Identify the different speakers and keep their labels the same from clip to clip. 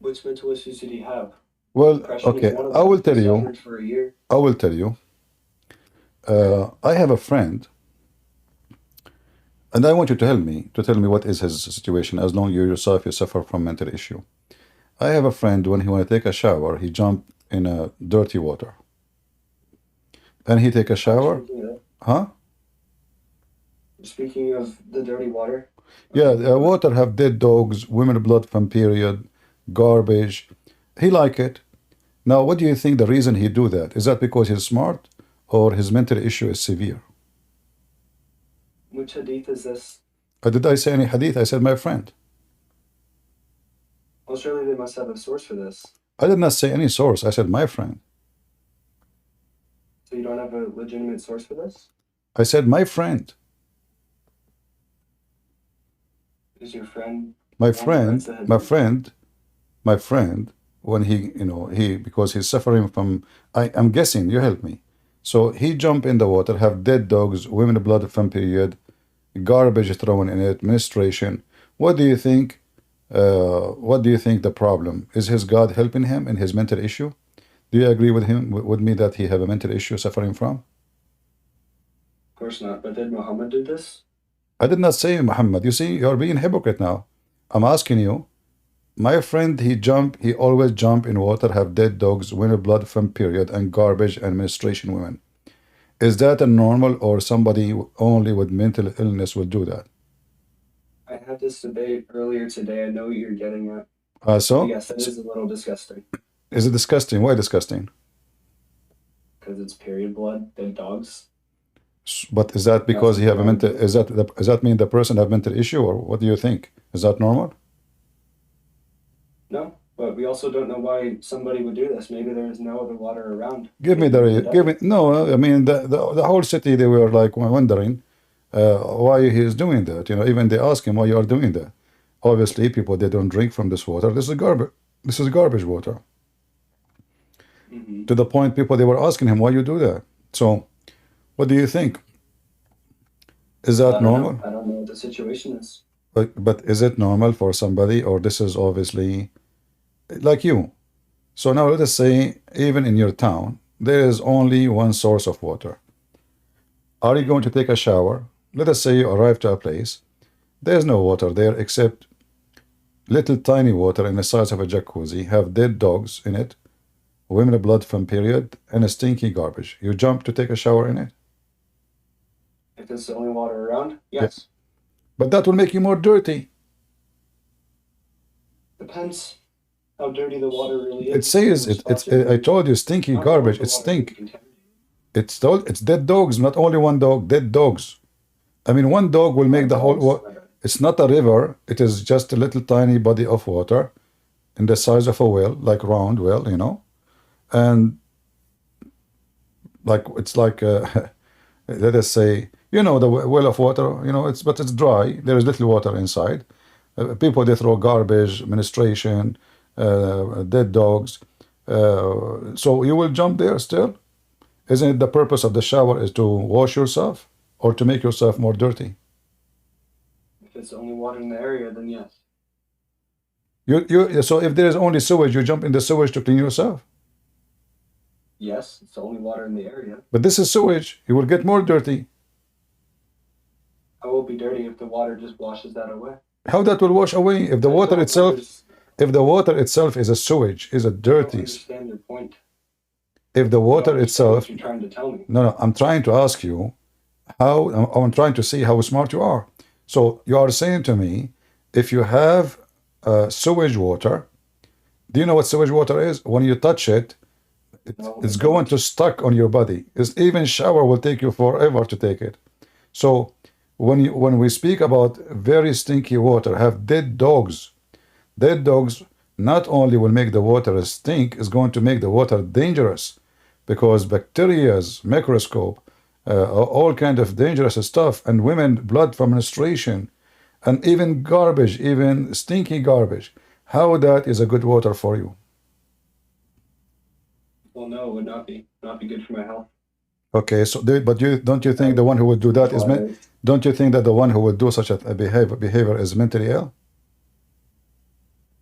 Speaker 1: Which mental issues did he have?
Speaker 2: Well,
Speaker 1: Depression is
Speaker 2: okay,
Speaker 1: one of
Speaker 2: I
Speaker 1: them.
Speaker 2: will
Speaker 1: He
Speaker 2: tell you.
Speaker 1: suffered for a year.
Speaker 2: I will tell you.
Speaker 1: Okay.
Speaker 2: I have a friend, and I want you to tell me what is his situation. As long you yourself you suffer from mental issue. I have a friend when he want to take a shower, he jump in a dirty water, and he take a shower.
Speaker 1: Speaking of
Speaker 2: Huh?
Speaker 1: speaking of the dirty water.
Speaker 2: Yeah,
Speaker 1: Okay,
Speaker 2: the
Speaker 1: go ahead.
Speaker 2: water have dead dogs, women blood from period, garbage. He like it. Now, what do you think the reason he do that? Is that because he's smart or his mental issue is severe?
Speaker 1: Which hadith is this?
Speaker 2: Did I say any hadith? I said my friend.
Speaker 1: Well, surely they must have a source for this.
Speaker 2: I did not say any source. I said my friend.
Speaker 1: So you don't have a legitimate source for this?
Speaker 2: I said my friend.
Speaker 1: Is your friend
Speaker 2: My
Speaker 1: the one who writes
Speaker 2: friend,
Speaker 1: the
Speaker 2: my
Speaker 1: hadith?
Speaker 2: friend, my friend, when he, because he's suffering from, I'm guessing, you help me. So he jump in the water, have dead dogs, women blood from period, garbage thrown in it, menstruation. What do you think? What do you think the problem is? His God helping him in his mental issue? Do you agree with him with me that he have a mental issue suffering from?
Speaker 1: Of course not. But did Muhammad do this?
Speaker 2: I did not say Muhammad. You see, you're being hypocrite now. I'm asking you. My friend, he always jump in water, have dead dogs, women blood from period, and garbage and menstruation women. Is that a normal or somebody only with mental illness will do that?
Speaker 1: I had this debate earlier today. I know what you're getting at. But
Speaker 2: So,
Speaker 1: yes, that is a little disgusting.
Speaker 2: is it disgusting? Why disgusting?
Speaker 1: Because it's period blood, dead dogs.
Speaker 2: But is that
Speaker 1: That's
Speaker 2: because he
Speaker 1: what they
Speaker 2: have a
Speaker 1: want to
Speaker 2: mental?
Speaker 1: do.
Speaker 2: Does that mean the person have mental issue, or what do you think? Is that normal?
Speaker 1: No, but we also don't know why somebody would do this. Maybe there is no other water around.
Speaker 2: Give me
Speaker 1: Maybe in the
Speaker 2: give me
Speaker 1: desert.
Speaker 2: no. I mean the whole city they were like wondering why he is doing that. Even they ask him why you are doing that. Obviously, people they don't drink from this water. This is garbage. This is garbage water.
Speaker 1: Hmm.
Speaker 2: To the point, people they were asking him why you do that. So, what do you think? Is
Speaker 1: Well,
Speaker 2: that
Speaker 1: I don't know.
Speaker 2: normal?
Speaker 1: I don't know what the situation is.
Speaker 2: But is it normal for somebody, or this is obviously like you? So now let us say, even in your town, there is only one source of water. Are you going to take a shower? Let us say you arrive to a place. There's no water there except little tiny water in the size of a jacuzzi, have dead dogs in it, women blood from period, and a stinky garbage. You jump to take a shower in it?
Speaker 1: If it's the only water around,
Speaker 2: Yeah.
Speaker 1: yes.
Speaker 2: But that will make you more dirty.
Speaker 1: Depends how dirty the water really
Speaker 2: It
Speaker 1: is and
Speaker 2: says
Speaker 1: which
Speaker 2: it's
Speaker 1: spots are
Speaker 2: I
Speaker 1: clean.
Speaker 2: told you stinky
Speaker 1: Not all of
Speaker 2: garbage.
Speaker 1: the
Speaker 2: It's
Speaker 1: water can be
Speaker 2: stink.
Speaker 1: contaminated.
Speaker 2: It's dead dogs, not only one dog, dead dogs. I mean, one dog will make
Speaker 1: Oh,
Speaker 2: the whole.
Speaker 1: dogs? My bad.
Speaker 2: It's not a river. It is just a little tiny body of water in the size of a well, like round well, and like it's like let us say, the well of water. It's dry. There is little water inside. People they throw garbage, menstruation, dead dogs. So you will jump there still. Isn't it the purpose of the shower is to wash yourself or to make yourself more dirty?
Speaker 1: If it's the only water in the area, then yes.
Speaker 2: So if there is only sewage, you jump in the sewage to clean yourself.
Speaker 1: Yes, it's the only water in the area.
Speaker 2: But this is sewage. You will get more dirty.
Speaker 1: How will it be dirty if the water just washes that away?
Speaker 2: How that will wash away if the
Speaker 1: I
Speaker 2: water
Speaker 1: don't
Speaker 2: itself,
Speaker 1: understand.
Speaker 2: if the water itself is a sewage, is a
Speaker 1: I don't
Speaker 2: dirty.
Speaker 1: understand your point.
Speaker 2: If the
Speaker 1: I don't
Speaker 2: water
Speaker 1: understand what
Speaker 2: itself,
Speaker 1: you're trying to tell me.
Speaker 2: no, I'm trying to ask you how. I'm trying to see how smart you are. So you are saying to me, if you have sewage water, do you know what sewage water is? When you touch it,
Speaker 1: No, I
Speaker 2: it's going
Speaker 1: don't.
Speaker 2: to stuck on your body. Even shower will take you forever to take it. So when we speak about very stinky water, have dead dogs. Dead dogs not only will make the water stink, is going to make the water dangerous because bacteria's microscope, all kind of dangerous stuff, and women blood from menstruation, and even garbage, even stinky garbage. How that is a good water for you?
Speaker 1: Well, no, it would not be good for my health.
Speaker 2: Okay, so but don't you
Speaker 1: I
Speaker 2: think the
Speaker 1: would
Speaker 2: one who would do that is
Speaker 1: neutralize.
Speaker 2: don't you think that the one who would do such a behavior is mentally ill?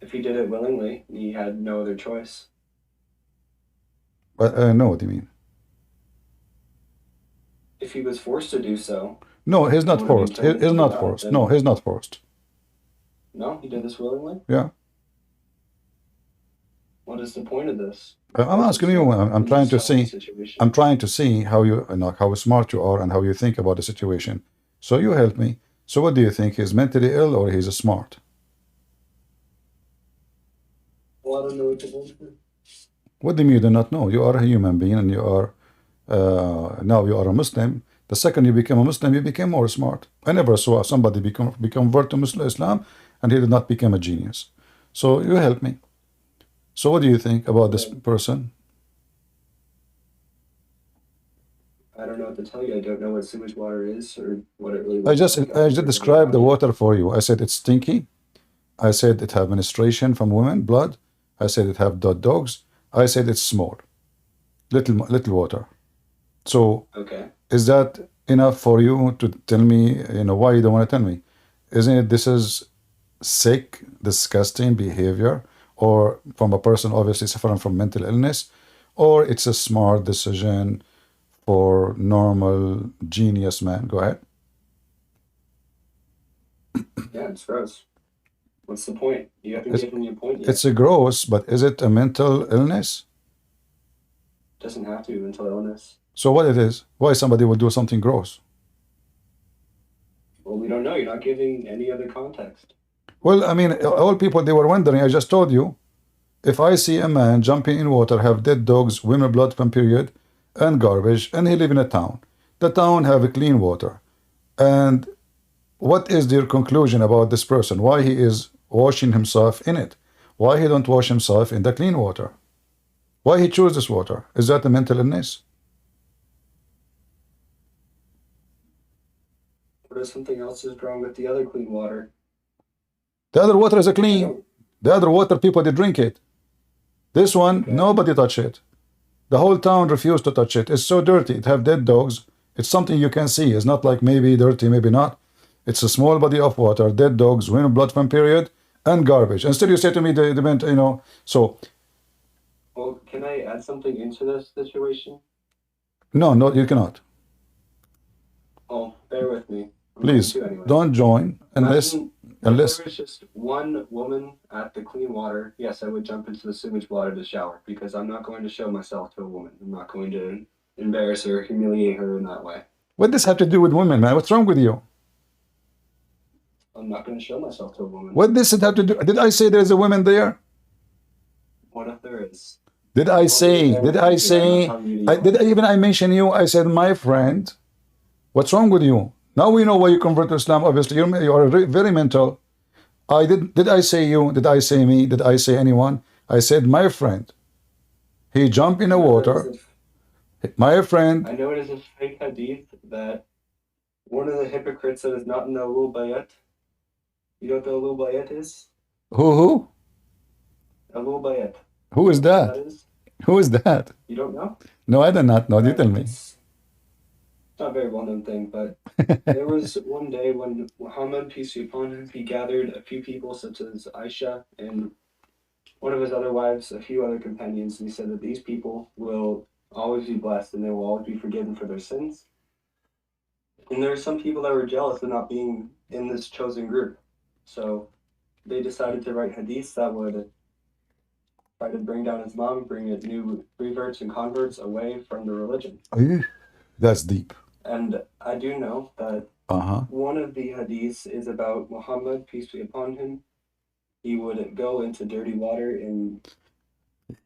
Speaker 1: If If he did it willingly, he had no other choice.
Speaker 2: But no, what do you mean?
Speaker 1: If he was forced to do so,
Speaker 2: No, he's not
Speaker 1: would have been
Speaker 2: forced.
Speaker 1: told
Speaker 2: He's
Speaker 1: to do
Speaker 2: not
Speaker 1: that,
Speaker 2: forced.
Speaker 1: then
Speaker 2: No, he's not forced.
Speaker 1: no, he did this willingly.
Speaker 2: Yeah.
Speaker 1: What is the point of this?
Speaker 2: I'm
Speaker 1: This
Speaker 2: asking
Speaker 1: is
Speaker 2: you.
Speaker 1: not
Speaker 2: I'm trying to
Speaker 1: selling the
Speaker 2: see.
Speaker 1: situation.
Speaker 2: I'm trying to see how how smart you are and how you think about the situation. So you help me. So what do you think? He's mentally ill or he's smart?
Speaker 1: Well, I don't know what to answer.
Speaker 2: What do you mean you do not know? You are a human being and you are now you are a Muslim. The second you become a Muslim, you become more smart. I never saw somebody convert to Muslim Islam and he did not become a genius. So you help me. So what do you think about this person?
Speaker 1: I don't know what to tell you. I don't know what sewage water is or what it really
Speaker 2: I
Speaker 1: looks
Speaker 2: just
Speaker 1: like.
Speaker 2: I just described the water for you. I said it's stinky. I said it have menstruation from women, blood. I said it have dead dogs. I said it's small, little water. So
Speaker 1: Okay.
Speaker 2: is that enough for you to tell me, why you don't want to tell me? Isn't it this is sick, disgusting behavior, or from a person obviously suffering from mental illness, or it's a smart decision for normal genius man? Go ahead.
Speaker 1: Yeah, it's gross. What's the point? You haven't
Speaker 2: It's,
Speaker 1: given me a point yet.
Speaker 2: it's a gross, but is it a mental illness?
Speaker 1: Doesn't have to be mental illness.
Speaker 2: So what it is? Why somebody would do something gross?
Speaker 1: Well, we don't know. You're not giving any other context.
Speaker 2: Well, I mean, all people, they were wondering. I just told you, if I see a man jumping in water, have dead dogs, women blood from period, and garbage, and he live in a town, the town have a clean water, and what is their conclusion about this person? Why he is washing himself in it? Why he don't wash himself in the clean water? Why he choose this water? Is that a mental illness?
Speaker 1: What if something else is wrong with the other clean water?
Speaker 2: The other water is a
Speaker 1: I
Speaker 2: clean.
Speaker 1: don't.
Speaker 2: The other water, people, they drink it. This one,
Speaker 1: Okay.
Speaker 2: nobody touch it. The whole town refused to touch it. It's so dirty. It have dead dogs. It's something you can see. It's not like maybe dirty, maybe not. It's a small body of water, dead dogs, women blood from period, and garbage. And still you say to me, they meant, so,
Speaker 1: Well, can I add something into this situation?
Speaker 2: no, you cannot.
Speaker 1: Oh, bear with me. I'm
Speaker 2: Please,
Speaker 1: going to anyway.
Speaker 2: don't join unless,
Speaker 1: Imagine if
Speaker 2: unless,
Speaker 1: there was just one woman at the clean water. Yes, I would jump into the sewage water to shower because I'm not going to show myself to a woman. I'm not going to embarrass her, humiliate her in that way.
Speaker 2: what does have to do with women, man? What's wrong with you?
Speaker 1: I'm not going to show myself to a woman.
Speaker 2: What does it have to do? Did I say there's a woman there?
Speaker 1: What if there is?
Speaker 2: Did I say, did I say, did I mention you? I said, my friend, what's wrong with you? Now we know why you convert to Islam. Obviously, you are very mental. Did I say you? Did I say me? Did I say anyone? I said, my friend, he jumped in the water. My friend,
Speaker 1: I know it is a fake hadith that one of the hypocrites that is not in the Alul Bayat. You know what the Alul Bayat is?
Speaker 2: who?
Speaker 1: Alul Bayat.
Speaker 2: Who is
Speaker 1: You know what
Speaker 2: that?
Speaker 1: is?
Speaker 2: Who is that?
Speaker 1: You don't know?
Speaker 2: No, I do not know. You tell me.
Speaker 1: It's not a very well-known thing, but there was one day when Muhammad, peace be upon him, he gathered a few people such as Aisha and one of his other wives, a few other companions, and he said that these people will always be blessed and they will always be forgiven for their sins. And there were some people that were jealous of not being in this chosen group. So they decided to write hadiths that would try to bring down Islam, bring it new reverts and converts away from the religion.
Speaker 2: That's deep.
Speaker 1: And I do know that one of the hadiths is about Muhammad, peace be upon him. He would go into dirty water and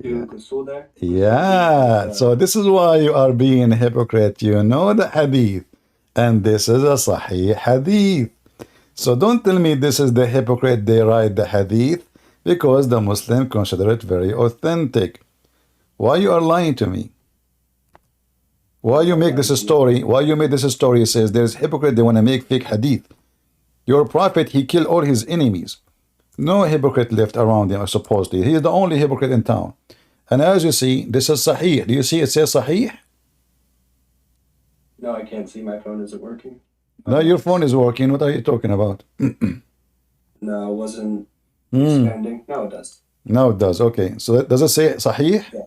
Speaker 1: do ghusl there.
Speaker 2: Yeah. So this is why you are being a hypocrite. You know the hadith. And this is a sahih hadith. So don't tell me this is the hypocrite. They write the hadith because the Muslim consider it very authentic. Why you are lying to me? Why you make this a story? Why you make this a story? It says there's hypocrite, they want to make fake hadith. Your prophet, he killed all his enemies. No hypocrite left around him, supposedly. He is the only hypocrite in town. And as you see, this is sahih. Do you see it says sahih?
Speaker 1: No, I can't see. My phone isn't working.
Speaker 2: No, your phone is working. What are you talking about?
Speaker 1: No, it wasn't expanding. No, it does.
Speaker 2: No, it does. Okay. So does it say Sahih?
Speaker 1: Yeah.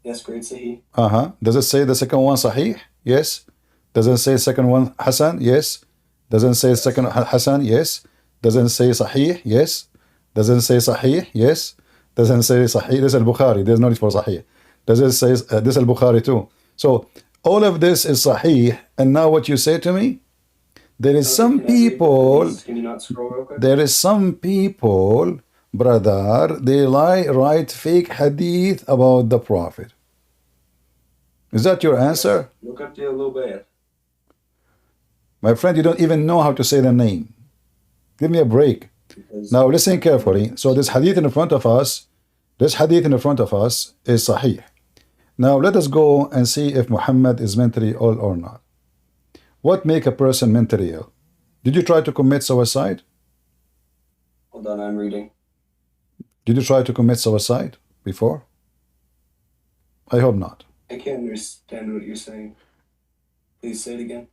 Speaker 1: Yes, great Sahih.
Speaker 2: Does it say the second one Sahih? Yes. Does it say second one Hasan? Yes. Doesn't say second Hasan? Yes. Doesn't say Sahih? Yes. Doesn't say Sahih? Yes. Doesn't say Sahih. This is Al-Bukhari. There's no need for Sahih. Does it say this is Al-Bukhari too? So all of this is Sahih. And now what you say to me? There is some people.
Speaker 1: Can you not scroll real quick?
Speaker 2: There is some people, brother, they write fake hadith about the Prophet. Is that your answer?
Speaker 1: Look up the Ilmu.
Speaker 2: My friend, you don't even know how to say the name. Give me a break. Now listen carefully. So this hadith in front of us, is Sahih. Now let us go and see if Muhammad is mentally ill or not. What make a person mentally ill? Did you try to commit suicide?
Speaker 1: Hold on, I'm reading.
Speaker 2: Did you try to commit suicide before? I hope not.
Speaker 1: I can't understand what you're saying. Please say it again.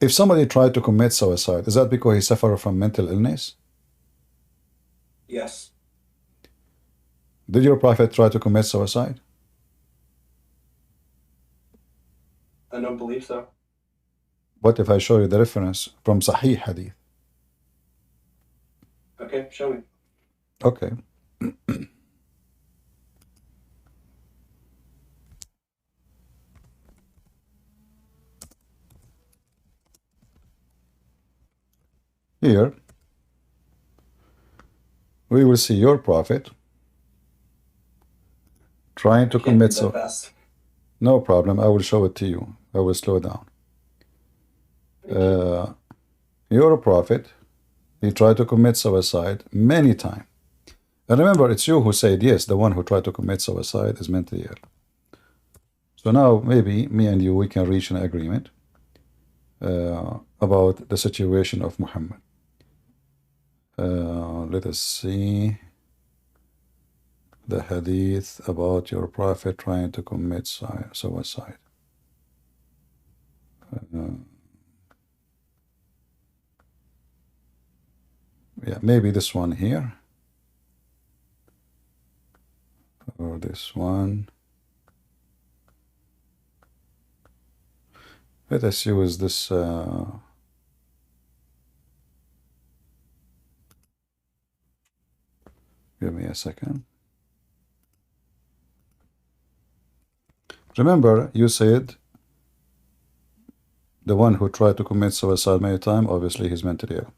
Speaker 2: If somebody tried to commit suicide, is that because he suffered from mental illness?
Speaker 1: Yes.
Speaker 2: Did your prophet try to commit suicide?
Speaker 1: I don't believe so.
Speaker 2: What if I show you the reference from Sahih Hadith?
Speaker 1: Okay, show me.
Speaker 2: Okay. Here, we will see your prophet trying to commit suicide. No problem. I will show it to you. I will slow down. Your prophet, he tried to commit suicide many times. And remember, it's you who said, yes, the one who tried to commit suicide is mentally ill. So now maybe me and you, we can reach an agreement about the situation of Muhammad. Let us see the hadith about your prophet trying to commit suicide. Yeah, maybe this one here. Or this one. Let us use this. Give me a second. Remember, you said the one who tried to commit suicide many times, obviously he's mentally ill.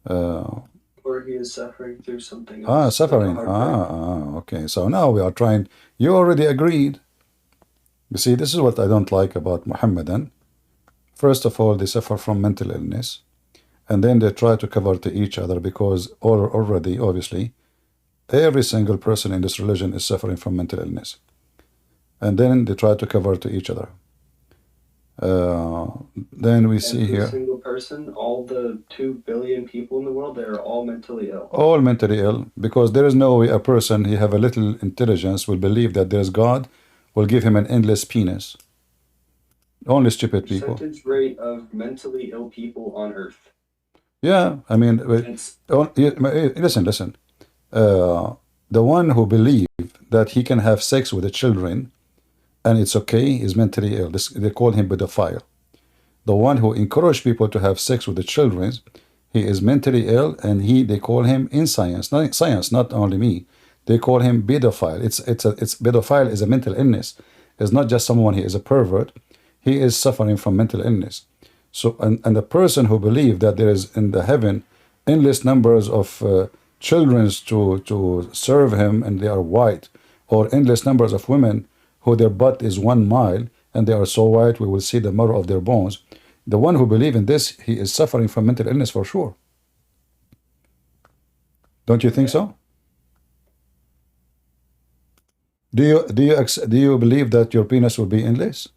Speaker 1: Or he is suffering through something else.
Speaker 2: Suffering. Okay. So now we are trying. You already agreed. You see, this is what I don't like about Muhammadan. First of all, they suffer from mental illness. And then they try to cover to each other because already, obviously, every single person in this religion is suffering from mental illness. And then they try to cover to each other. Then we see here.
Speaker 1: Every single person, all the 2 billion people in the world, they're all mentally ill.
Speaker 2: All mentally ill, because there is no way a person who have a little intelligence will believe that there's God will give him an endless penis. Only stupid people.
Speaker 1: Percentage rate of mentally ill people on Earth.
Speaker 2: Yeah, I mean, listen. The one who believes that he can have sex with the children and it's okay is mentally ill. They call him pedophile. The one who encourages people to have sex with the children, he is mentally ill, and they call him in science, not only me. They call him pedophile. It's pedophile is a mental illness. It's not just someone he is a pervert. He is suffering from mental illness. So and the person who believes that there is in the heaven endless numbers of children to serve him and they are white, or endless numbers of women who their butt is 1 mile and they are so white we will see the marrow of their bones. The one who believes in this, he is suffering from mental illness for sure. Don't you think so? Do you believe that your penis will be endless?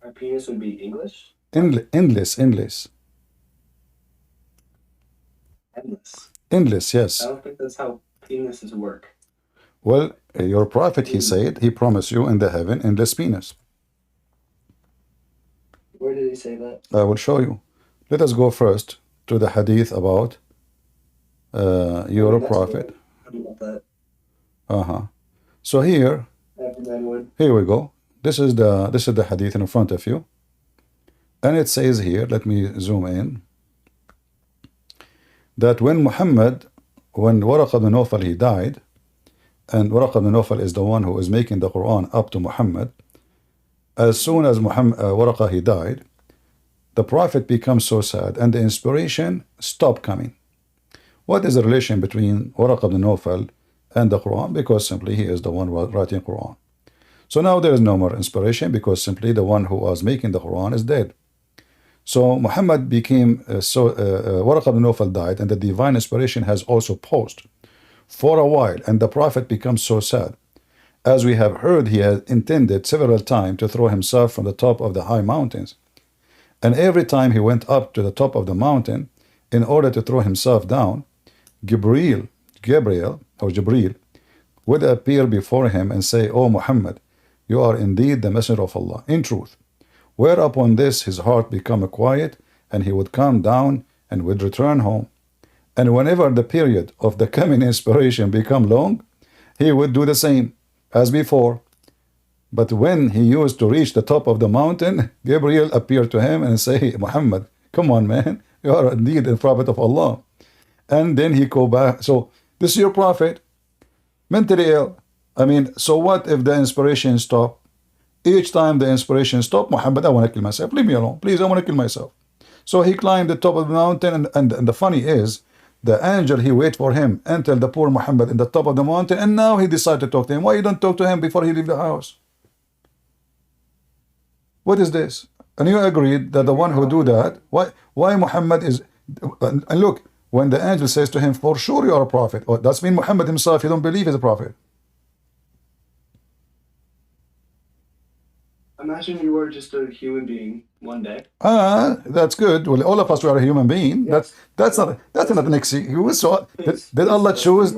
Speaker 1: My penis would be English?
Speaker 2: Endless. Endless, yes.
Speaker 1: I don't think that's how penises work.
Speaker 2: Well, your prophet, he said, he promised you in the heaven endless penis.
Speaker 1: Where did he say that?
Speaker 2: I will show you. let us go first to the hadith about your prophet. So here we go. This is the hadith in front of you, and it says here, let me zoom in, that when Waraq bin Nawfal, he died, and Waraq bin Nawfal is the one who is making the Quran up to Muhammad. As soon as Waraq he died, the prophet becomes so sad, and the inspiration stopped coming. What is the relation between Waraq bin Nawfal and the Quran? Because simply he is the one writing Quran. So now there is no more inspiration, because simply the one who was making the Quran is dead. So Muhammad became Waraq bin Nawfal died, and the divine inspiration has also paused for a while, and the prophet becomes so sad. As we have heard, he had intended several times to throw himself from the top of the high mountains, and every time he went up to the top of the mountain in order to throw himself down, Gabriel would appear before him and say, "O Muhammad, you are indeed the messenger of Allah, in truth." Whereupon this, his heart become quiet, and he would come down and would return home. And whenever the period of the coming inspiration become long, he would do the same as before. But when he used to reach the top of the mountain, Gabriel appeared to him and say, "Muhammad, come on, man, you are indeed the prophet of Allah." And then he go back. So this is your prophet, mentally ill. I mean, so what if the inspiration stopped? Each time the inspiration stopped, "Muhammad, I want to kill myself. Leave me alone. Please, I want to kill myself." So he climbed the top of the mountain, and the funny is, the angel, he wait for him until the poor Muhammad in the top of the mountain, and now he decided to talk to him. Why you don't talk to him before he leave the house? What is this? And you agreed that the one who do that, why Muhammad is, and look, when the angel says to him, "For sure you are a prophet," or that's mean Muhammad himself, you don't believe he's a prophet.
Speaker 1: Imagine you were just a human being one day.
Speaker 2: That's good. Well, all of us are a human being.
Speaker 1: Yes.
Speaker 2: That's not an excuse. So did Allah choose?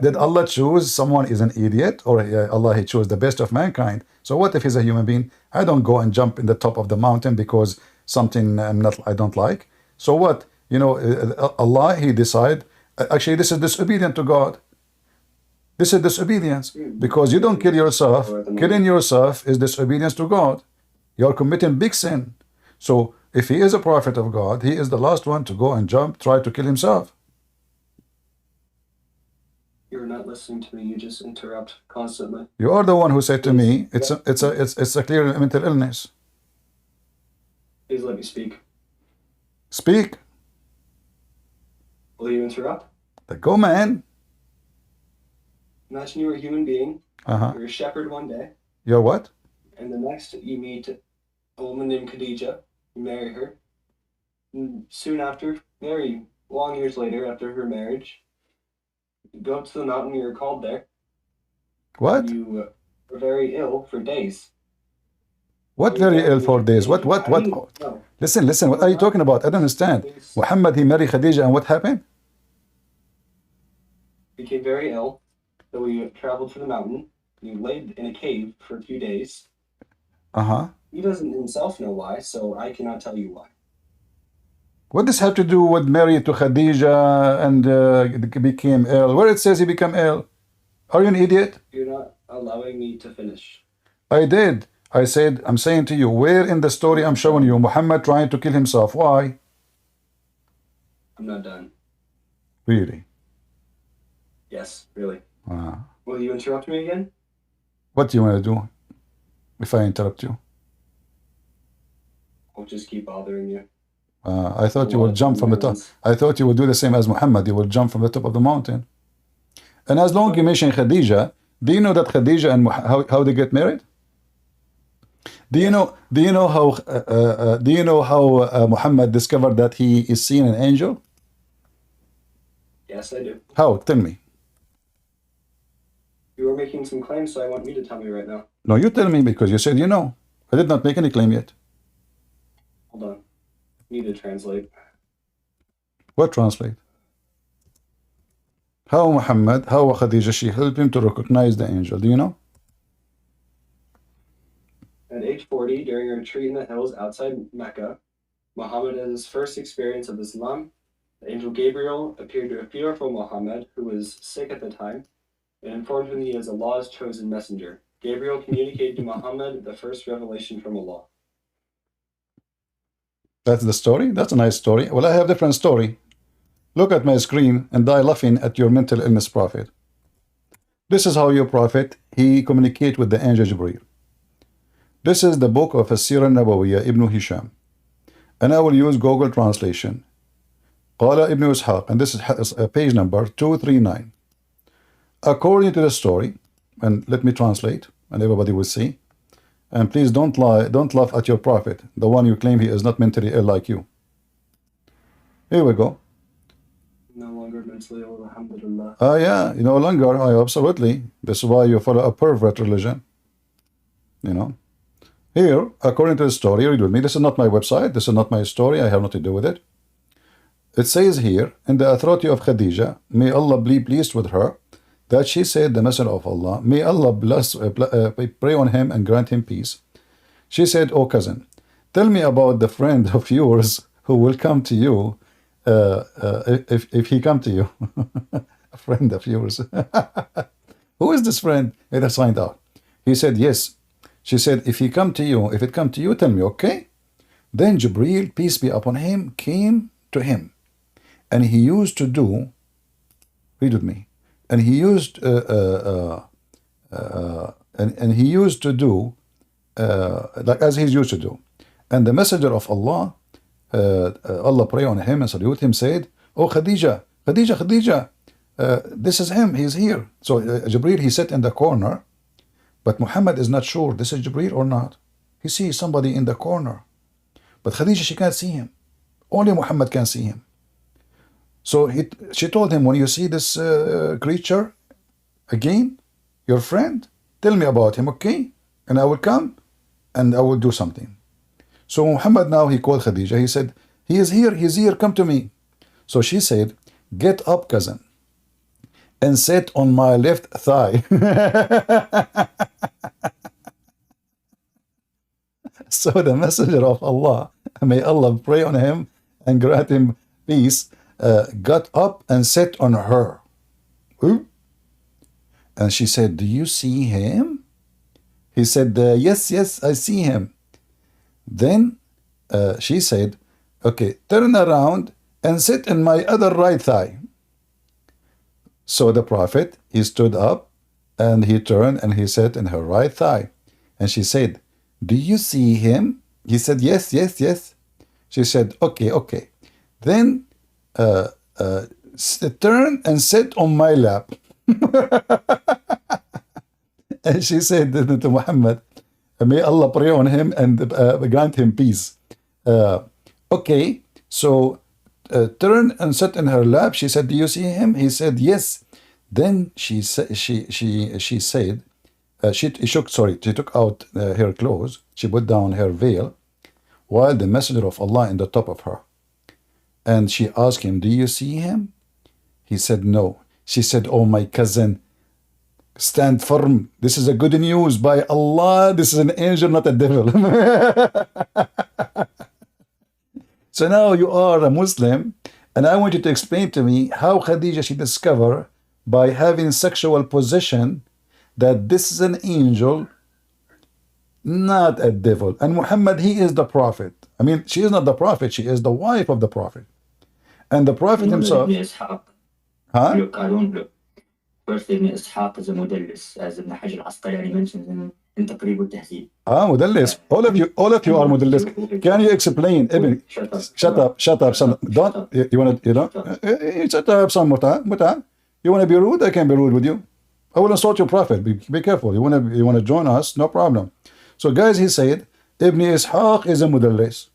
Speaker 2: Did Allah choose someone is an idiot, or Allah he chose the best of mankind? So what if he's a human being? I don't go and jump in the top of the mountain because something I don't like. So what? Allah he decide. Actually, this is disobedient to God. This is disobedience, because you don't kill yourself. Killing yourself is disobedience to God. You're committing big sin. So if he is a prophet of God, he is the last one to go and try to kill himself.
Speaker 1: You're not listening to me. You just interrupt constantly.
Speaker 2: You are the one who said to me, it's a clear mental illness.
Speaker 1: Please let me speak.
Speaker 2: Speak.
Speaker 1: Will you interrupt?
Speaker 2: Go, man.
Speaker 1: Imagine you were a human being. You're a shepherd one day.
Speaker 2: You're what?
Speaker 1: And the next you meet a woman named Khadija. You marry her. And soon after, very long years later, after her marriage, you go up to the mountain, you're called there.
Speaker 2: What?
Speaker 1: You were very ill for days.
Speaker 2: What very ill for days? What?
Speaker 1: No.
Speaker 2: Listen, what are you talking about? I don't understand. Muhammad, he married Khadija, and what happened?
Speaker 1: Became very ill. So we traveled to the mountain. We laid in a cave for a few days. He doesn't himself know why, so I cannot tell you why.
Speaker 2: What does have to do with married to Khadija and became ill? Where it says he became ill? Are you an idiot?
Speaker 1: You're not allowing me to finish.
Speaker 2: I did. I said, I'm saying to you, where in the story I'm showing you Muhammad trying to kill himself? Why?
Speaker 1: I'm not done.
Speaker 2: Really?
Speaker 1: Yes, really. Will you interrupt me again?
Speaker 2: What do you want to do if I interrupt you?
Speaker 1: I'll just keep bothering you.
Speaker 2: I thought you would jump from the top. I thought you would do the same as Muhammad. You would jump from the top of the mountain. And as long as you mention Khadija, do you know that Khadija and how they get married? Do you know how Muhammad discovered that he is seeing an angel?
Speaker 1: Yes, I do.
Speaker 2: How? Tell me.
Speaker 1: You were making some claims, so I want you to tell me right now.
Speaker 2: No, you tell me, because you said you know. I did not make any claim yet.
Speaker 1: Hold on. Need to translate.
Speaker 2: What translate? How Muhammad, how Khadija, she helped him to recognize the angel. Do you know?
Speaker 1: At age 40, during a retreat in the hills outside Mecca, Muhammad's first experience of Islam, the angel Gabriel appeared to a fearful Muhammad who was sick at the time and informed him he is Allah's chosen messenger. Gabriel communicated to Muhammad the first revelation from Allah.
Speaker 2: That's the story? That's a nice story. Well, I have a different story. Look at my screen and die laughing at your mental illness prophet. This is how your prophet, he communicate with the angel Jibreel. This is the book of As-Sirah Nabawiyya, Ibn Hisham. And I will use Google translation. Qala Ibn Ishaq, and this is page number 239. According to the story, and let me translate, and everybody will see. And please don't lie, don't laugh at your prophet, the one you claim he is not mentally ill like you. Here we go.
Speaker 1: No longer mentally ill, alhamdulillah.
Speaker 2: Yeah, no longer, absolutely. This is why you follow a pervert religion. You know. Here, according to the story, read with me. This is not my website. This is not my story. I have nothing to do with it. It says here, in the authority of Khadija, may Allah be pleased with her, that she said, the Messenger of Allah, may Allah pray on him and grant him peace. She said, oh cousin, tell me about the friend of yours who will come to you, if he come to you. A friend of yours. Who is this friend? Let us find out. He said, yes. She said, if it come to you, tell me, okay? Then Jibreel, peace be upon him, came to him. And he used to do, read with me, and he used and he used to do like as he used to do. And the messenger of Allah, Allah pray on him and salute him, said, oh Khadija, this is him, he's here. So Jibreel, he sat in the corner, but Muhammad is not sure this is Jibreel or not. He sees somebody in the corner, but Khadija, she can't see him. Only Muhammad can see him. So she told him, when you see this creature again, your friend, tell me about him, okay? And I will come and I will do something. So Muhammad now, he called Khadija. He said, he's here, come to me. So she said, get up, cousin, and sit on my left thigh. So the messenger of Allah, may Allah pray on him and grant him peace, got up and sat on her. And she said, do you see him? He said, yes, I see him. Then she said, okay, turn around and sit in my other right thigh. So the prophet, he stood up and he turned and he sat in her right thigh. And she said, do you see him? He said, yes. She said, okay. Then turn and sit on my lap. And she said to Muhammad, may Allah pray on him and grant him peace. Okay, so turn and sit in her lap. She said, do you see him? He said, yes. Then she said, she took out her clothes. She put down her veil while the messenger of Allah in the top of her. And she asked him, do you see him? He said, no. She said, oh, my cousin, stand firm. This is a good news by Allah. This is an angel, not a devil. So now you are a Muslim, and I want you to explain to me how Khadija, she discovered by having sexual position that this is an angel, not a devil. And Muhammad, he is the prophet. I mean, she is not the prophet, she is the wife of the prophet. And the prophet himself. Huh?
Speaker 3: Look, I don't look. First, Ibn Ishaq is a mudallis, as Ibn Hajar al-Asqalani mentions in Taqrib al-Tahzib.
Speaker 2: Mudallis. All of you are mudallis. Can you explain? Ibn, shut up, son. Don't, you want to, shut up, son, Muta. You want to be rude? I can be rude with you. I will insult your prophet. Be careful. You want to join us? No problem. So, guys, he said, Ibn Ishaq is a mudallis.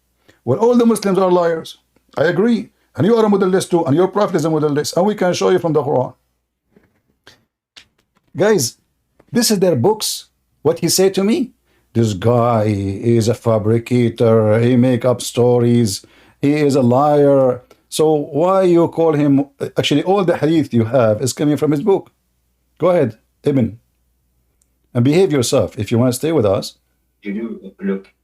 Speaker 2: Well, all the Muslims are liars. I agree. And you are a mudallis too, and your prophet is a mudallis, and we can show you from the Quran. Guys, this is their books. What he said to me? This guy is a fabricator. He make up stories. He is a liar. So why you call him? Actually, all the hadith you have is coming from his book. Go ahead, Ibn, and behave yourself if you want to stay with us.
Speaker 3: You do. Look,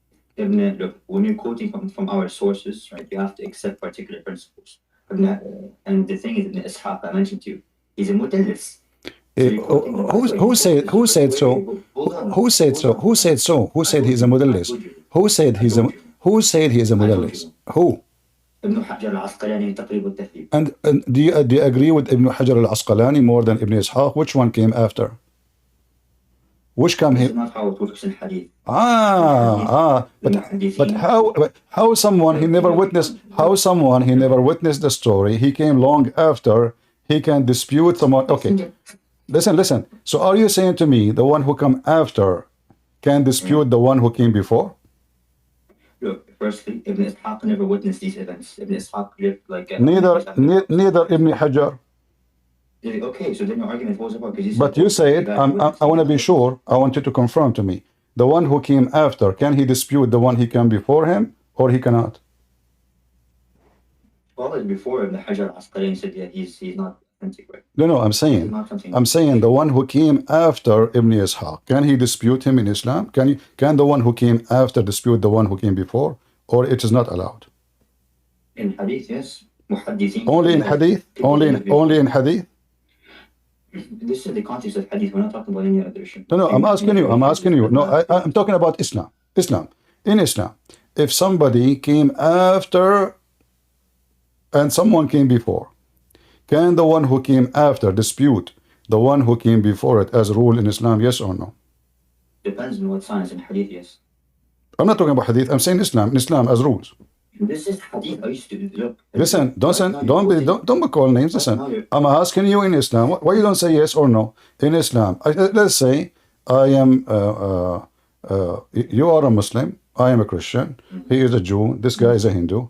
Speaker 3: Look, when you're quoting from our sources, right, you have to accept particular principles. And the thing is, Ibn Ishaq, I mentioned to you, he's a mudallis.
Speaker 2: Who said so? Who said so? Who said so? Who said he's a mudallis? Who said he is a mudallis? Who?
Speaker 3: Ibn Hajar al-Asqalani in Taqrib al-Tahdhib.
Speaker 2: And do you agree with Ibn Hajar al-Asqalani more than Ibn Ishaq? Which one came after? Which came here?
Speaker 3: That's not how it works in hadith.
Speaker 2: But how someone he never witnessed the story, he came long after, he can dispute someone. Okay, listen. So are you saying to me the one who come after can dispute the one who came before?
Speaker 3: Look, firstly, Ibn Ishaq never witnessed these events. Ibn Ishaq lived like
Speaker 2: neither Ibn Hajar.
Speaker 3: Okay, so then your argument was about, because
Speaker 2: But you said, I want to be sure, I want you to confirm to me, the one who came after, can he dispute the one he came before him, or he cannot?
Speaker 3: Well, before Ibn Hajar al-Asqalani said that he's not authentic, right?
Speaker 2: No, I'm saying the one who came after Ibn Ishaq, can he dispute him in Islam? Can the one who came after dispute the one who came before, or it is not allowed?
Speaker 3: In hadith, yes. Muhaddithin.
Speaker 2: Only in hadith? Only in hadith?
Speaker 3: This is the context of hadith. We're not talking about any other issue.
Speaker 2: No, I'm asking you. No, I'm talking about Islam. In Islam, if somebody came after and someone came before, can the one who came after dispute the one who came before it as a rule in Islam, yes or no?
Speaker 3: Depends on what science in hadith, yes.
Speaker 2: I'm not talking about hadith. I'm saying Islam as rules.
Speaker 3: This is hadith. I used to look.
Speaker 2: Listen, don't call names. Listen, I'm asking you in Islam. Why you don't say yes or no in Islam? Let's say I am. You are a Muslim. I am a Christian. He is a Jew. This guy is a Hindu.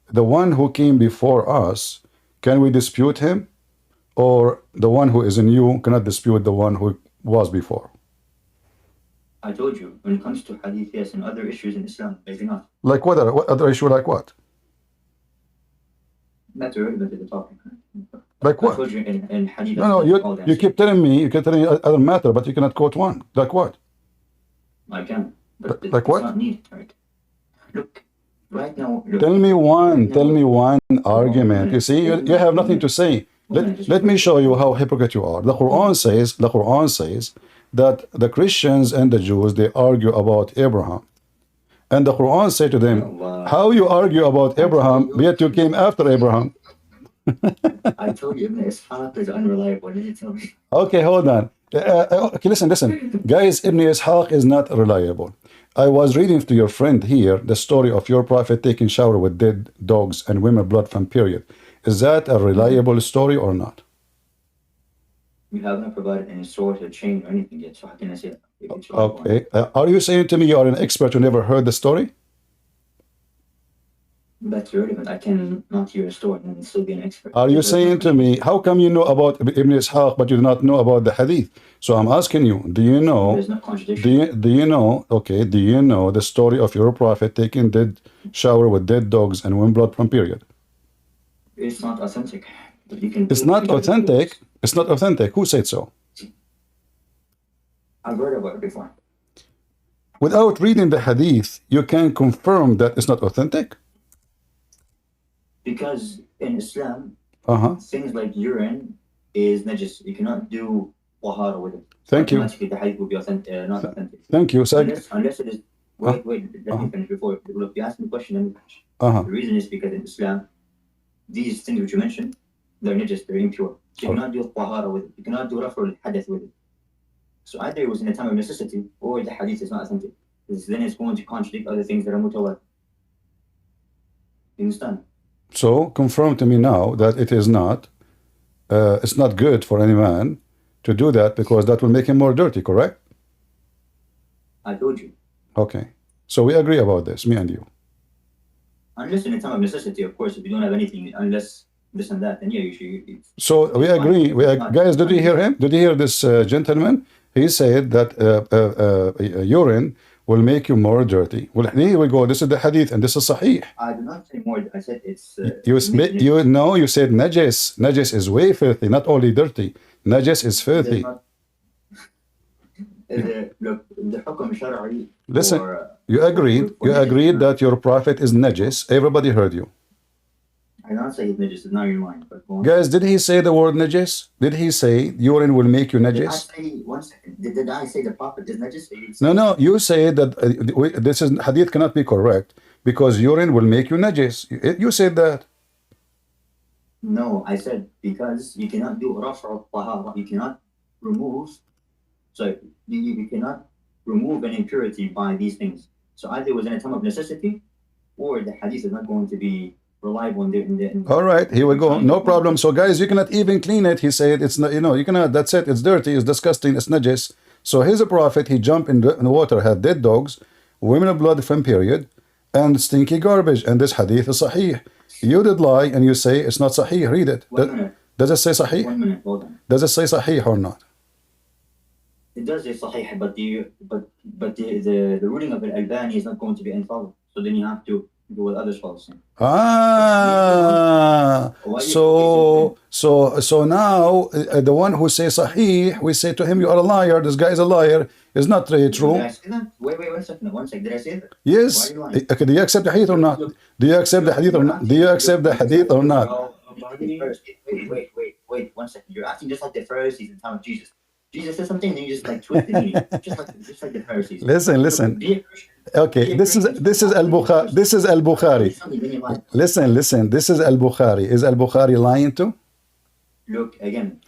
Speaker 2: The one who came before us, can we dispute him, or the one who is in you cannot dispute the one who was before?
Speaker 3: I told you, when it comes to hadith, yes, and other issues in Islam, maybe not.
Speaker 2: Like what other issue? Like what?
Speaker 3: Not relevant to the topic.
Speaker 2: Like what?
Speaker 3: I told you in hadith.
Speaker 2: No, you keep telling me other matter, but you cannot quote one. Like what?
Speaker 3: I can. But
Speaker 2: like what?
Speaker 3: It's not needed, right? Look, right now.
Speaker 2: Tell me one argument. You see, you have nothing to say. Let me show you how hypocrite you are. The Quran says that the Christians and the Jews, they argue about Abraham. And the Quran said to them, how you argue about Abraham, yet you came after Abraham?
Speaker 3: I told you Ibn Ishaq is unreliable. Did you tell me?
Speaker 2: Okay, hold on. Okay, listen. Guys, Ibn Ishaq is not reliable. I was reading to your friend here the story of your prophet taking shower with dead dogs and women blood from period. Is that a reliable story or not?
Speaker 3: We have not provided any source or chain or anything yet, so how can I say that?
Speaker 2: Okay. Are you saying to me you are an expert who never heard the story?
Speaker 3: That's irrelevant. I can not hear a story and still be an expert.
Speaker 2: Are you saying to me, how come you know about Ibn Ishaq but you do not know about the hadith? So I'm asking you, do you know?
Speaker 3: There's no contradiction.
Speaker 2: Do you know? Okay. Do you know the story of your prophet taking dead shower with dead dogs and women blood from period?
Speaker 3: It's not authentic.
Speaker 2: It's not authentic. It's not authentic. Who said so?
Speaker 3: I've heard about it before.
Speaker 2: Without reading the hadith, you can confirm that it's not authentic?
Speaker 3: Because in Islam,
Speaker 2: things
Speaker 3: like urine is najis. You cannot do tahara with it.
Speaker 2: Thank you.
Speaker 3: The hadith will be authentic, not authentic.
Speaker 2: Thank you.
Speaker 3: Unless it is. Wait, let me finish before. Look, you asked me a question, let me finish. The reason is because in Islam, these things which you mentioned, they're najis, they're impure. So you cannot do tahara with it. You cannot do rafr al-hadath with it. So either it was in a time of necessity, or the hadith is not authentic. Because then it's going to contradict other things that are mutawat. You understand?
Speaker 2: So confirm to me now that it is not, it's not good for any man to do that, because that will make him more dirty, correct?
Speaker 3: I told you.
Speaker 2: Okay. So we agree about this, me and you.
Speaker 3: Unless in a time of necessity, of course, if you don't have anything, unless this and that, then yeah, you should.
Speaker 2: So we agree. Guys, did you hear him? Did you hear this gentleman? He said that urine will make you more dirty. Well, here we go. This is the hadith, and this is sahih.
Speaker 3: I did not say more. I said it's.
Speaker 2: You said najis. Najis is way filthy, not only dirty. Najis is filthy.
Speaker 3: look, the حكم شرعي.
Speaker 2: Listen, you agreed that your prophet is najis. Everybody heard you.
Speaker 3: I don't say he's najis, it's not your mind. But
Speaker 2: guys, did he say the word najis? Did he say urine will make you najis?
Speaker 3: One second. Did I say the prophet is najis?
Speaker 2: No, you say that this is hadith cannot be correct because urine will make you najis. You said that.
Speaker 3: No, I said because you cannot do raf'a al-tahara. You cannot remove. So you cannot remove an impurity by these things. So either it was in a time of necessity, or the hadith is not going to be reliable in the
Speaker 2: all right, here we go. No problem. So guys, you cannot even clean it. He said it's not, you cannot. That's it. It's dirty. It's disgusting. It's najis. So he's a prophet. He jumped in the water, had dead dogs, women of blood from period, and stinky garbage. And this hadith is sahih. You did lie and you say it's not sahih. Read it. Does it say sahih?
Speaker 3: 1 minute, hold on.
Speaker 2: Does it say sahih or not?
Speaker 3: It does say sahih, but the ruling of al-Albani is not going to be infallible. So then you have to do what others follow.
Speaker 2: So now the one who says sahih, we say to him, you are a liar. This guy is a liar. It's not really true.
Speaker 3: Did I say that? Wait, 1 second. 1 second. Did I say that?
Speaker 2: Yes. Okay, do you accept the hadith or not? Do you accept the hadith or not? Do you accept the hadith or not?
Speaker 3: Wait 1 second. You're acting just like the Pharisees in the time of Jesus. Jesus said something and you just like twist the meaning. just like the Pharisees.
Speaker 2: Listen. Okay, this is al-Bukhari. This is al-Bukhari. Listen. This is al-Bukhari. Is al-Bukhari lying too?
Speaker 3: Look again.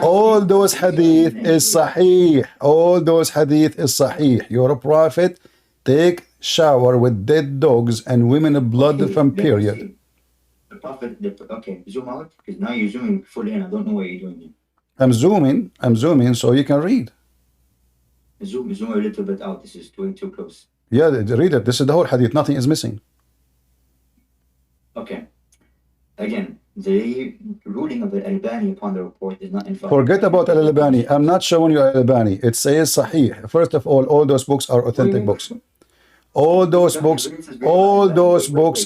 Speaker 2: All those hadith is sahih. All those hadith is sahih. You're a prophet. Take shower with dead dogs and women of blood from period.
Speaker 3: The prophet. Okay, zoom out because now you're zooming fully in. I don't know what you're doing here.
Speaker 2: I'm zooming so you can read.
Speaker 3: Zoom a little bit out. This is too close.
Speaker 2: Yeah, read it. This is the whole hadith. Nothing is missing.
Speaker 3: Okay. Again, the ruling of al-Albani upon the report is not infallible.
Speaker 2: Forget about al-Albani. I'm not showing you al-Albani. It says sahih. First of all those books are authentic books. All those books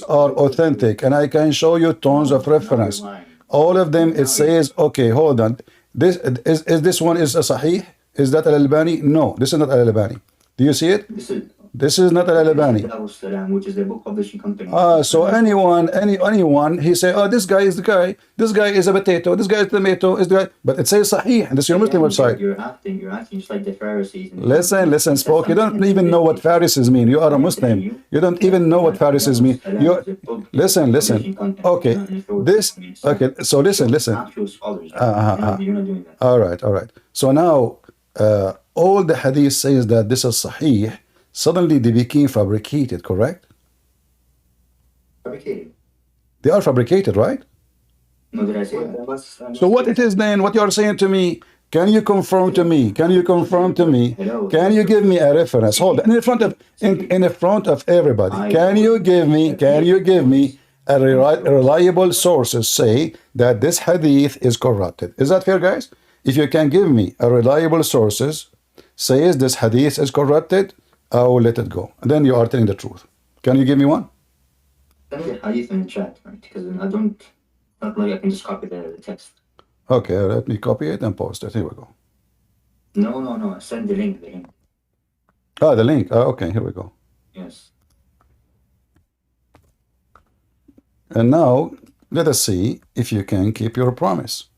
Speaker 2: are authentic, and I can show you tons of reference. All of them, it says, okay, hold on. This one is a sahih? Is that al-Albani? No, this is not al-Albani. Do you see it? This is not al-Albani.
Speaker 3: Which is a book publishing company.
Speaker 2: So anyone, he say, oh, this guy is the guy. This guy is a potato. This guy is tomato. Is the guy. But it says sahih, and this is your Muslim website.
Speaker 3: You're acting just like the Pharisees.
Speaker 2: Listen, spoke. You don't even know what Pharisees mean. You are a Muslim. You don't even know what Pharisees mean. Listen. Okay, so listen. All right. So now, all the hadith says that this is sahih. Suddenly they became fabricated, correct?
Speaker 3: Fabricated.
Speaker 2: They are fabricated, right?
Speaker 3: No, did I say that?
Speaker 2: So what it is then, what you are saying to me, can you confirm to me? Can you give me a reference? Hold on, in front of everybody. Can you give me a reliable sources say that this hadith is corrupted? Is that fair, guys? If you can give me a reliable sources says this hadith is corrupted, I will let it go. And then you are telling the truth. Can you give me one?
Speaker 3: Send me the hadith in the chat, right? Because not like I can just copy the text.
Speaker 2: Okay, let me copy it and post it. Here we go.
Speaker 3: No. Send the link.
Speaker 2: The link. Okay, here we go.
Speaker 3: Yes.
Speaker 2: And now, let us see if you can keep your promise.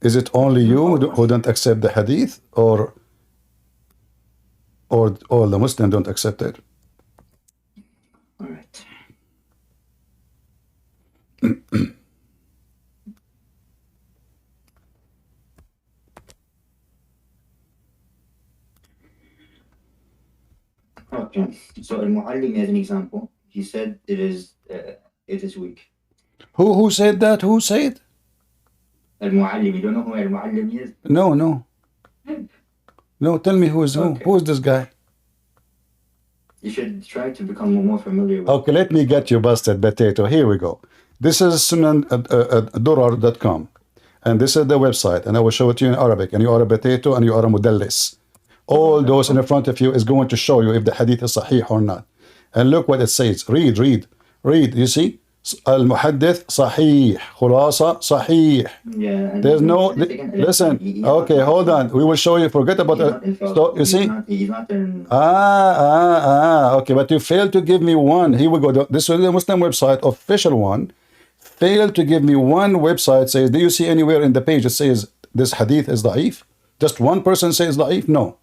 Speaker 2: Is it only you who don't accept the hadith, or all the Muslims don't accept it?
Speaker 3: All right. Okay. So al-Muallim as an example, he said it is weak.
Speaker 2: Who said that? Who said?
Speaker 3: Al-Muallim. You don't know who al-Muallim is?
Speaker 2: No. No, tell me who is who. Who is this guy?
Speaker 3: You should try to become more familiar with.
Speaker 2: Okay, let me get you busted potato. Here we go. This is sunan.durar.com. And this is the website. And I will show it to you in Arabic. And you are a potato and you are a mudallis. All those in front of you is going to show you if the hadith is sahih or not. And look what it says. Read. You see? المحدث صحيح خلاصة صحيح.
Speaker 3: Yeah,
Speaker 2: There's no
Speaker 3: again,
Speaker 2: listen.
Speaker 3: he's
Speaker 2: Okay,
Speaker 3: not,
Speaker 2: hold on. We will show you. Forget about it. So you see.
Speaker 3: he's not in.
Speaker 2: Okay, but you failed to give me one. Here we go. This is the Muslim website, official one. Failed to give me one website says. Do you see anywhere in the page it says this hadith is da'if? Just one person says da'if? No.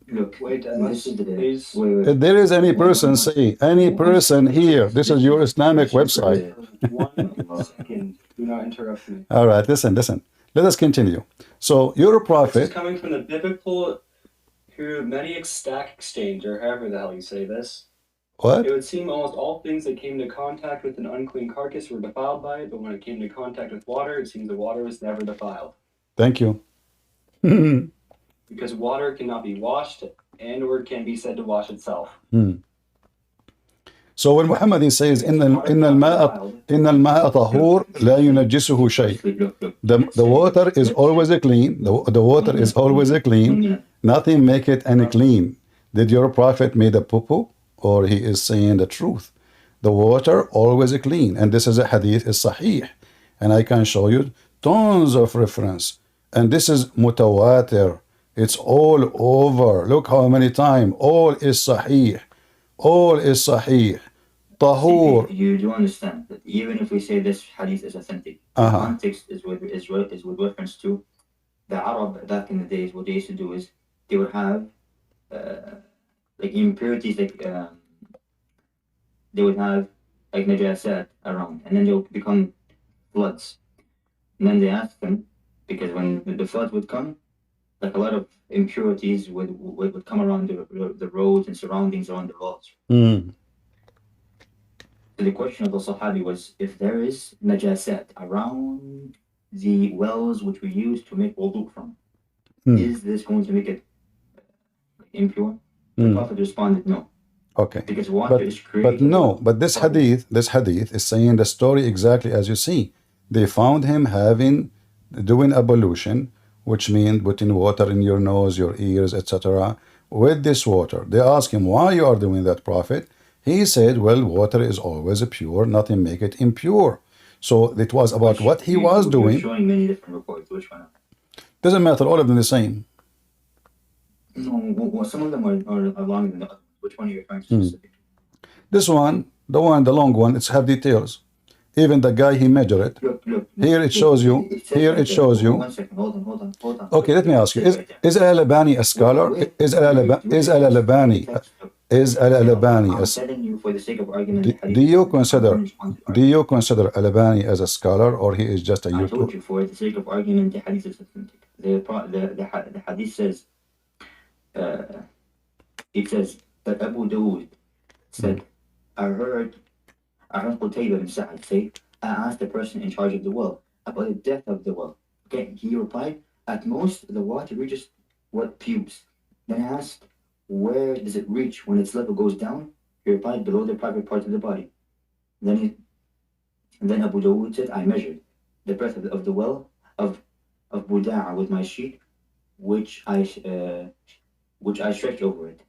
Speaker 3: Look,
Speaker 1: Wait,
Speaker 3: this is the
Speaker 1: please.
Speaker 2: If there is any person say, any person here, this is your Islamic website.
Speaker 1: One second. Do not interrupt me.
Speaker 2: All right, listen. Let us continue. So your
Speaker 1: This is
Speaker 2: prophet,
Speaker 1: coming from the biblical Hermetic stack exchange, or however the hell you say this.
Speaker 2: what?
Speaker 1: It would seem almost all things that came into contact with an unclean carcass were defiled by it, but when it came into contact with water, it seems the water was never defiled.
Speaker 2: Thank you.
Speaker 1: Because water cannot be washed, and or it can be said to wash itself.
Speaker 2: So when Muhammad says إن الماء طهور لا ينجسه شيء, the water is always clean. The water is always clean. Nothing make it unclean. Did your prophet made a poo-poo, or he is saying the truth? The water always clean, and this is a hadith is sahih, and I can show you tons of reference. And this is mutawatir. It's all over. Look how many times. All is sahih. All is sahih. Tahur.
Speaker 3: You do understand that even if we say this hadith is authentic, the context is with reference to the Arab back in the days. What they used to do is they would have like impurities, like they would have like najasat around, and then they would become floods. And then they asked them, because when the floods would come, like a lot of impurities would come around the roads and surroundings around the walls. So the question of the Sahabi was, if there is najasat around the wells which we use to make wudu from, is this going to make it impure? The Prophet responded, no.
Speaker 2: Okay.
Speaker 3: Because water is created.
Speaker 2: But no, but this hadith is saying the story exactly as you see. They found him doing ablution, which means putting water in your nose, your ears, etc. with this water. They asked him, why you are doing that, Prophet? He said, well, water is always pure, nothing make it impure. So it was about what he was doing.
Speaker 3: You're showing many different reports. Which one?
Speaker 2: Doesn't matter, all of them the same.
Speaker 3: No, well, some of them are longer than the other. Which one are you referring to specifically?
Speaker 2: This one, the long one, it's have details. Even the guy, he measured it.
Speaker 3: Look,
Speaker 2: here it shows you. Here it shows you.
Speaker 3: 1 second. Hold on.
Speaker 2: Okay, let me ask you. Is Al-Albani a scholar? Is Al-Albani
Speaker 3: I'm telling you for the sake of argument.
Speaker 2: do you consider Al-Albani as a scholar, or he is just a YouTuber?
Speaker 3: I told you, for the sake of argument, the hadith is authentic. The hadith says, it says that Abu Dawood said, I heard Qutayba bin Sa'ad say, I asked the person in charge of the well about the depth of the well. Okay, he replied, at most the water reaches what pubes. Then I asked, where does it reach when its level goes down? He replied, below the private parts of the body. Then Abu Dawood said, I measured the breadth of the well of Buda'a with my sheet, which I stretched over it.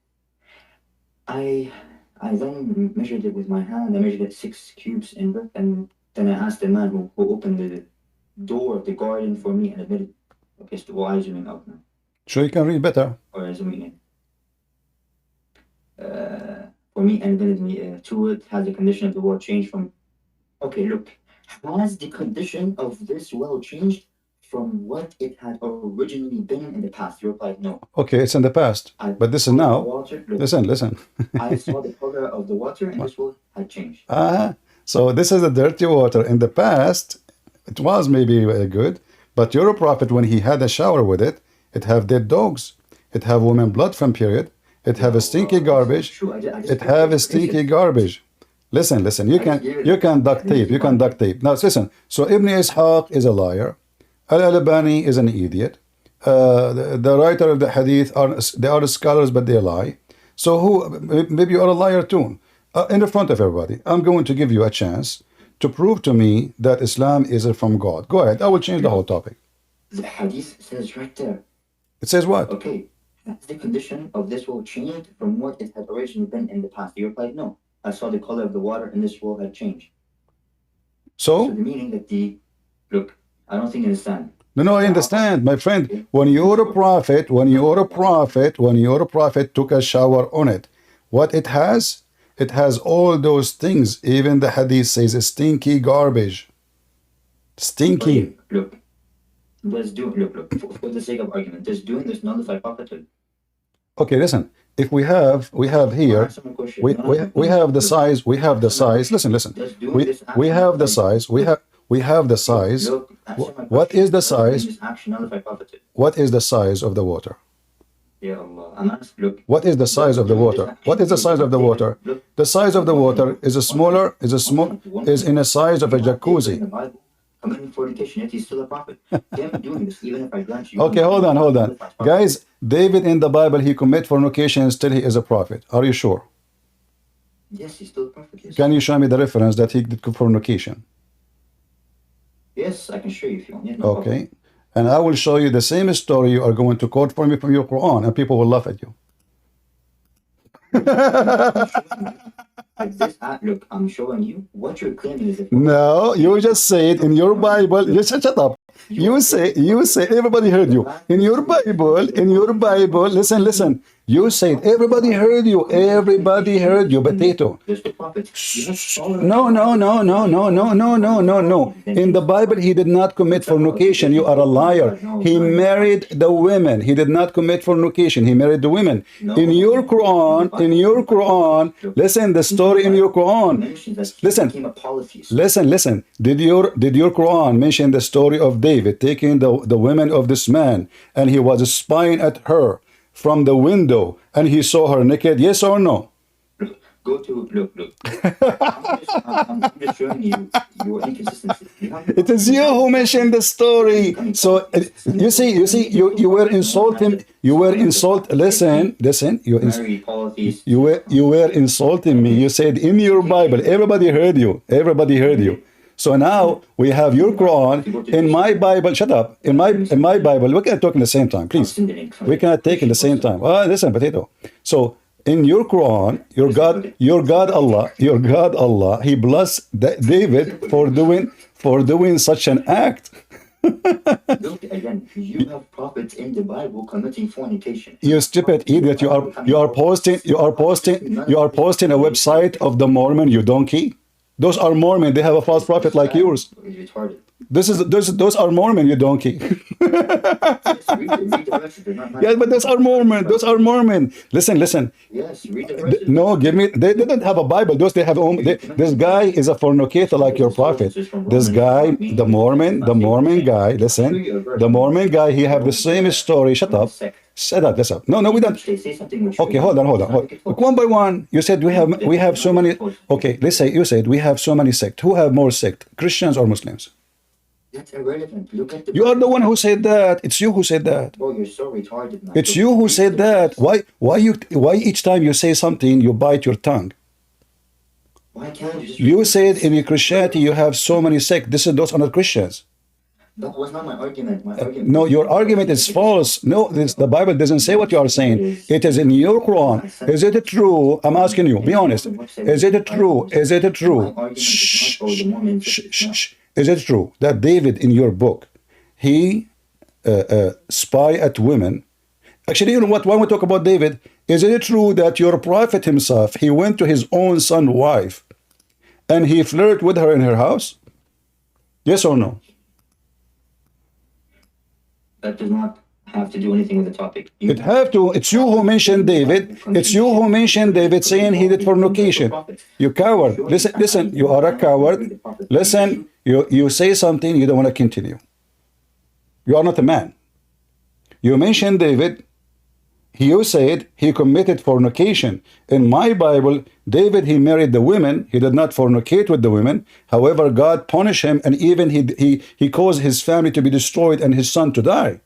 Speaker 3: I then measured it with my hand. I measured it 6 cubes in breadth, and then I asked the man who opened the door of the garden for me and admitted, okay, so why is zooming out now?
Speaker 2: So you can read better.
Speaker 3: Or zooming in. For me and admitted me to it, has the condition of the well changed from... Okay, look, has the condition of this well changed from what it had originally been in the past? You replied, no.
Speaker 2: Okay, it's in the past. But this is now.
Speaker 3: Water, look,
Speaker 2: listen.
Speaker 3: I saw the color of the water and this well had changed.
Speaker 2: So this is the dirty water. In the past, it was maybe good, but your prophet, when he had a shower with it, it have dead dogs. It have women blood from period. It have a stinky garbage. It have a stinky garbage. Listen. You can duct tape. Now listen. So Ibn Ishaq is a liar. Al-Albani is an idiot. The writer of the hadith they are scholars, but they lie. So maybe you are a liar too. In the front of everybody, I'm going to give you a chance to prove to me that Islam is from God. Go ahead. I will change the whole topic.
Speaker 3: The hadith says right there.
Speaker 2: It says what?
Speaker 3: Okay. The condition of this will change from what it had originally been in the past. You replied, no. I saw the color of the water in this world had changed.
Speaker 2: So
Speaker 3: the meaning that look, I don't think you understand.
Speaker 2: no, I understand, my friend. When you're a prophet, when you're a prophet took a shower on it, what it has all those things. Even the hadith says stinky garbage. Stinky.
Speaker 3: Look, for the sake of argument, does nullify prophethood.
Speaker 2: Okay, listen. If we have here, we have the size. Listen. We have the size. We have the size. What is the size? What is the size of the water? What is the size of the water? What is the size of the water? The size of the water is in a size of a jacuzzi. Okay, hold on. Guys, David in the Bible, he commit fornication and still he is a prophet. Are you sure?
Speaker 3: Yes, he's still a prophet. Yes.
Speaker 2: Can you show me the reference that he did fornication?
Speaker 3: Yes, I can show you if you want. Yeah, no
Speaker 2: okay.
Speaker 3: Problem.
Speaker 2: And I will show you the same story you are going to quote for me from your Quran, and people will laugh at you.
Speaker 3: Look, I'm showing you what you're claiming is.
Speaker 2: No, you just say it in your Bible. Just shut up. You say. Everybody heard you in your Bible. Listen. You said everybody heard you. Potato. No. In the Bible, he did not commit fornication. You are a liar. He married the women. He did not commit fornication. He married the women. In your Quran, listen, the story in your Quran. Listen. Did your Quran mention the story of David taking the women of this man, and he was spying at her from the window, and he saw her naked? Yes or no?
Speaker 3: Look. I'm just showing you your inconsistency.
Speaker 2: It is you who mentioned the story. So you see, you were insulting. Listen. You were insulting me. You said in your Bible. Everybody heard you. So now we have your Quran in my Bible. Shut up. In my Bible, we cannot talk at the same time, please. We cannot take at the same time. Listen, potato. So in your Quran, your God Allah, He blessed David for doing such an act.
Speaker 3: Look again. You have prophets in the Bible committing fornication.
Speaker 2: You stupid idiot! You are posting a website of the Mormon. You donkey. Those are Mormon. They have a false prophet like yours. Those are Mormon, you donkey. Yeah, but those are Mormon. Listen.
Speaker 3: Yes, read the
Speaker 2: No, give me. They didn't have a Bible. They have own. This guy is a fornicator like your prophet. This guy, the Mormon guy. Listen, the Mormon guy. He have the same story. Shut up. Listen. No, we don't. Okay, hold on. One by one. You said we have so many. Okay, let's say you said we have so many sects. Who have more sect, Christians or Muslims?
Speaker 3: That's irrelevant. Look at the.
Speaker 2: You are the one who said that. It's you who said that.
Speaker 3: Oh, you're so retarded, man.
Speaker 2: It's you who said that. Why each time you say something you bite your tongue?
Speaker 3: Why can't you just?
Speaker 2: You said in Christianity you have so many sects. Those are not Christians.
Speaker 3: That was not my argument.
Speaker 2: No, your argument is false. No, the Bible doesn't say what you are saying. It is in your Quran. Is it true? I'm asking you. Be honest. Is it true? Shh. Is it true that David in your book, he spy at women? Actually, you know what? When we talk about David, is it true that your prophet himself, he went to his own son's wife and he flirted with her in her house? Yes or no?
Speaker 3: That does not have to do anything with the topic.
Speaker 2: It have to. It's you who mentioned David. It's you who mentioned David saying he did fornication. You coward. Listen, you are a coward. Listen, you say something, you don't want to continue. You are not a man. You mentioned David. You said he committed fornication. In my Bible, David, he married the women. He did not fornicate with the women. However, God punished him, and even he caused his family to be destroyed and his son to die.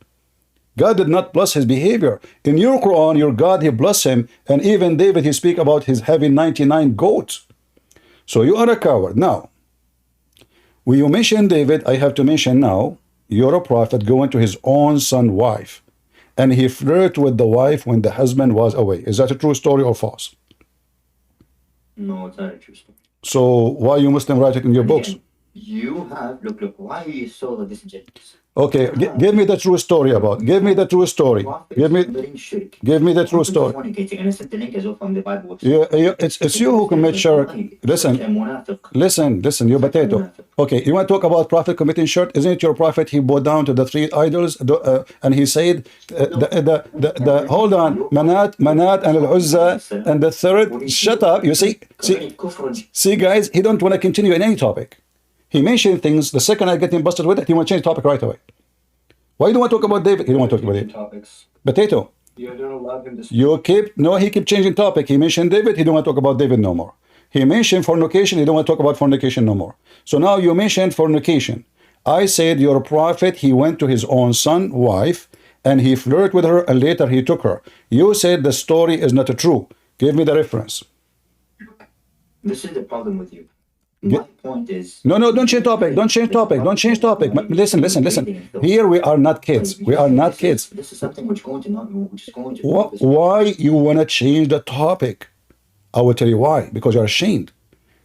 Speaker 2: God did not bless his behavior. In your Quran, your God, he blessed him, and even David, he speak about his having 99 goats. So you are a coward. Now, when you mention David, I have to mention now, you're a prophet going to his own son's wife. And he flirted with the wife when the husband was away. Is that a true story or false?
Speaker 3: No, it's not a true story.
Speaker 2: So why you Muslim write it in your books?
Speaker 3: Again, you have look. Why are you so disingenuous?
Speaker 2: Okay, give me the true story about. Give me the true story. Give me the true story. It's you who commit shirk. Listen, you potato. Okay, you want to talk about prophet committing shirk? Isn't it your prophet? He bowed down to the three idols, and he said, hold on, Manat, and Al-Uzza, and the third. Shut up. You see, guys, he don't want to continue in any topic. He mentioned things. The second I get him busted with it, he want to change the topic right away. Why do you want to talk about David? He don't want to talk about David.
Speaker 1: Topics.
Speaker 2: Potato.
Speaker 1: You don't allow him to
Speaker 2: speak. He keep changing topic. He mentioned David. He don't want to talk about David no more. He mentioned fornication. He don't want to talk about fornication no more. So now you mentioned fornication. I said your prophet, he went to his own son, wife, and he flirted with her, and later he took her. You said the story is not true. Give me the reference.
Speaker 3: This is the problem with you. My point is...
Speaker 2: No, don't change topic. Don't change topic. Listen. Here we are not kids. We are not kids.
Speaker 3: This is something which is going to...
Speaker 2: Why you want to change the topic? I will tell you why. Because you're ashamed.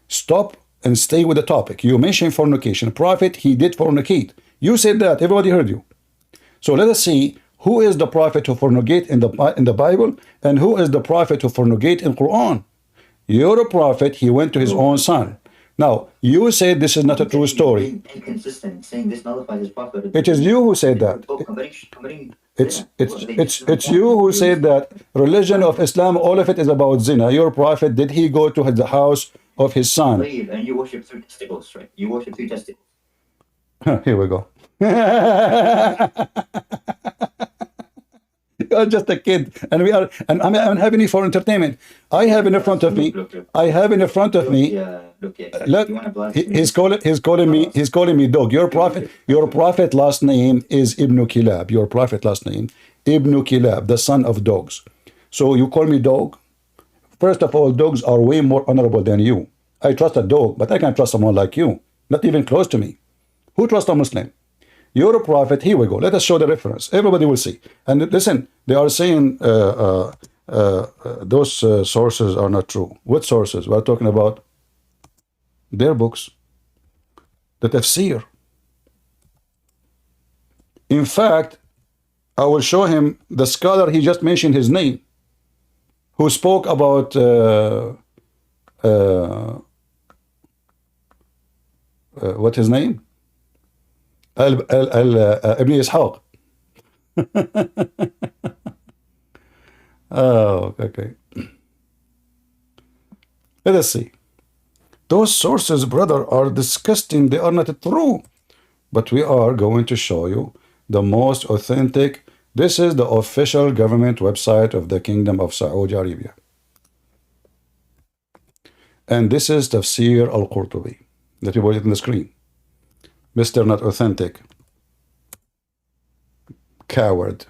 Speaker 2: Stop and stay with the topic. You mentioned fornication. Prophet, he did fornicate. You said that. Everybody heard you. So let us see who is the prophet who fornicate in the Bible, and who is the prophet who fornicate in Quran. You're a prophet. He went to his own son. Now, you said this is not a true story.
Speaker 3: Inconsistent, saying this nullifies his prophet.
Speaker 2: It is you who said that. It's you who said that religion of Islam, all of it is about zina. Your prophet, did he go to the house of his son?
Speaker 3: And you worship 3 testicles, right? You worship 3 testicles.
Speaker 2: Here we go. You're just a kid, and I'm having it for entertainment. I have in front of me. Look, he's calling me dog. Your prophet last name is Ibn Kilab. Your prophet last name Ibn Kilab, the son of dogs. So you call me dog? First of all, dogs are way more honorable than you. I trust a dog, but I can't trust someone like you. Not even close to me. Who trusts a Muslim? You're a prophet. Here we go. Let us show the reference. Everybody will see. And listen, they are saying those sources are not true. What sources? We're talking about their books, the tafsir. In fact, I will show him the scholar, he just mentioned his name, who spoke about what his name? Ibn Ishaq. Oh, okay. Let us see. Those sources, brother, are disgusting. They are not true. But we are going to show you the most authentic. This is the official government website of the Kingdom of Saudi Arabia. And this is Tafsir al-Qurtubi. That you put it on the screen. Mr. Not Authentic. Coward.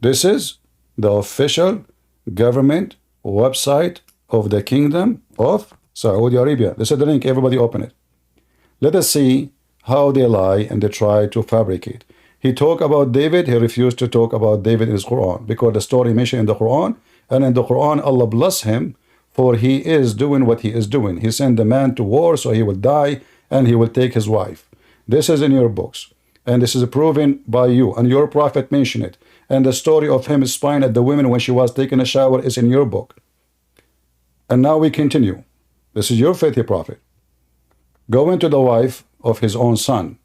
Speaker 2: This is the official government website of the Kingdom of Saudi Arabia. This is the link. Everybody open it. Let us see how they lie and they try to fabricate. He talked about David. He refused to talk about David in his Quran because the story mentioned in the Quran, and in the Quran Allah bless him for he is doing what he is doing. He sent the man to war so he will die and he will take his wife. This is in your books, and this is proven by you, and your prophet mentioned it, and the story of him spying at the women when she was taking a shower is in your book. And now we continue. This is your faithful prophet. Going to the wife of his own son.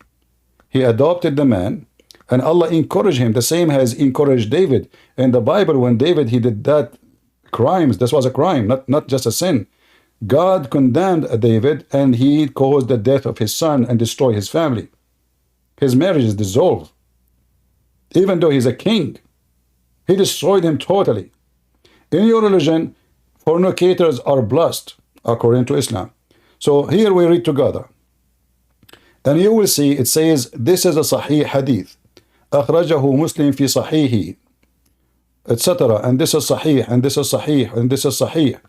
Speaker 2: He adopted the man, and Allah encouraged him, the same as encouraged David. In the Bible, when David, he did that crimes, this was a crime, not just a sin. God condemned David, and he caused the death of his son and destroyed his family. His marriage is dissolved. Even though he's a king, he destroyed him totally. In your religion, fornicators are blessed, according to Islam. So here we read together. And you will see, it says, this is a Sahih Hadith. أخرجه Muslim في صحيحه, etc. And this is Sahih, and this is Sahih, and this is Sahih.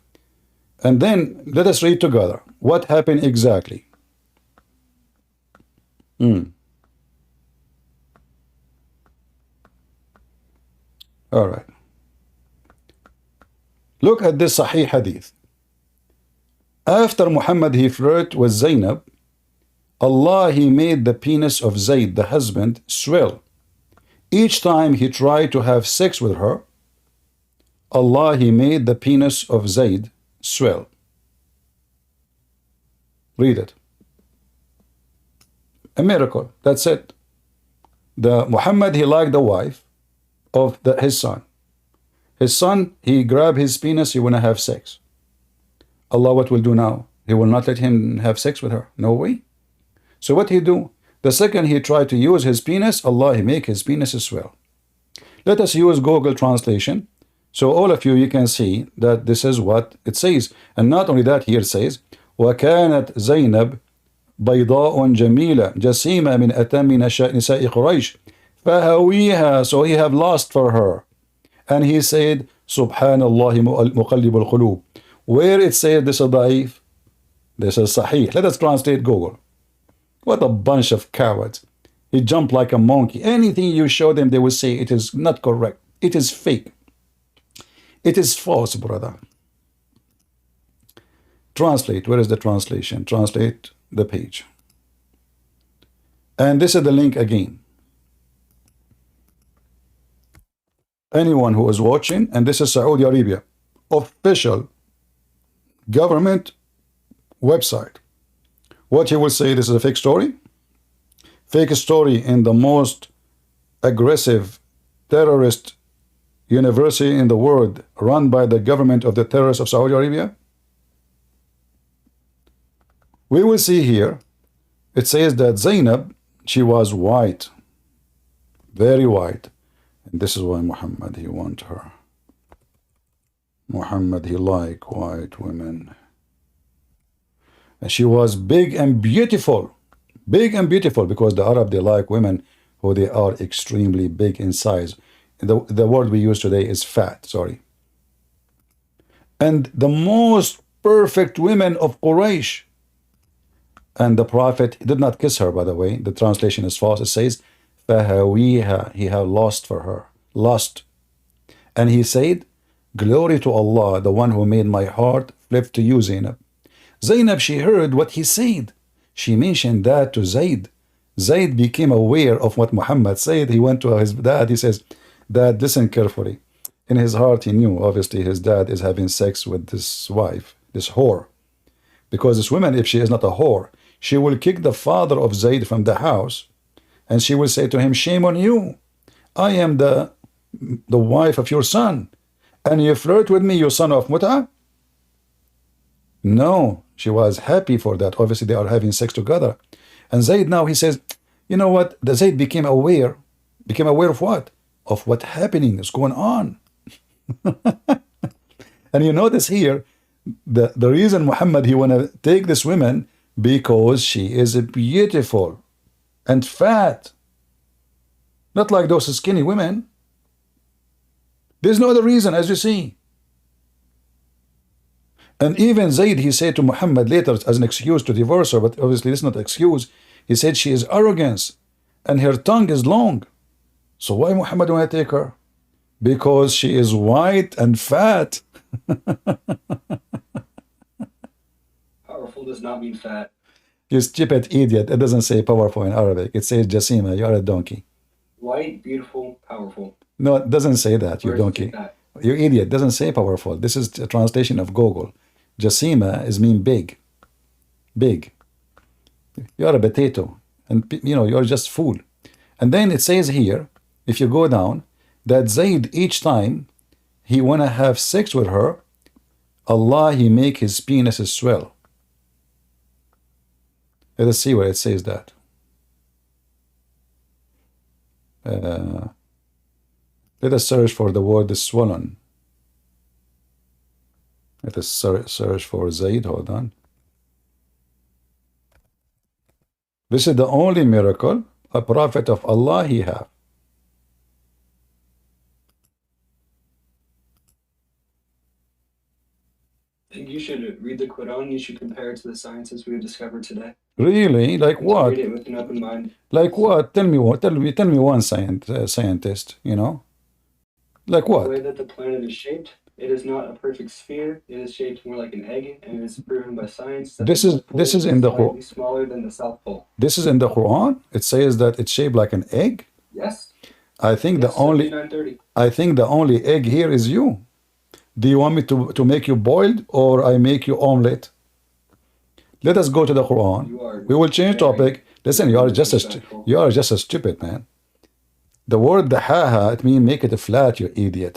Speaker 2: And then let us read together what happened exactly. All right. Look at this Sahih Hadith. After Muhammad he flirted with Zainab, Allah he made the penis of Zayd, the husband, swell. Each time he tried to have sex with her, Allah he made the penis of Zayd swell. Read it. A miracle. That's it. The Muhammad he liked the wife of his son. His son, he grabbed his penis, he wanna have sex. Allah what will do now? He will not let him have sex with her. No way. So what he do? The second he tried to use his penis, Allah he make his penis swell. Let us use Google translation. So all of you, you can see that this is what it says. And not only that, here it says, وَكَانَتْ زَيْنَبْ بَيْضَاءٌ جَمِيلَةٌ جَسِيمَةٌ مِنْ أَتَمِّ نِسَاءِ قُرَيْشٍ فَهَوِيهَا. So he have lost for her. And he said, Subhanallah muqallib al-qulub. Where it says this is da'if, this is sahih. Let us translate Google. What a bunch of cowards. He jumped like a monkey. Anything you show them, they will say it is not correct. It is fake. It is false, brother. Translate. Where is the translation? Translate the page. And this is the link again. Anyone who is watching, and this is Saudi Arabia, official government website. What he will say, this is a fake story. Fake story in the most aggressive terrorist university in the world, run by the government of the terrorists of Saudi Arabia. We will see here, it says that Zainab, she was white, very white. And this is why Muhammad, he want her. Muhammad, he like white women. And she was big and beautiful. Big and beautiful, because the Arab, they like women who they are extremely big in size. The word we use today is fat, sorry. And the most perfect women of Quraysh. And the Prophet did not kiss her, by the way. The translation is false. It says, فَهَوِيهَا. He had lost for her. Lost. And he said, glory to Allah, the one who made my heart flip to you, Zainab. Zainab, she heard what he said. She mentioned that to Zayd. Zayd became aware of what Muhammad said. He went to his dad. He says, Dad, listen carefully. In his heart, he knew, obviously, his dad is having sex with this wife, this whore. Because this woman, if she is not a whore, she will kick the father of Zayd from the house, and she will say to him, shame on you. I am the wife of your son, and you flirt with me, you son of Mut'a? No, she was happy for that. Obviously, they are having sex together. And Zayd now, he says, you know what? The Zayd became aware. Became aware of what? Of what happening is going on. And you notice here, the reason Muhammad, he want to take this woman, because she is beautiful and fat. Not like those skinny women. There's no other reason, as you see. And even Zayd, he said to Muhammad later as an excuse to divorce her, but obviously this is not an excuse. He said she is arrogance and her tongue is long. So why Muhammad want to take her? Because she is white and fat.
Speaker 1: Powerful does not mean fat.
Speaker 2: You stupid idiot. It doesn't say powerful in Arabic. It says Jasima. You are a donkey.
Speaker 1: White, beautiful, powerful.
Speaker 2: No, it doesn't say that, you donkey. You idiot. It doesn't say powerful. This is a translation of Google. Jasima is mean big. Big. You are a potato. And, you know, you're just fool. And then it says here, if you go down, that Zayd, each time he want to have sex with her, Allah, he make his penis swell. Let us see where it says that. Let us search for the word swollen. Let us search for Zayd. Hold on. This is the only miracle a prophet of Allah he have.
Speaker 1: I think you should read the Quran. You should compare it to the sciences we have discovered today.
Speaker 2: Really? Like what?
Speaker 1: Read it with an open mind.
Speaker 2: Like what? Tell me what? Tell me one scientist. You know, like what?
Speaker 1: The way that the planet is shaped, it is not a perfect sphere. It is shaped more like an egg, and it is proven by science that
Speaker 2: This
Speaker 1: the
Speaker 2: is
Speaker 1: North Pole
Speaker 2: this is
Speaker 1: is
Speaker 2: in the
Speaker 1: slightly smaller than the South Pole.
Speaker 2: This is in the Quran. It says that it's shaped like an egg.
Speaker 1: Yes.
Speaker 2: I think
Speaker 1: Yes, 7930.
Speaker 2: the only egg here is you. Do you want me to make you boiled or I make you omelette? Let us go to the Quran. We will change topic. Listen, you are just a stupid man. The word dahaha, it means make it flat, you idiot.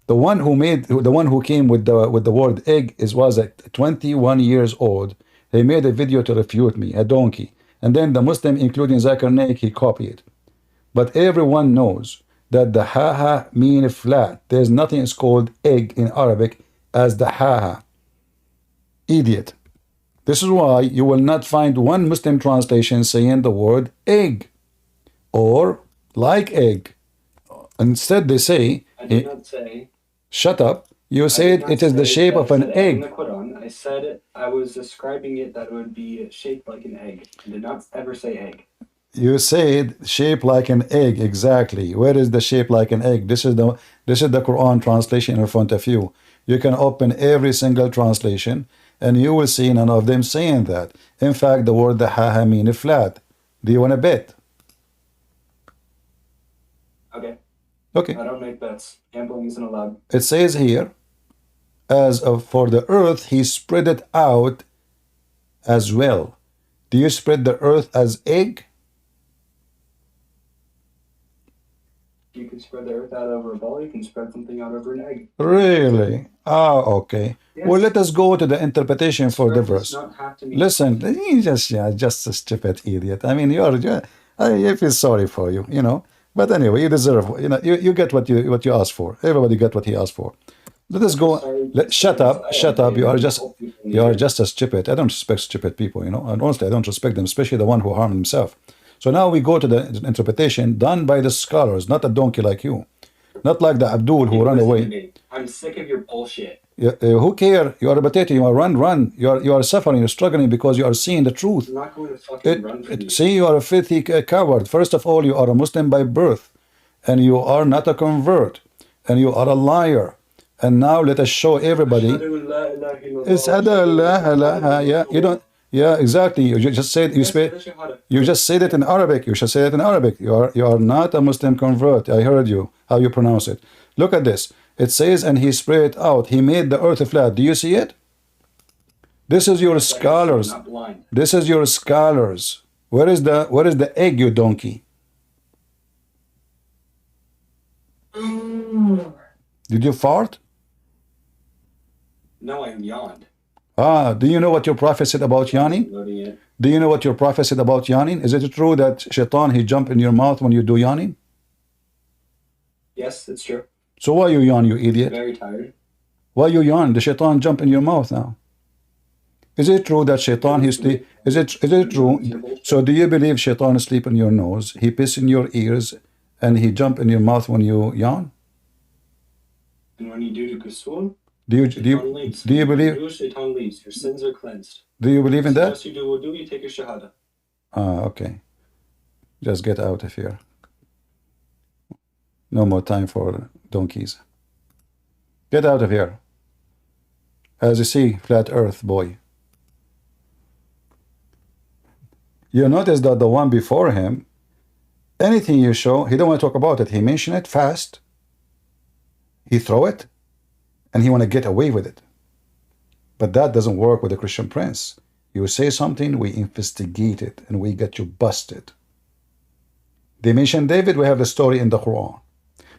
Speaker 2: The one who came with the word egg was at 21 years old. He made a video to refute me, a donkey. And then the Muslim, including Zakir Naik, he copied. But everyone knows that the haha mean flat. There's nothing is called egg in Arabic as the haha. Idiot. This is why you will not find one Muslim translation saying the word egg or like egg. Instead they say,
Speaker 1: I did not say.
Speaker 2: Shut up. You said it is the shape of an egg.
Speaker 1: In the Quran, I said I was describing it that it would be shaped like an egg. I did not ever say egg.
Speaker 2: You said shape like an egg, exactly. Where is the shape like an egg? This is the Quran translation in front of you. You can open every single translation and you will see none of them saying that. In fact, the word dahaha mean flat. Do you want to bet? Okay.
Speaker 1: I don't make bets. Gambling isn't allowed.
Speaker 2: It says here, as of for the earth, he spread it out as well. Do you spread the earth as egg?
Speaker 1: You can spread the earth out over a ball. You can spread something out over an egg.
Speaker 2: Really? Okay. Yes. Well, let us go to the interpretation for the verse. Listen, you just a stupid idiot. I mean, I feel sorry for you, you know. But anyway, you deserve, you get what you asked for. Everybody get what he asked for. Let us go. Shut up. You are just a stupid. I don't respect stupid people, you know. And honestly, I don't respect them, especially the one who harmed himself. So now we go to the interpretation done by the scholars, not a donkey like you. Not like the Abdul who ran away.
Speaker 1: I'm sick of your bullshit.
Speaker 2: Who care? You are a potato. You are run. You are suffering. You're struggling because you are seeing the truth.
Speaker 1: I'm not going to fucking run from you.
Speaker 2: See, you are a filthy coward. First of all, you are a Muslim by birth, and you are not a convert, and you are a liar. And now let us show everybody. Yeah, you don't. Yeah, exactly. You just said you just said it in Arabic. You should say it in Arabic. You are not a Muslim convert. I heard you how you pronounce it. Look at this. It says, and he spread it out. He made the earth flat. Do you see it? This is your scholars. This is your scholars. Where is the egg, you donkey? Did you fart?
Speaker 1: No, I yawned.
Speaker 2: Do you know what your prophet said about yawning? Do you know what your prophet said about yawning? Is it true that shaitan, he jump in your mouth when you do yawning?
Speaker 1: Yes, it's true.
Speaker 2: So why you yawn, you idiot?
Speaker 1: Very tired.
Speaker 2: Why you yawn? The shaitan jump in your mouth now. Is it true that shaitan, he sleep? Is it true? So do you believe shaitan sleep in your nose? He piss in your ears and he jump in your mouth when you yawn?
Speaker 1: And when you do the ghusl,
Speaker 2: do you believe?
Speaker 1: Shaitan leaves. Your sins are cleansed.
Speaker 2: Do you believe in that?
Speaker 1: Yes, you do. Wudu, you take your shahada.
Speaker 2: Okay. Just get out of here. No more time for donkeys. Get out of here. As you see, flat earth boy. You notice that the one before him, anything you show, he don't want to talk about it. He mention it fast. He throw it, and he want to get away with it. But that doesn't work with the Christian prince. You say something, we investigate it, and we get you busted. They mention David, we have the story in the Quran.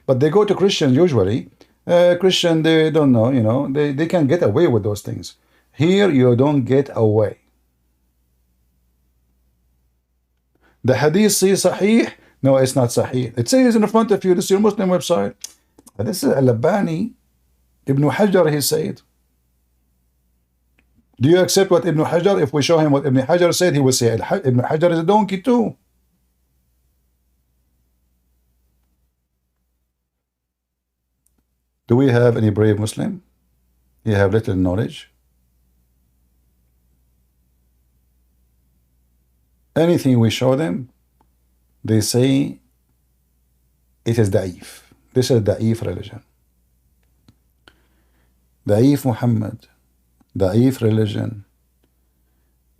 Speaker 2: But they go to Christians usually. Christian, they don't know, you know, they can get away with those things. Here, you don't get away. The hadith says sahih. No, it's not sahih. It says in front of you, this is your Muslim website. But this is Al-Albani, Ibn Hajar, he said. Do you accept what Ibn Hajar? If we show him what Ibn Hajar said, he will say Ibn Hajar is a donkey too. Do we have any brave Muslim? You have little knowledge. Anything we show them, they say it is da'if. This is da'if religion. Da'if Muhammad. Da'if religion.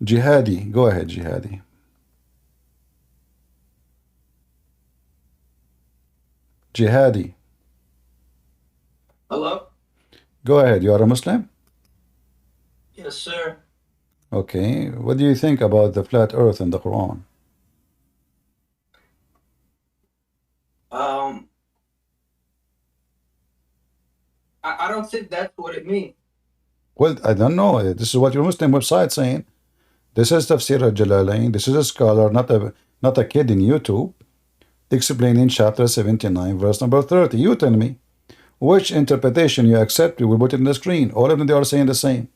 Speaker 2: Jihadi. Go ahead, Jihadi. Jihadi.
Speaker 4: Hello?
Speaker 2: Go ahead. You are a Muslim?
Speaker 4: Yes, sir.
Speaker 2: Okay. What do you think about the flat earth in the Quran?
Speaker 4: I don't think that's what it means.
Speaker 2: Well, I don't know. This is what your Muslim website saying. This is Tafsir al-Jalalain. This is a scholar, not a kid in YouTube, explaining chapter 79, verse number 30. You tell me which interpretation you accept. We will put it in the screen. All of them, they are saying the same.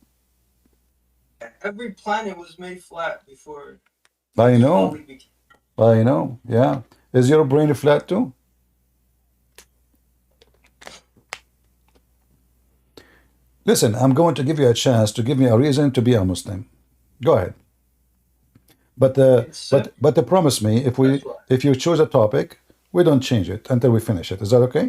Speaker 4: Every planet was made flat before.
Speaker 2: I know. I know. Yeah. Is your brain flat too? Listen, I'm going to give you a chance to give me a reason to be a Muslim. Go ahead. But promise me, if you choose a topic, we don't change it until we finish it. Is that okay?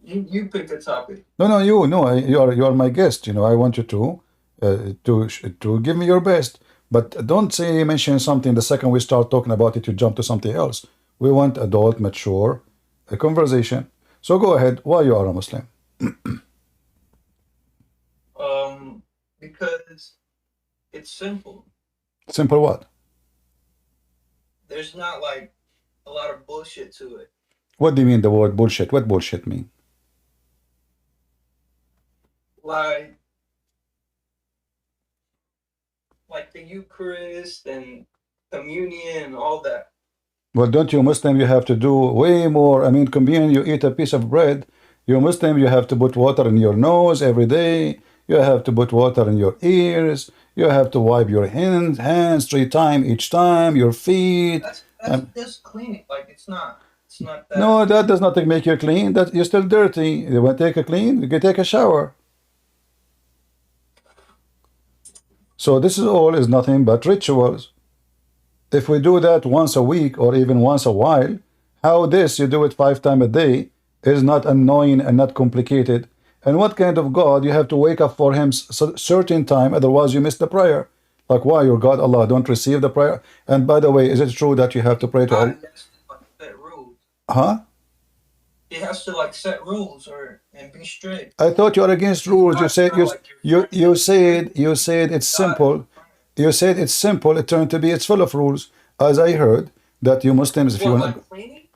Speaker 4: You pick the topic.
Speaker 2: No, you are my guest. You know, I want you to give me your best. But don't say you mention something the second we start talking about it, you jump to something else. We want adult, mature, a conversation. So go ahead. Why you are a Muslim?
Speaker 4: Because it's simple.
Speaker 2: Simple what?
Speaker 4: There's not like a lot of bullshit to it.
Speaker 2: What do you mean the word bullshit? What bullshit mean?
Speaker 4: Like the Eucharist and communion and all that.
Speaker 2: Well, don't you Muslim, you have to do way more. I mean, communion, you eat a piece of bread. You Muslim, you have to put water in your nose every day. You have to put water in your ears. You have to wipe your hands 3 times each time, your feet.
Speaker 4: That's just cleaning. Like it's not that.
Speaker 2: No, that does not make you clean. That you're still dirty. You want to take a clean, you can take a shower. So this is nothing but rituals. If we do that once a week or even once a while, how this you do it 5 times a day is not annoying and not complicated. And what kind of God you have to wake up for him certain time, otherwise you miss the prayer. Like why your God Allah don't receive the prayer? And by the way, is it true that you have to pray to Allah?
Speaker 4: Set rules.
Speaker 2: Huh?
Speaker 4: It has to like set rules and be strict.
Speaker 2: I thought you are against rules. You said it's simple. You said it's simple. It turned to be it's full of rules. As I heard that you Muslims, if you want
Speaker 4: to cleaning,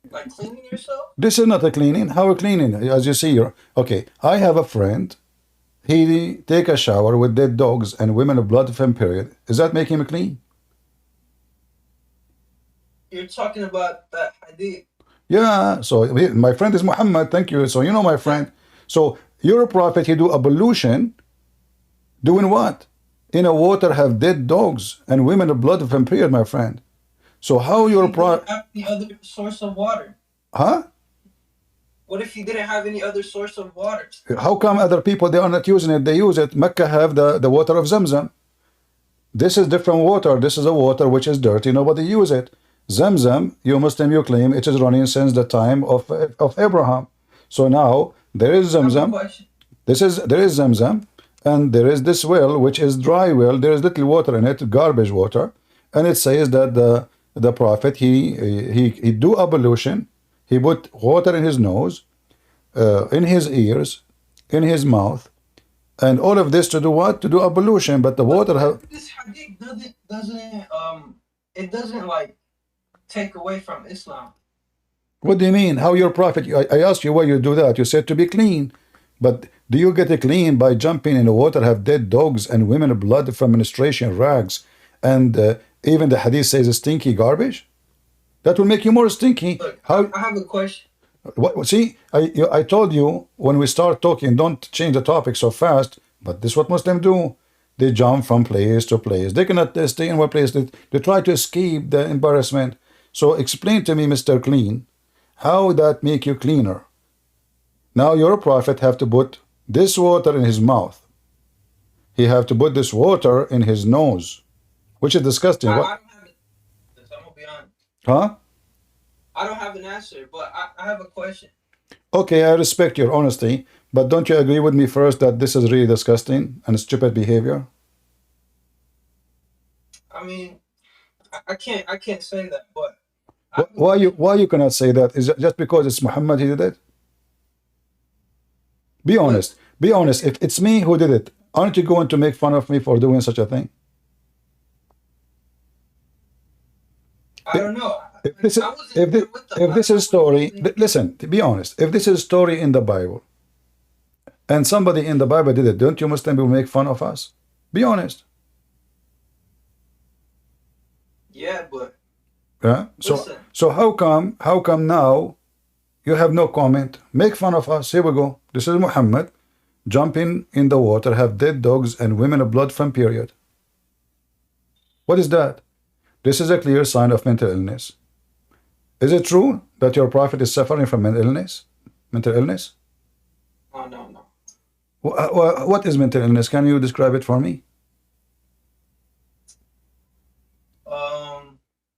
Speaker 4: like cleaning yourself.
Speaker 2: This is not a cleaning. How a cleaning? As you see here. Okay, I have a friend. He take a shower with dead dogs and women of blood from period. Does that make him clean?
Speaker 4: You're talking about that hadith.
Speaker 2: Yeah, so my friend is Muhammad, thank you. So you know my friend. So you're a prophet, you do ablution. Doing what? In a water have dead dogs and women of blood from period, my friend. So how you're a prophet?
Speaker 4: Have any other source of water?
Speaker 2: Huh?
Speaker 4: What if you didn't have any other source of water?
Speaker 2: How come other people, they are not using it? They use it. Mecca have the water of Zamzam. This is different water. This is a water which is dirty. Nobody use it. Zamzam, you Muslim, you claim it is running since the time of Abraham. So now there is Zamzam. There is Zamzam, and there is this well which is dry well. There is little water in it, garbage water, and it says that the prophet he do ablution. He put water in his nose, in his ears, in his mouth, and all of this to do what? To do ablution. But the water
Speaker 4: this hadith doesn't like take away from Islam.
Speaker 2: What do you mean? How your prophet? I asked you why you do that. You said to be clean. But do you get it clean by jumping in the water, have dead dogs and women of blood from menstruation rags, and even the hadith says stinky garbage? That will make you more stinky.
Speaker 4: Look,
Speaker 2: how?
Speaker 4: I have a question.
Speaker 2: What, see, I told you when we start talking, don't change the topic so fast. But this is what Muslims do. They jump from place to place. They cannot stay in one place. They try to escape the embarrassment. So explain to me, Mr. Clean, how that make you cleaner? Now your prophet have to put this water in his mouth. He have to put this water in his nose, which is disgusting.
Speaker 4: I don't have an answer. I'm gonna be honest.
Speaker 2: Huh?
Speaker 4: I don't have an answer, but I have a question.
Speaker 2: Okay, I respect your honesty, but don't you agree with me first that this is really disgusting and stupid behavior?
Speaker 4: I mean, I can't say that, but
Speaker 2: Why you cannot say that? Is it just because it's Muhammad he did it? Be honest. Be honest. If it's me who did it, aren't you going to make fun of me for doing such a thing?
Speaker 4: I don't know.
Speaker 2: If this is story, listen, to be honest, if this is story in the Bible and somebody in the Bible did it, don't you Muslim people make fun of us? Be honest.
Speaker 4: Yeah, but
Speaker 2: Yeah. So how come now you have no comment? Make fun of us. Here we go. This is Muhammad jumping in the water, have dead dogs and women of blood from period. What is that? This is a clear sign of mental illness. Is it true that your prophet is suffering from mental illness? Mental illness?
Speaker 4: oh no.
Speaker 2: What is mental illness? Can you describe it for me?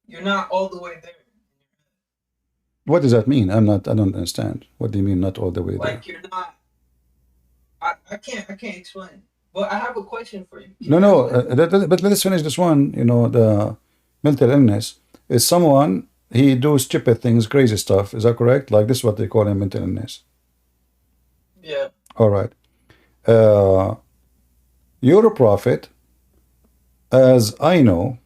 Speaker 4: You're not all the way there.
Speaker 2: What does that mean? I don't understand. What do you mean not all the way there?
Speaker 4: Like you're not. I can't explain. But I have a question for you.
Speaker 2: No. But let's finish this one. You know, the mental illness is someone he do stupid things, crazy stuff. Is that correct? Like this is what they call a mental illness.
Speaker 4: Yeah.
Speaker 2: All right. You're a prophet, as I know.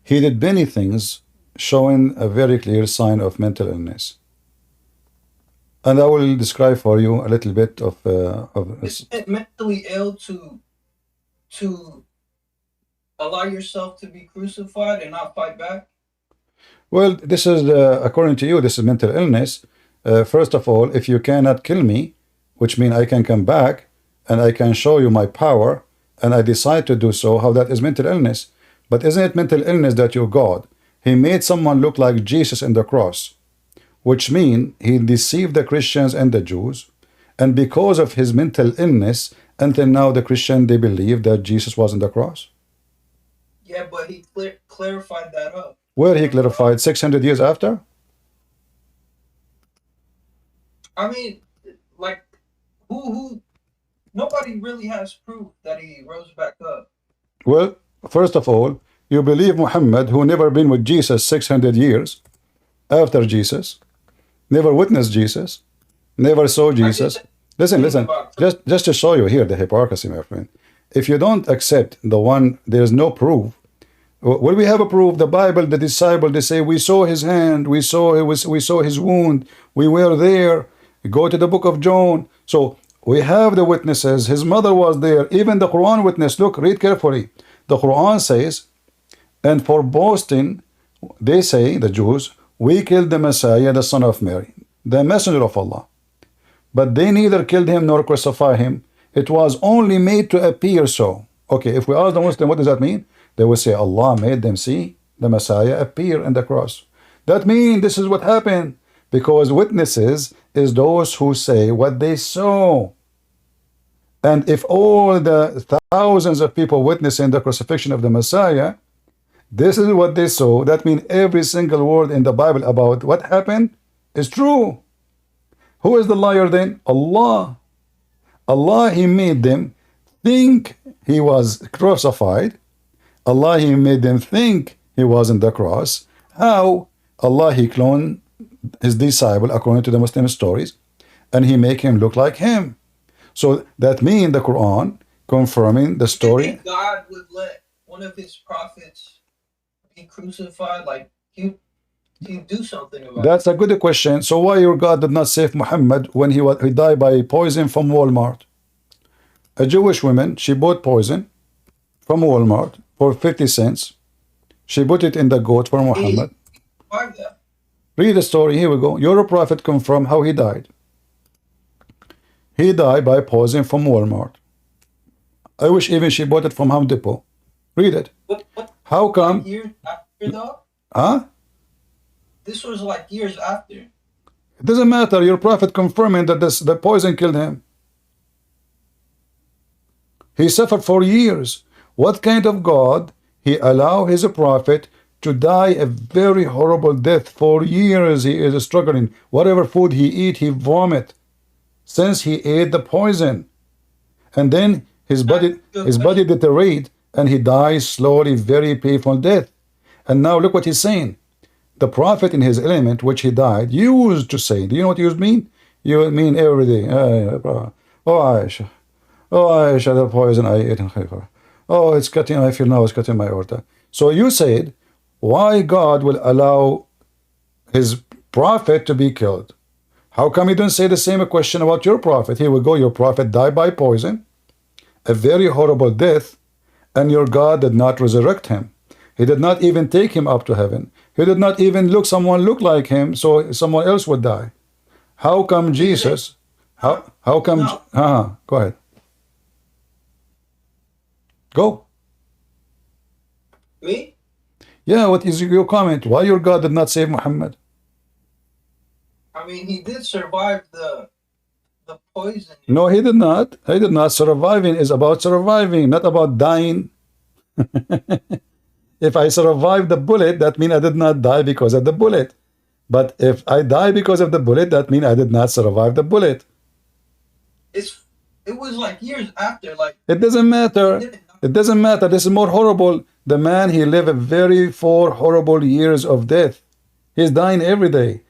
Speaker 2: He did many things showing a very clear sign of mental illness. And I will describe for you a little bit of
Speaker 4: Is it mentally ill to allow yourself to be crucified and not fight back?
Speaker 2: Well, this is, according to you, this is mental illness. First of all, if you cannot kill me, which means I can come back and I can show you my power, and I decide to do so, how that is mental illness? But isn't it mental illness that you're God? He made someone look like Jesus in the cross, which means he deceived the Christians and the Jews. And because of his mental illness, until now the Christian, they believe that Jesus was on the cross.
Speaker 4: Yeah, but he clarified that up.
Speaker 2: Where he clarified 600 years after?
Speaker 4: I mean, like, who? Nobody really has proof that he rose back up.
Speaker 2: Well, first of all, you believe Muhammad, who never been with Jesus 600 years after Jesus, never witnessed Jesus, never saw Jesus. Listen, just to show you here the hypocrisy, my friend. If you don't accept the one, there's no proof. Will we have a proof? The Bible, the disciple, they say, we saw his hand, we saw his wound, we were there. Go to the book of John. So we have the witnesses. His mother was there. Even the Quran witness. Look, read carefully. The Quran says, and for boasting, they say, the Jews, we killed the Messiah, the son of Mary, the messenger of Allah. But they neither killed him nor crucified him. It was only made to appear so. Okay, if we ask the Muslim, what does that mean? They will say Allah made them see the Messiah appear in the cross. That means this is what happened. Because witnesses is those who say what they saw. And if all the thousands of people witnessing the crucifixion of the Messiah, this is what they saw, that means every single word in the Bible about what happened is true. Who is the liar then? Allah. Allah, he made them think he was crucified. Allah, he made them think he was on the cross. How? Allah, he cloned his disciple according to the Muslim stories, and he make him look like him. So that means the Quran confirming the story.
Speaker 4: God would let one of his prophets be crucified, like he do something about
Speaker 2: That's a good question. So why your God did not save Muhammad when he died by poison from Walmart? A Jewish woman, she bought poison from Walmart for 50 cents. She put it in the goat for Muhammad. Read the story. Here we go. Your prophet confirm how he died. He died by poison from Walmart. I wish even she bought it from Home Depot. Read it. How come?
Speaker 4: Years after though?
Speaker 2: Huh?
Speaker 4: This was like years after.
Speaker 2: It doesn't matter. Your prophet confirming that the poison killed him. He suffered for years. What kind of God he allow his prophet to die a very horrible death. For years he is struggling. Whatever food he eat, he vomit, since he ate the poison. And then his body deteriorate, and he dies slowly, very painful death. And now look what he's saying. The Prophet in his element, which he died, used to say, do you know what used mean? You mean every day. Oh, Aisha. Oh, Aisha, the poison I ate in Khaybar. Oh, it's cutting, I feel now it's cutting my aorta. So you said, why God will allow his prophet to be killed? How come you don't say the same question about your prophet? Here we go, your prophet died by poison, a very horrible death, and your God did not resurrect him. He did not even take him up to heaven. He did not even someone look like him, so someone else would die. How come Jesus, how come, go ahead. Go.
Speaker 4: Me?
Speaker 2: Yeah, what is your comment? Why your God did not save Muhammad?
Speaker 4: I mean, he did survive the poison.
Speaker 2: No, he did not. He did not. Surviving is about surviving, not about dying. If I survive the bullet, that means I did not die because of the bullet. But if I die because of the bullet, that means I did not survive the bullet.
Speaker 4: It was like years after, like.
Speaker 2: It doesn't matter. It doesn't matter. This is more horrible. The man, he lived a very 4 horrible years of death. He's dying every day.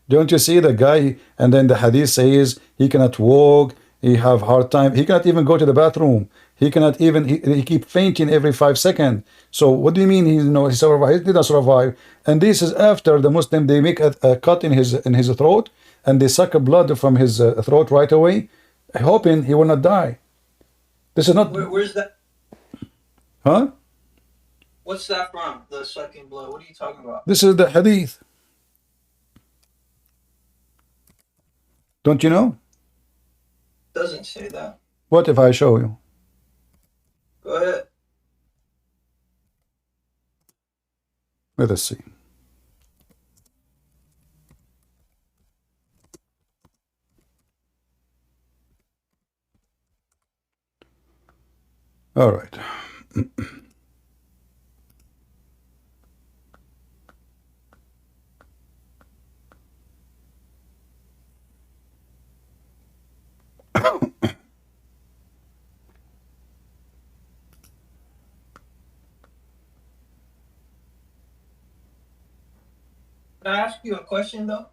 Speaker 2: Don't you see the guy? And then the hadith says he cannot walk. He have hard time. He cannot even go to the bathroom. He cannot even. He keep fainting every 5 seconds. So what do you mean? He survived. He did not survive. And this is after the Muslim, they make a cut in his throat, and they suck blood from his throat right away, hoping he will not die. This is not.
Speaker 4: Where's that?
Speaker 2: Huh?
Speaker 4: What's that from? The sucking blood. What are you talking about?
Speaker 2: This is the hadith. Don't you know?
Speaker 4: Doesn't say that.
Speaker 2: What if I show you?
Speaker 4: Go ahead.
Speaker 2: Let us see. All right.
Speaker 4: Can I ask you a question though?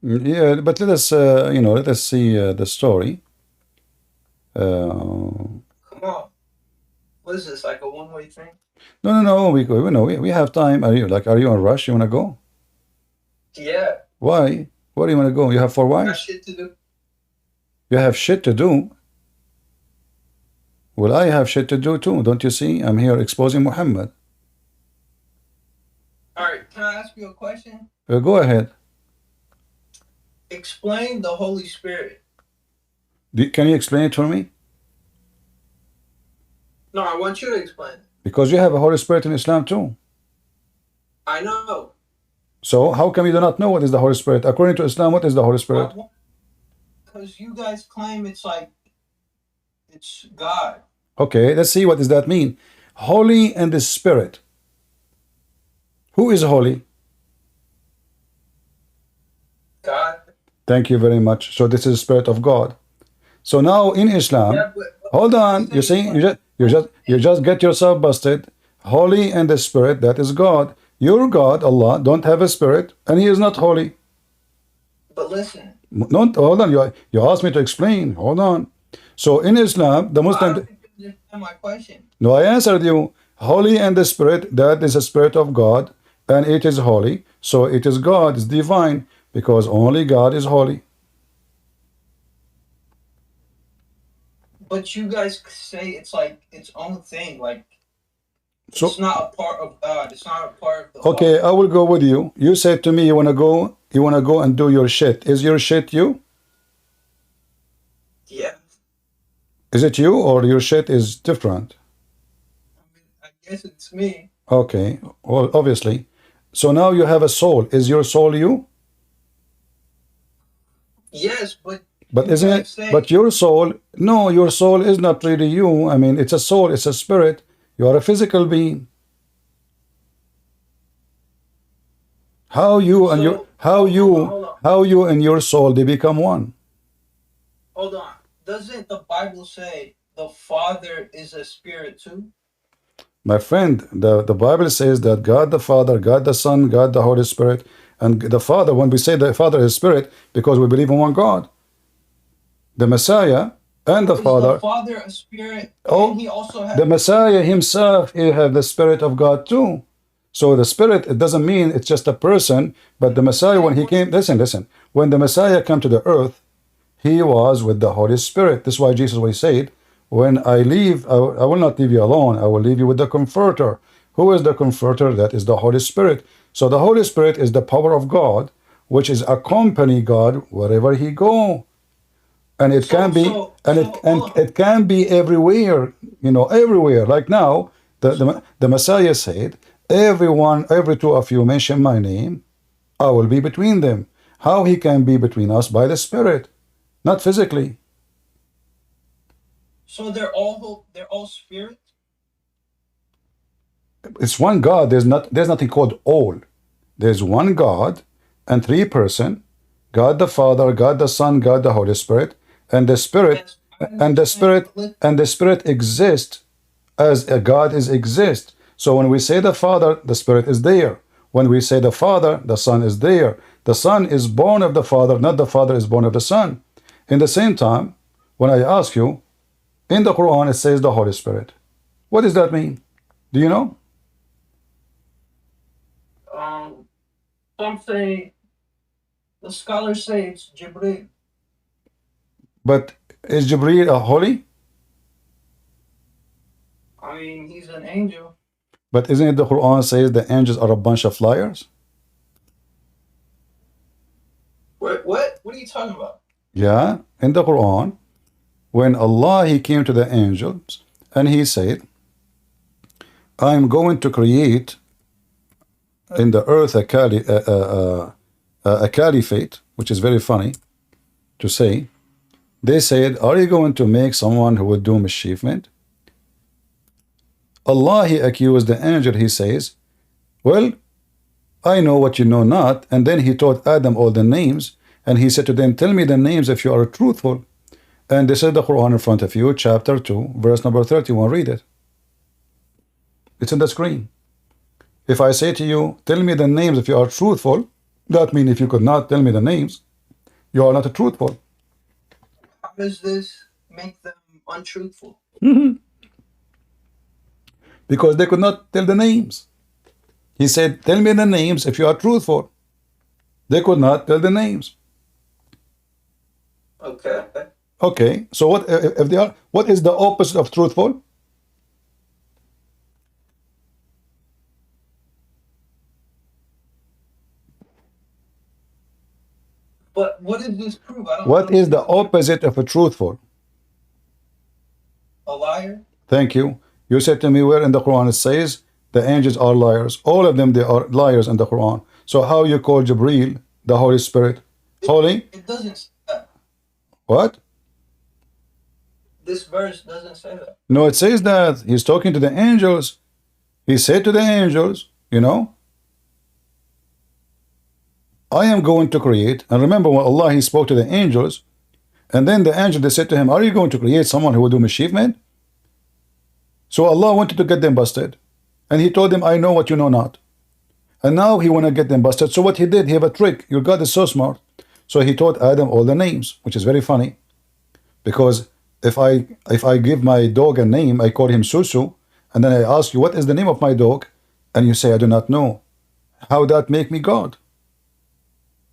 Speaker 2: Yeah, but let us, let us see the story.
Speaker 4: Come on. What is this, like a one-way thing?
Speaker 2: No. We have time. Are you in a rush? You wanna go?
Speaker 4: Yeah.
Speaker 2: Why? Where do you wanna go? You have 4
Speaker 4: I got
Speaker 2: wives?
Speaker 4: shit to do.
Speaker 2: You have shit to do. Well, I have shit to do too. Don't you see? I'm here exposing Muhammad.
Speaker 4: All right. Can I ask you a question?
Speaker 2: Go ahead.
Speaker 4: Explain the Holy Spirit.
Speaker 2: Can you explain it to me?
Speaker 4: No, I want you to explain it.
Speaker 2: Because you have a Holy Spirit in Islam too.
Speaker 4: I know.
Speaker 2: So how come you do not know what is the Holy Spirit? According to Islam, what is the Holy Spirit?
Speaker 4: Because you guys claim it's like, it's God.
Speaker 2: Okay, let's see what does that mean. Holy and the Spirit. Who is holy?
Speaker 4: God.
Speaker 2: Thank you very much. So this is the Spirit of God. So now in Islam,
Speaker 4: Yeah,
Speaker 2: hold on. You see, you just get yourself busted. Holy and the Spirit, that is God. Your God, Allah, don't have a spirit, and He is not holy.
Speaker 4: But listen.
Speaker 2: Don't hold on. You asked me to explain. Hold on. So in Islam, the
Speaker 4: I
Speaker 2: Muslim.
Speaker 4: don't think you understand my question.
Speaker 2: No, I answered you. Holy and the Spirit, that is a Spirit of God, and it is holy. So it is God, it's divine, because only God is holy.
Speaker 4: But you guys say it's like its own thing. Like,
Speaker 2: So
Speaker 4: it's not a part of God. It's not a part of the
Speaker 2: okay,
Speaker 4: Father.
Speaker 2: I will go with you. You said to me you wanna go and do your shit. Is your shit you?
Speaker 4: Yeah.
Speaker 2: Is it you or your shit is different?
Speaker 4: I mean, I guess it's me.
Speaker 2: Okay, well obviously. So now you have a soul. Is your soul you?
Speaker 4: Yes, but
Speaker 2: But isn't it? But your soul, no, your soul is not really you. I mean, it's a soul, it's a spirit. You are a physical being. How you and your
Speaker 4: hold on.
Speaker 2: how you and your soul they become one?
Speaker 4: Hold on. Doesn't the Bible say the Father is a spirit too?
Speaker 2: My friend, the Bible says that God the Father, God the Son, God the Holy Spirit, and the Father, when we say the Father is Spirit, because we believe in one God. The Messiah and the Father.
Speaker 4: The Father a spirit,
Speaker 2: oh,
Speaker 4: and he also has
Speaker 2: the Messiah himself, he has the Spirit of God too. So the Spirit, it doesn't mean it's just a person, but the Messiah, when he came, listen, when the Messiah came to the earth, he was with the Holy Spirit. This is why Jesus will say, when I leave, I will not leave you alone. I will leave you with the Comforter. Who is the Comforter? That is the Holy Spirit. So the Holy Spirit is the power of God, which is accompany God wherever he go. And it can be, it can be everywhere, everywhere. Like now, the Messiah said, every two of you mention my name, I will be between them. How he can be between us? By the Spirit, not physically.
Speaker 4: So they're all spirit?
Speaker 2: It's one God. There's nothing called all. There's one God and three person, God the Father, God the Son, God the Holy Spirit, and the Spirit, and the Spirit exists as a God exists. So when we say the Father, the Spirit is there. When we say the Father, the Son is there. The Son is born of the Father, not the Father is born of the Son. In the same time, when I ask you, in the Quran it says the Holy Spirit. What does that mean? Do you know?
Speaker 4: Some say, the scholars say it's Jibreel.
Speaker 2: But is Jibreel a holy?
Speaker 4: I mean, he's an angel.
Speaker 2: But isn't it the Quran says the angels are a bunch of liars?
Speaker 4: What are you talking about?
Speaker 2: Yeah, in the Quran, when Allah he came to the angels and he said, I am going to create in the earth a caliphate, which is very funny to say. They said, are you going to make someone who will do mischievement? Allah he accused the angel, he says, well, I know what you know not. And then he taught Adam all the names, and he said to them, tell me the names if you are truthful. And they said the Quran in front of you, chapter 2, verse number 31. Read it. It's on the screen. If I say to you, tell me the names if you are truthful, that means if you could not tell me the names, you are not truthful.
Speaker 4: How does this make them untruthful?
Speaker 2: Because they could not tell the names. He said, tell me the names if you are truthful. They could not tell the names.
Speaker 4: Okay.
Speaker 2: Okay, so what if they are? What is the opposite of truthful?
Speaker 4: But what does this prove? I don't know.
Speaker 2: What is the opposite of a truthful?
Speaker 4: A liar?
Speaker 2: Thank you. You said to me where in the Quran it says the angels are liars. All of them, they are liars in the Quran. So how you call Jibreel, the Holy Spirit, holy?
Speaker 4: It doesn't say that.
Speaker 2: What?
Speaker 4: This verse doesn't say that.
Speaker 2: No, it says that. He's talking to the angels. He said to the angels, I am going to create. And remember when Allah, he spoke to the angels, and then the angel, they said to him, are you going to create someone who will do mischievement? So Allah wanted to get them busted. And he told them, I know what you know not. And now he want to get them busted. So what he did, he have a trick. Your God is so smart. So he taught Adam all the names, which is very funny. Because if I give my dog a name, I call him Susu, and then I ask you, what is the name of my dog? And you say, I do not know. How that make me God?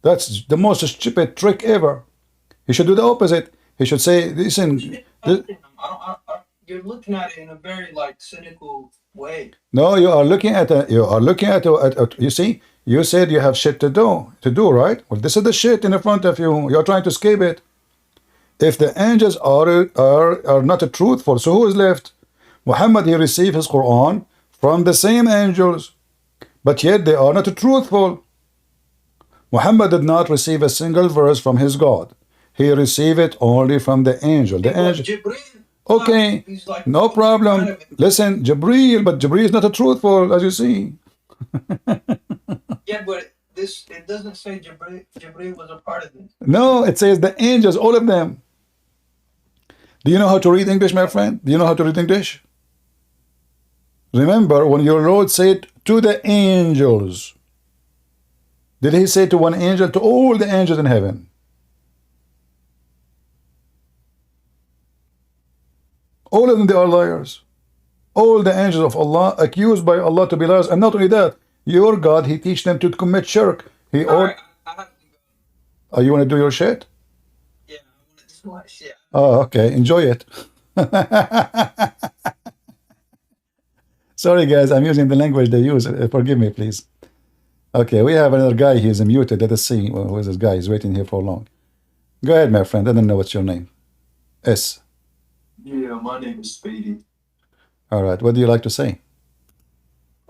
Speaker 2: That's the most stupid trick ever. He should do the opposite. He should say, listen.
Speaker 4: You're looking at it in a very cynical way.
Speaker 2: No, you are looking at you see, you said you have shit to do, right? Well, this is the shit in front of you. You're trying to escape it. If the angels are not truthful, so who is left? Muhammad, he received his Quran from the same angels, but yet they are not truthful. Muhammad did not receive a single verse from his God. He received it only from the angel. The angel. Okay, no problem. Listen, Jibreel, but Jibreel is not a truthful, as you see.
Speaker 4: Yeah, but it doesn't say Jibril was a part of this.
Speaker 2: No, it says the angels, all of them. Do you know how to read English, my friend? Do you know how to read English? Remember, when your Lord said to the angels, did he say to one angel, to all the angels in heaven? All of them, they are liars. All the angels of Allah accused by Allah to be liars. And not only that, your God, he teach them to commit shirk. He
Speaker 4: Right,
Speaker 2: Oh, you want to do your shit?
Speaker 4: yeah, I want to do my shit.
Speaker 2: Oh, okay. Enjoy it. Sorry, guys. I'm using the language they use. Forgive me, please. Okay, we have another guy. He's muted. Let us see who is this guy. He's waiting here for long. Go ahead, my friend. I don't know what's your name. S.
Speaker 5: Yeah, my name is Spady.
Speaker 2: All right. What do you like to say?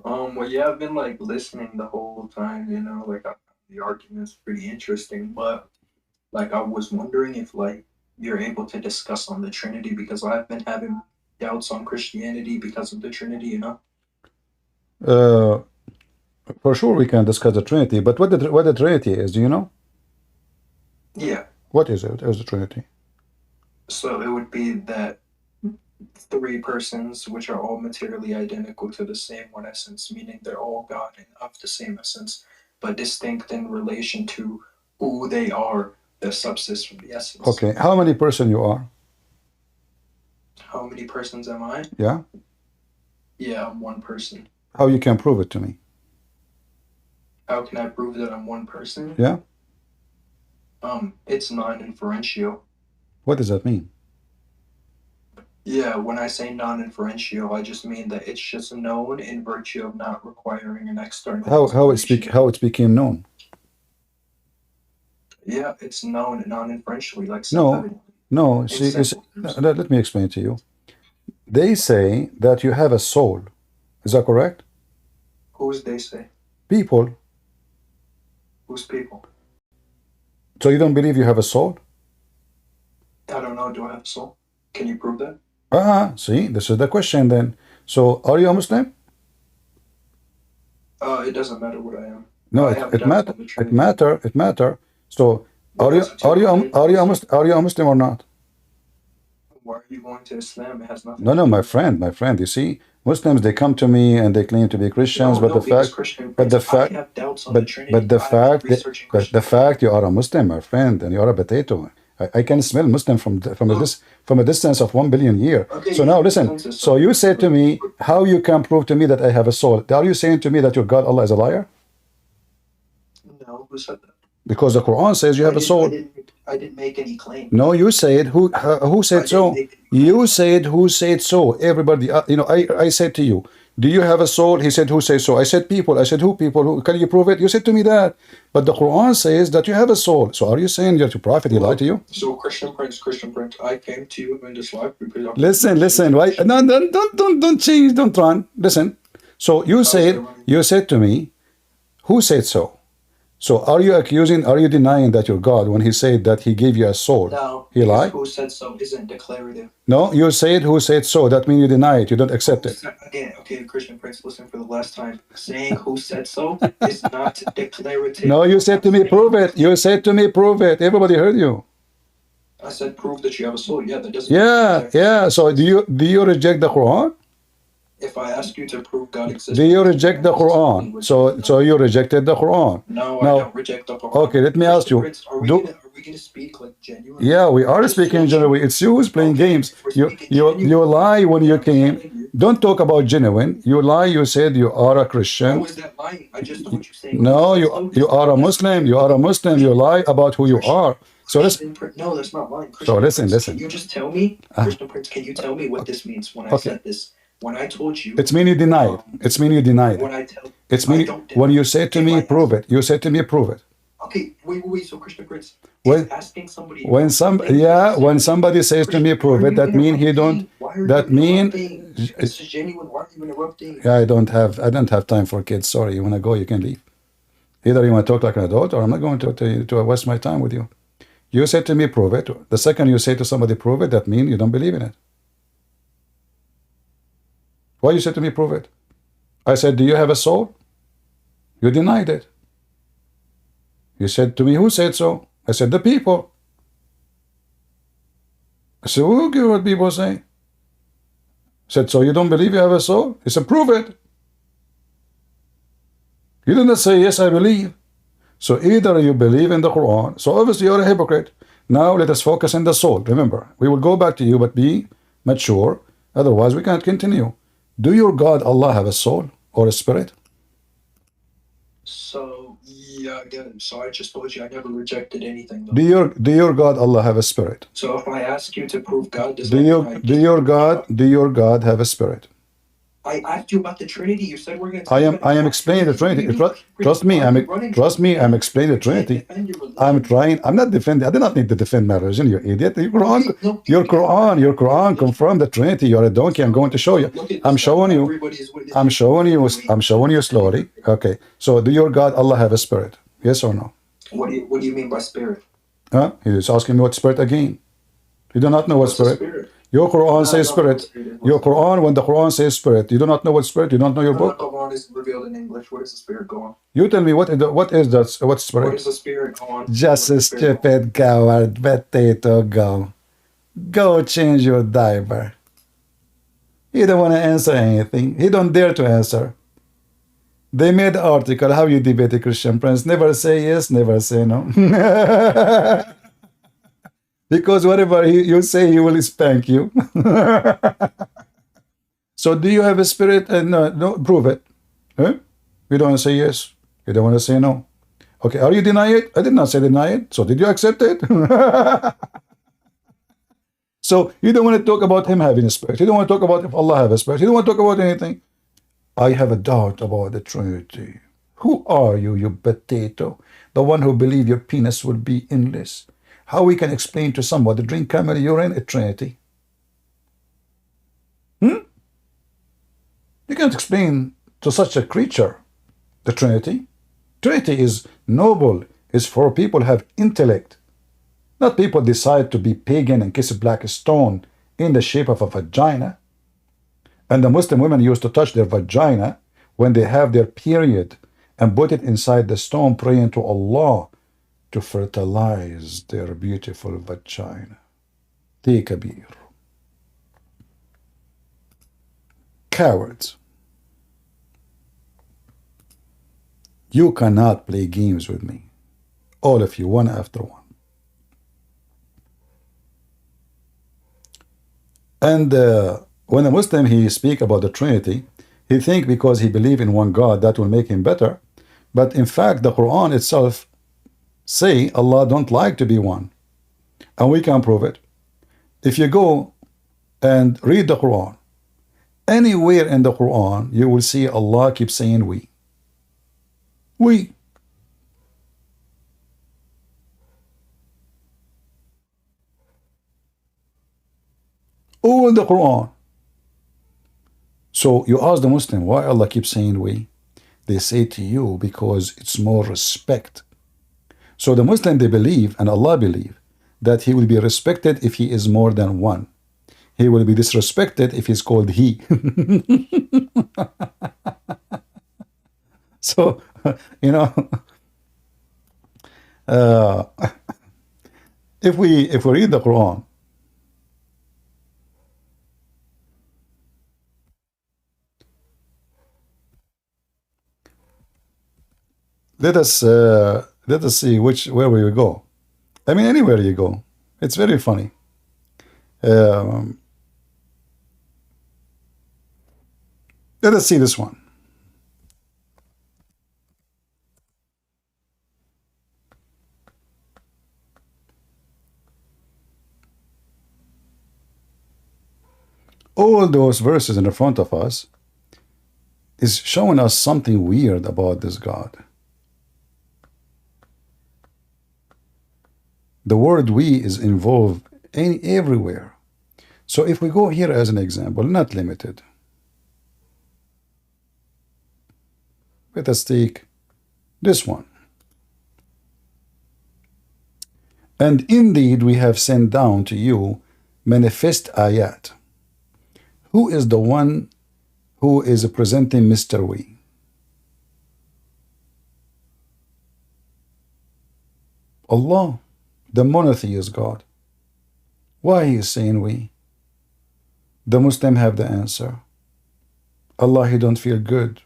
Speaker 5: Well, yeah, I've been like listening the whole time, you know, like the argument's pretty interesting, but like I was wondering if like you're able to discuss on the Trinity because I've been having doubts on Christianity because of the Trinity, you know?
Speaker 2: For sure, we can discuss the Trinity, but what the Trinity is, do you know?
Speaker 5: Yeah.
Speaker 2: What is it as the Trinity?
Speaker 5: So it would be that three persons which are all materially identical to the same one essence, meaning they're all God and of the same essence, but distinct in relation to who they are that subsist from the essence.
Speaker 2: Okay, how many person you are?
Speaker 5: How many persons am I?
Speaker 2: Yeah.
Speaker 5: Yeah, I'm one person.
Speaker 2: How you can prove it to me?
Speaker 5: How can I prove that I'm one person?
Speaker 2: Yeah.
Speaker 5: It's non-inferential.
Speaker 2: What does that mean?
Speaker 5: Yeah, when I say non-inferential, I just mean that it's just known in virtue of not requiring an external.
Speaker 2: How it became known?
Speaker 5: Yeah, it's known non-inferentially, like
Speaker 2: No. See, let me explain to you. They say that you have a soul. Is that correct?
Speaker 5: Who's they say?
Speaker 2: People.
Speaker 5: Who's people?
Speaker 2: So you don't believe you have a soul?
Speaker 5: I don't know. Do I have a soul? Can you prove that?
Speaker 2: See, this is the question then. So, are you a Muslim?
Speaker 5: It doesn't matter what I am.
Speaker 2: No, it matter. So, are you a Muslim or not?
Speaker 5: Why are you going to Islam? It has nothing.
Speaker 2: No, my friend. You see, Muslims, they come to me and they claim to be Christians, but the fact you are a Muslim, my friend, and you are a potato. I can smell Muslim from a distance of 1 billion years.
Speaker 5: Okay,
Speaker 2: so now listen. So you said to me, how you can prove to me that I have a soul? Are you saying to me that your God Allah is a liar?
Speaker 5: No, who said that?
Speaker 2: Because the Quran says you have a soul.
Speaker 5: I didn't make any claim.
Speaker 2: No, you said who said so? You said who said so? Everybody, I said to you, do you have a soul? He said who says so? I said people. I said who people? Who can you prove it? You said to me that, but the Quran says that you have a soul. So are you saying you're a prophet? He lied to you?
Speaker 5: So Christian Prince, I came to you in this life because
Speaker 2: listen. Why? No, don't change. Don't run. Listen. So you said to me, who said so? So are you denying that you're God when he said that he gave you a soul?
Speaker 5: No,
Speaker 2: he lied?
Speaker 5: Who said so isn't declarative.
Speaker 2: No, you said who said so. That means you deny it. You don't accept it.
Speaker 5: Again, okay, Christian Prince, listen for the last time. Saying who said so is not declarative.
Speaker 2: No, you said to me, prove it. You said to me, prove it. Everybody heard you.
Speaker 5: I said prove that you have a soul. Yeah, that doesn't.
Speaker 2: Yeah. So do you reject the Quran?
Speaker 5: If I ask you to prove God exists,
Speaker 2: do you reject the Quran? So you rejected the Quran.
Speaker 5: No, I don't reject the Quran.
Speaker 2: Okay, let me ask you.
Speaker 5: Are we going to speak like genuine?
Speaker 2: Yeah, we are speaking genuine. It's you who's playing games. You lie when you came. Don't talk about genuine. You lie. You said you are a Christian.
Speaker 5: How was that lying? I just told you saying.
Speaker 2: No, you are a Muslim. You are a Muslim. You lie about who you are. So listen.
Speaker 5: No, that's not lying.
Speaker 2: So listen.
Speaker 5: Can you just tell me, Christian Prince? Can you tell me what this means when I said this? When I told you,
Speaker 2: it's mean you denied. It's mean you denied.
Speaker 5: When I tell,
Speaker 2: it's mean when you say to me, prove it. You said to me, prove it.
Speaker 5: Okay, wait. So Christian Prince, asking somebody.
Speaker 2: When somebody says to me, prove it, that mean he don't. That mean.
Speaker 5: It's genuine. Why are you interrupting?
Speaker 2: Yeah, I don't have time for kids. Sorry, you wanna go, you can leave. Either you want to talk like an adult, or I'm not going to waste my time with you. You said to me, prove it. The second you say to somebody, prove it, that mean you don't believe in it. Why you said to me, prove it? I said, do you have a soul? You denied it. He said to me, who said so? I said, the people. I said, who care what people say? I said, so you don't believe you have a soul? He said, prove it. You did not say, yes, I believe. So either you believe in the Quran, so obviously you're a hypocrite. Now let us focus on the soul. Remember, we will go back to you, but be mature. Otherwise, we can't continue. Do your God Allah have a soul or a spirit?
Speaker 5: So, yeah, again, so I just told you I never rejected anything. Though.
Speaker 2: Do your God Allah have a spirit?
Speaker 5: So if I ask you to prove God, does
Speaker 2: Do your God have a spirit?
Speaker 5: I asked you about the Trinity. You said we're going to.
Speaker 2: I am explaining the Trinity. Trust me. I'm explaining the Trinity. I'm not defending. I do not need to defend my religion. You idiot. Your Quran confirmed the Trinity. You're a donkey. I'm going to show you. I'm showing you slowly. Okay. So, do your God Allah have a spirit? Yes or no?
Speaker 5: What do you mean by spirit?
Speaker 2: Huh? He's asking me what spirit again. You do not know what spirit. Your Quran says spirit. Your Quran, when the Quran says spirit, you do not know what spirit. You don't know your book.
Speaker 5: The Quran is revealed in English. Where does the spirit go on?
Speaker 2: You tell me what is that? What spirit?
Speaker 5: Where does the spirit go on?
Speaker 2: Just a stupid coward, potato. Go change your diaper. He don't want to answer anything. He don't dare to answer. They made an article, how you debate a Christian prince. Never say yes, never say no. Because whatever you say, he will spank you. So do you have a spirit? And no, prove it. Huh? You don't want to say yes. You don't want to say no. Okay, are you denying it? I did not say deny it. So did you accept it? So you don't want to talk about him having a spirit. You don't want to talk about if Allah have a spirit. You don't want to talk about anything. I have a doubt about the Trinity. Who are you, you potato? The one who believe your penis will be endless. How we can explain to somebody drink camel urine a Trinity? You can't explain to such a creature the Trinity. Trinity is noble, is for people who have intellect. Not people decide to be pagan and kiss a black stone in the shape of a vagina. And the Muslim women used to touch their vagina when they have their period and put it inside the stone, praying to Allah to fertilize their beautiful vagina. Take a beer. Cowards. You cannot play games with me. All of you, one after one. And when a Muslim, he speak about the Trinity, he think because he believe in one God, that will make him better. But in fact, the Quran itself say Allah don't like to be one. And we can prove it. If you go and read the Quran, anywhere in the Quran, you will see Allah keep saying we. We. All the Quran. So you ask the Muslim, why Allah keeps saying we? They say to you, because it's more respect. So the Muslim, they believe, and Allah believe, that he will be respected if he is more than one. He will be disrespected if he's called he. So, you know, if we read the Quran, let us see where we will go. I mean, anywhere you go, it's very funny. Let us see this one. All those verses in the front of us is showing us something weird about this God. The word we is involved everywhere. So if we go here as an example, not limited. Let us take this one. And indeed we have sent down to you manifest ayat. Who is the one who is presenting, Mr. We? Allah, the monotheist God. Why he is saying we? The Muslim have the answer. Allah, he don't feel good.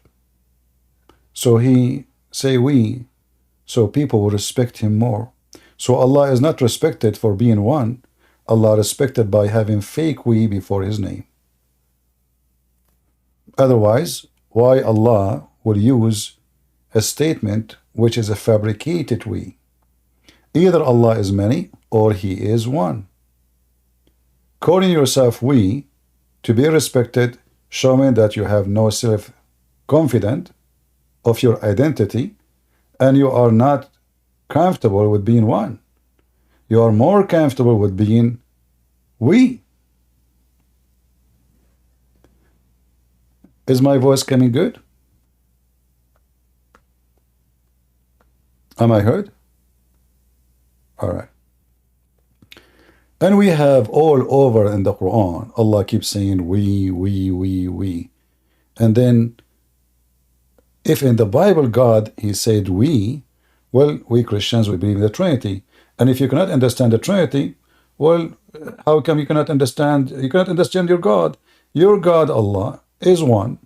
Speaker 2: So he say we, so people will respect him more. So Allah is not respected for being one. Allah respected by having fake we before his name. Otherwise, why Allah will use a statement which is a fabricated we? Either Allah is many or he is one. Calling yourself we to be respected, showing that you have no self-confidence of your identity and you are not comfortable with being one. You are more comfortable with being we. Is my voice coming good? Am I heard? All right. And we have all over in the Quran, Allah keeps saying we. And then if in the Bible God, he said we, well, we Christians, we believe in the Trinity. And if you cannot understand the Trinity, well, how come you cannot understand your God? Your God, Allah, is one,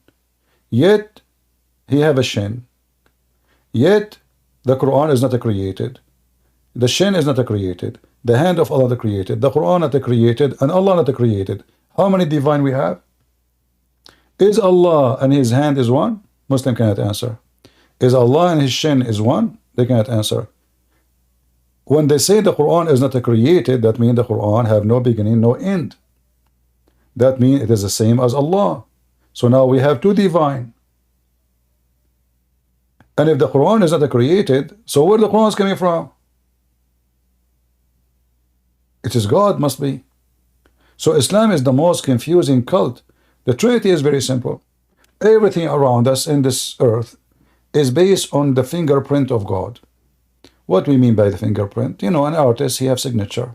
Speaker 2: yet he have a shin, yet the Quran is not created, the shin is not created, the hand of Allah not created, the Quran not created, and Allah not created. How many divine we have? Is Allah and his hand is one? Muslim cannot answer. Is Allah and his shin is one? They cannot answer. When they say the Quran is not created, that means the Quran have no beginning, no end. That means it is the same as Allah. So now we have two divine. And if the Quran is not created, so where the Quran is coming from? It is God, must be. So Islam is the most confusing cult. The Trinity is very simple. Everything around us in this earth is based on the fingerprint of God. What we mean by the fingerprint? You know, an artist, he has signature.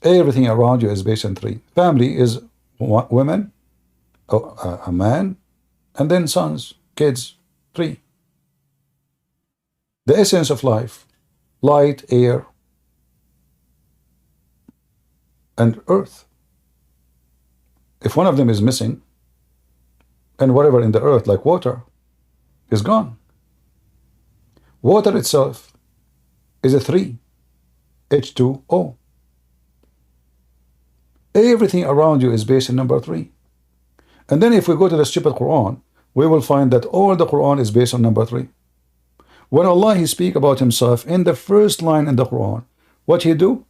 Speaker 2: Everything around you is based on three. Family is women, a man, and then sons, kids, three. The essence of life, light, air, and earth. If one of them is missing, and whatever in the earth, like water, is gone. Water itself is a 3, H2O. Everything around you is based on number 3. And then if we go to the stupid Quran, we will find that all the Quran is based on number 3. When Allah, he speak about himself in the first line in the Quran, what he do?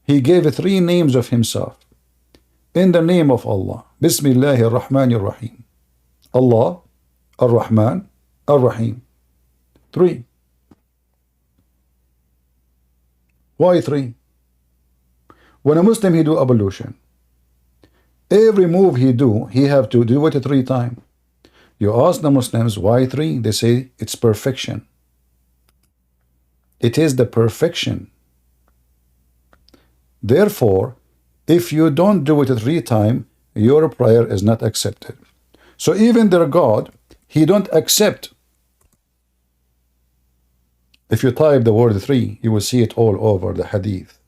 Speaker 2: He gave 3 names of himself. In the name of Allah, Bismillahir Rahmanir Rahim. Allah, Ar-Rahman, Ar-Rahim. 3. Why 3? When a Muslim, he do ablution, every move he do, he have to do it 3 times. You ask the Muslims, why 3? They say, it's perfection. It is the perfection. Therefore, if you don't do it 3 times, your prayer is not accepted. So even their God, he don't accept. If you type the word 3, you will see it all over the hadith.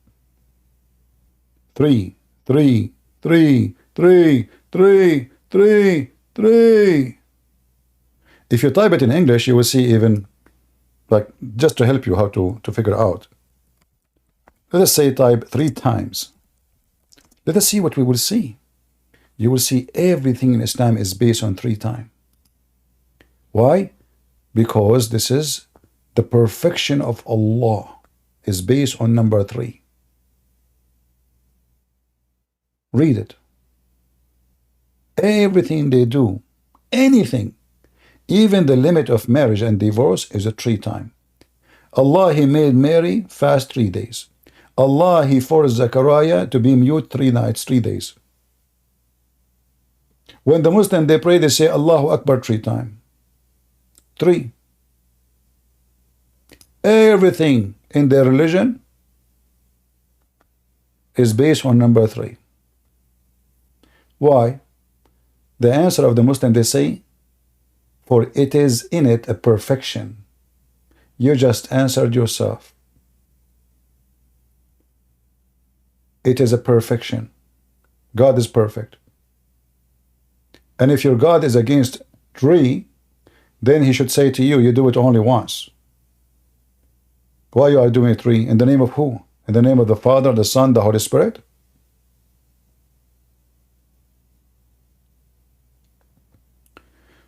Speaker 2: 3, 3, 3, 3, 3, 3, 3. If you type it in English, you will see even, like, just to help you how to figure out. Let us say type 3 times. Let us see what we will see. You will see everything in Islam is based on 3 times. Why? Because this is the perfection of Allah is based on number 3. Read it. Everything they do, anything, even the limit of marriage and divorce is a 3 times. Allah, he made Mary fast 3 days. Allah, he forced Zechariah to be mute 3 nights, 3 days. When the Muslim, they pray, they say Allahu Akbar 3 times. 3. Everything in their religion is based on number 3. Why? The answer of the Muslim, they say, for it is in it a perfection. You just answered yourself. it is a perfection. God is perfect. And if your God is against 3, then he should say to you, you do it only once. Why you are doing 3? In the name of who? In the name of the Father, the Son, the Holy Spirit?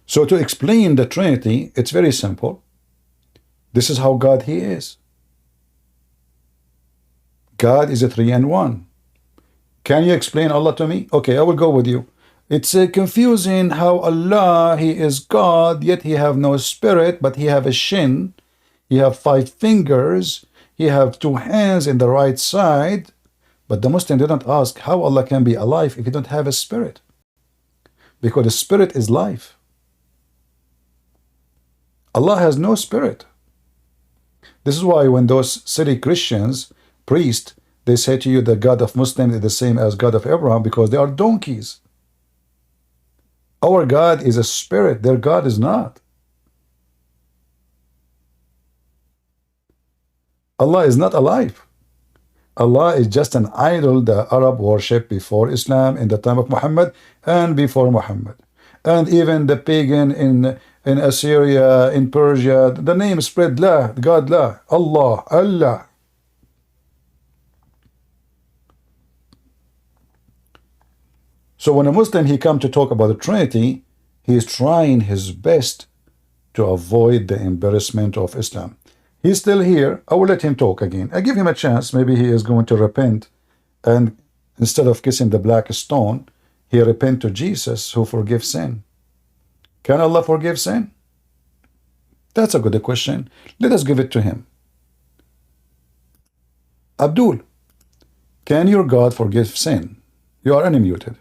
Speaker 2: So to explain the Trinity, it's very simple. This is how God he is. God is a 3 and 1. Can you explain Allah to me? Okay, I will go with you. It's confusing how Allah, he is God, yet he have no spirit, but he have a shin. He have 5 fingers. He have 2 hands in the right side. But the Muslim didn't ask how Allah can be alive if he don't have a spirit. Because the spirit is life. Allah has no spirit. This is why when those silly Christians, priests, they say to you the God of Muslims is the same as God of Abraham because they are donkeys. Our God is a spirit. Their God is not. Allah is not alive. Allah is just an idol the Arab worship before Islam in the time of Muhammad and before Muhammad. And even the pagan in Assyria, in Persia, the name spread La, God La, Allah, Allah. So when a Muslim he come to talk about the Trinity, he is trying his best to avoid the embarrassment of Islam. He's still here. I will let him talk again. I give him a chance. Maybe he is going to repent, and instead of kissing the black stone, he repent to Jesus who forgives sin. Can Allah forgive sin? That's a good question. Let us give it to him. Abdul, can your God forgive sin? You are unmuted.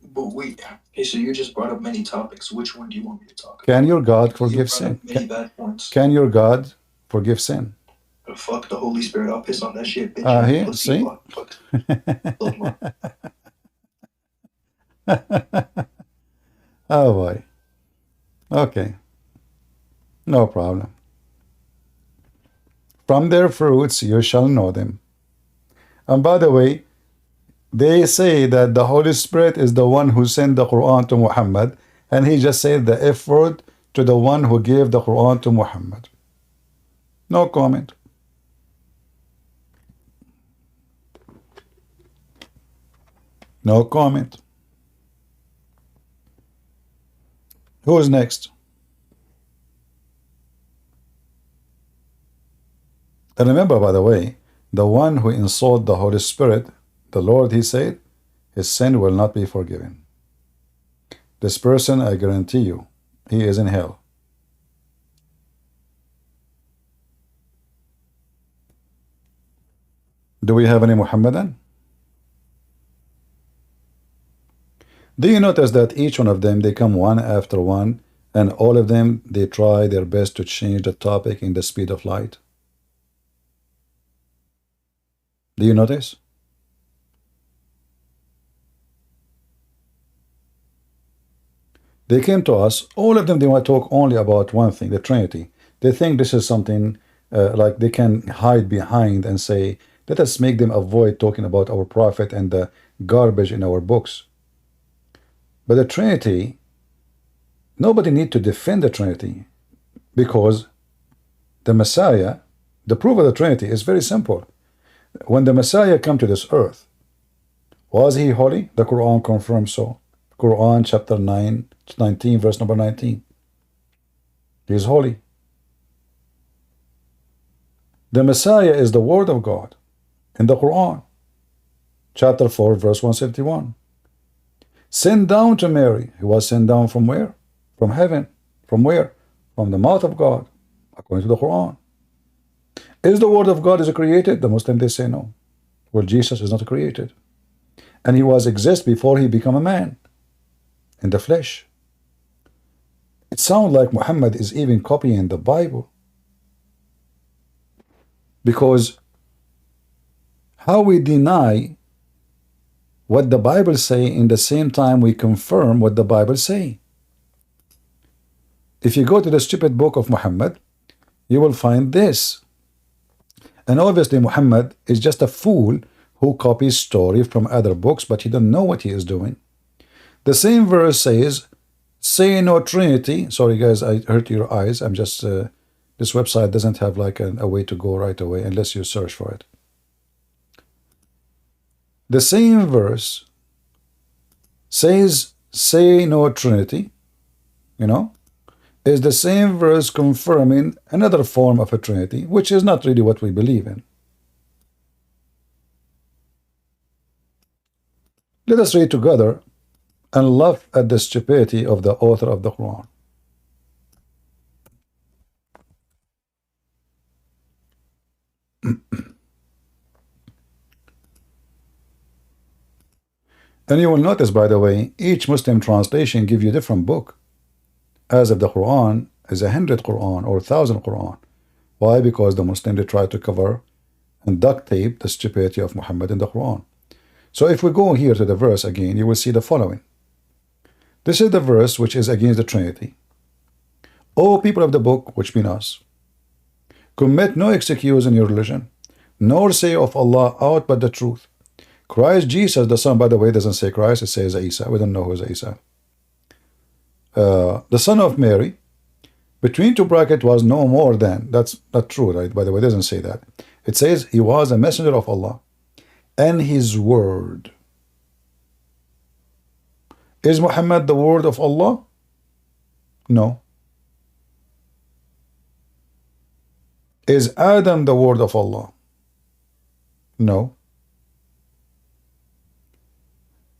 Speaker 5: But wait, okay, so you just brought up many topics. Which one do you want me to talk about?
Speaker 2: Can your God forgive
Speaker 5: You brought
Speaker 2: sin?
Speaker 5: up many bad points.
Speaker 2: Can your God forgive sin?
Speaker 5: Fuck the Holy Spirit. I'll piss on that shit, bitch.
Speaker 2: Here, see?
Speaker 5: Fuck.
Speaker 2: Oh boy. Okay. No problem. From their fruits you shall know them. And by the way, they say that the Holy Spirit is the one who sent the Quran to Muhammad, and he just said the F word to the one who gave the Quran to Muhammad. No comment. No comment. Who is next? And remember, by the way, the one who insulted the Holy Spirit, the Lord, he said, his sin will not be forgiven. This person, I guarantee you, he is in hell. Do we have any Muhammadan? Do you notice that each one of them, they come one after one, and all of them, they try their best to change the topic in the speed of light? Do you notice? They came to us, all of them, they want to talk only about one thing, the Trinity. They think this is something like they can hide behind and say, let us make them avoid talking about our prophet and the garbage in our books. But the Trinity, nobody need to defend the Trinity, because the Messiah, the proof of the Trinity is very simple. When the Messiah came to this earth, was he holy? The Quran confirms so. Quran chapter 19, verse number 19. He is holy. The Messiah is the word of God in the Quran, chapter 4, verse 171. Sent down to Mary. He was sent down from where? From heaven. From where? From the mouth of God, according to the Quran. Is the word of God is created? The Muslims, they say no. Well, Jesus is not created. And he was exist before he became a man in the flesh. It sounds like Muhammad is even copying the Bible. Because how we deny what the Bible say in the same time we confirm what the Bible say? If you go to the stupid book of Muhammad, you will find this. And obviously Muhammad is just a fool who copies story from other books, but he doesn't know what he is doing. The same verse says, say no Trinity. Sorry guys, I hurt your eyes. I'm just, this website doesn't have like a way to go right away unless you search for it. The same verse says, say no Trinity, you know, is the same verse confirming another form of a Trinity, which is not really what we believe in. Let us read together and laugh at the stupidity of the author of the Quran. And you will notice, by the way, each Muslim translation gives you a different book. As if the Quran is 100 Quran or 1,000 Quran. Why? Because the Muslims, they try to cover and duct tape the stupidity of Muhammad in the Quran. So if we go here to the verse again, you will see the following. This is the verse which is against the Trinity. O people of the book, which mean us, commit no excuse in your religion, nor say of Allah aught but the truth. Christ Jesus, the Son, by the way, doesn't say Christ, it says Isa. We don't know who is Isa. The son of Mary, between two brackets, was no more than. That's not true, right? By the way, it doesn't say that. It says he was a messenger of Allah and his word. Is Muhammad the word of Allah? No. Is Adam the word of Allah? No.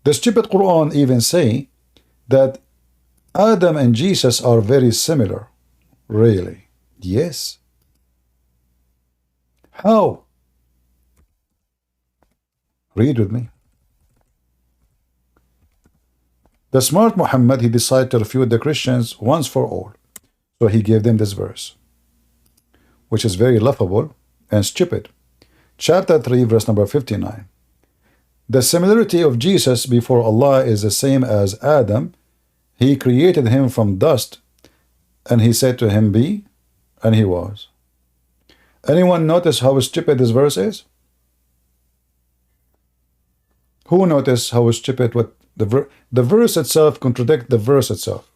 Speaker 2: The stupid Quran even say that Adam and Jesus are very similar. Really? Yes. How? Read with me. The smart Muhammad, he decided to refute the Christians once for all. So he gave them this verse, which is very laughable and stupid. Chapter 3, verse number 59. The similarity of Jesus before Allah is the same as Adam. He created him from dust, and he said to him, be, and he was. Anyone notice how stupid this verse is? Who noticed how stupid what the verse itself contradicts the verse itself?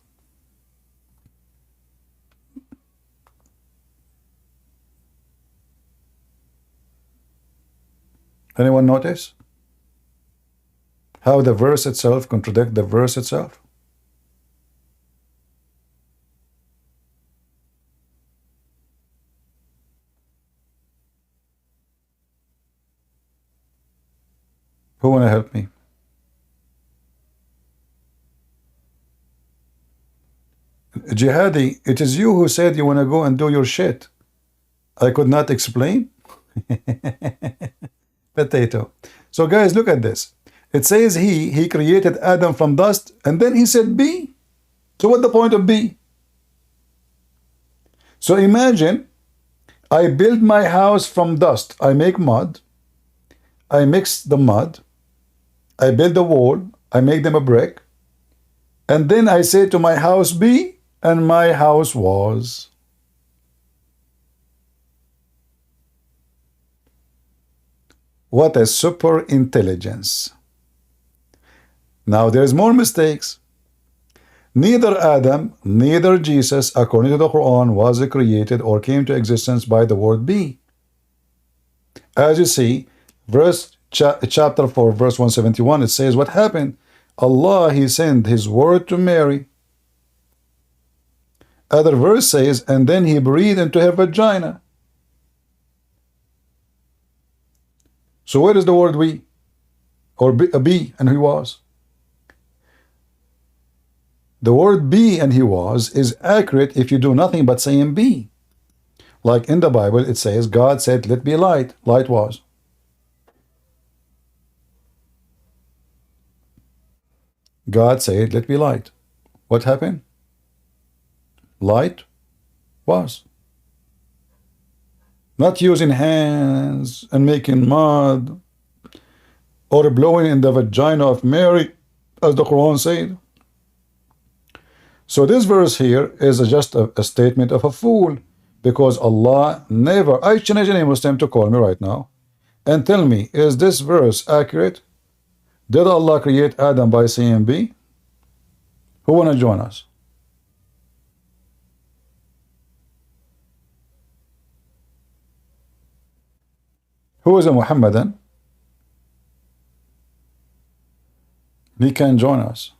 Speaker 2: Anyone notice how the verse itself contradicts the verse itself? Who wanna help me? Jihadi, it is you who said you wanna go and do your shit. I could not explain. Potato. So guys, look at this. It says he created Adam from dust, and then he said be. So what's the point of be? So imagine I build my house from dust. I make mud. I mix the mud. I build a wall. I make them a brick. And then I say to my house be, and my house was. What a super intelligence. Now there's more mistakes. Neither Adam, neither Jesus, according to the Quran, was created or came to existence by the word be. As you see, chapter 4, verse 171, it says what happened. Allah, he sent his word to Mary. Other verse says, and then he breathed into her vagina. So where is the word we? Or be, and he was? The word be and he was is accurate if you do nothing but saying be. Like in the Bible, it says, God said, let be light. Light was. God said, let be light. What happened? Light was. Not using hands and making mud or blowing in the vagina of Mary, as the Quran said. So this verse here is just a statement of a fool, because Allah never, I challenge any Muslim to call me right now And tell me, is this verse accurate? Did Allah create Adam by saying B? Who wanna join us? Who is a Muhammadan? He can join us.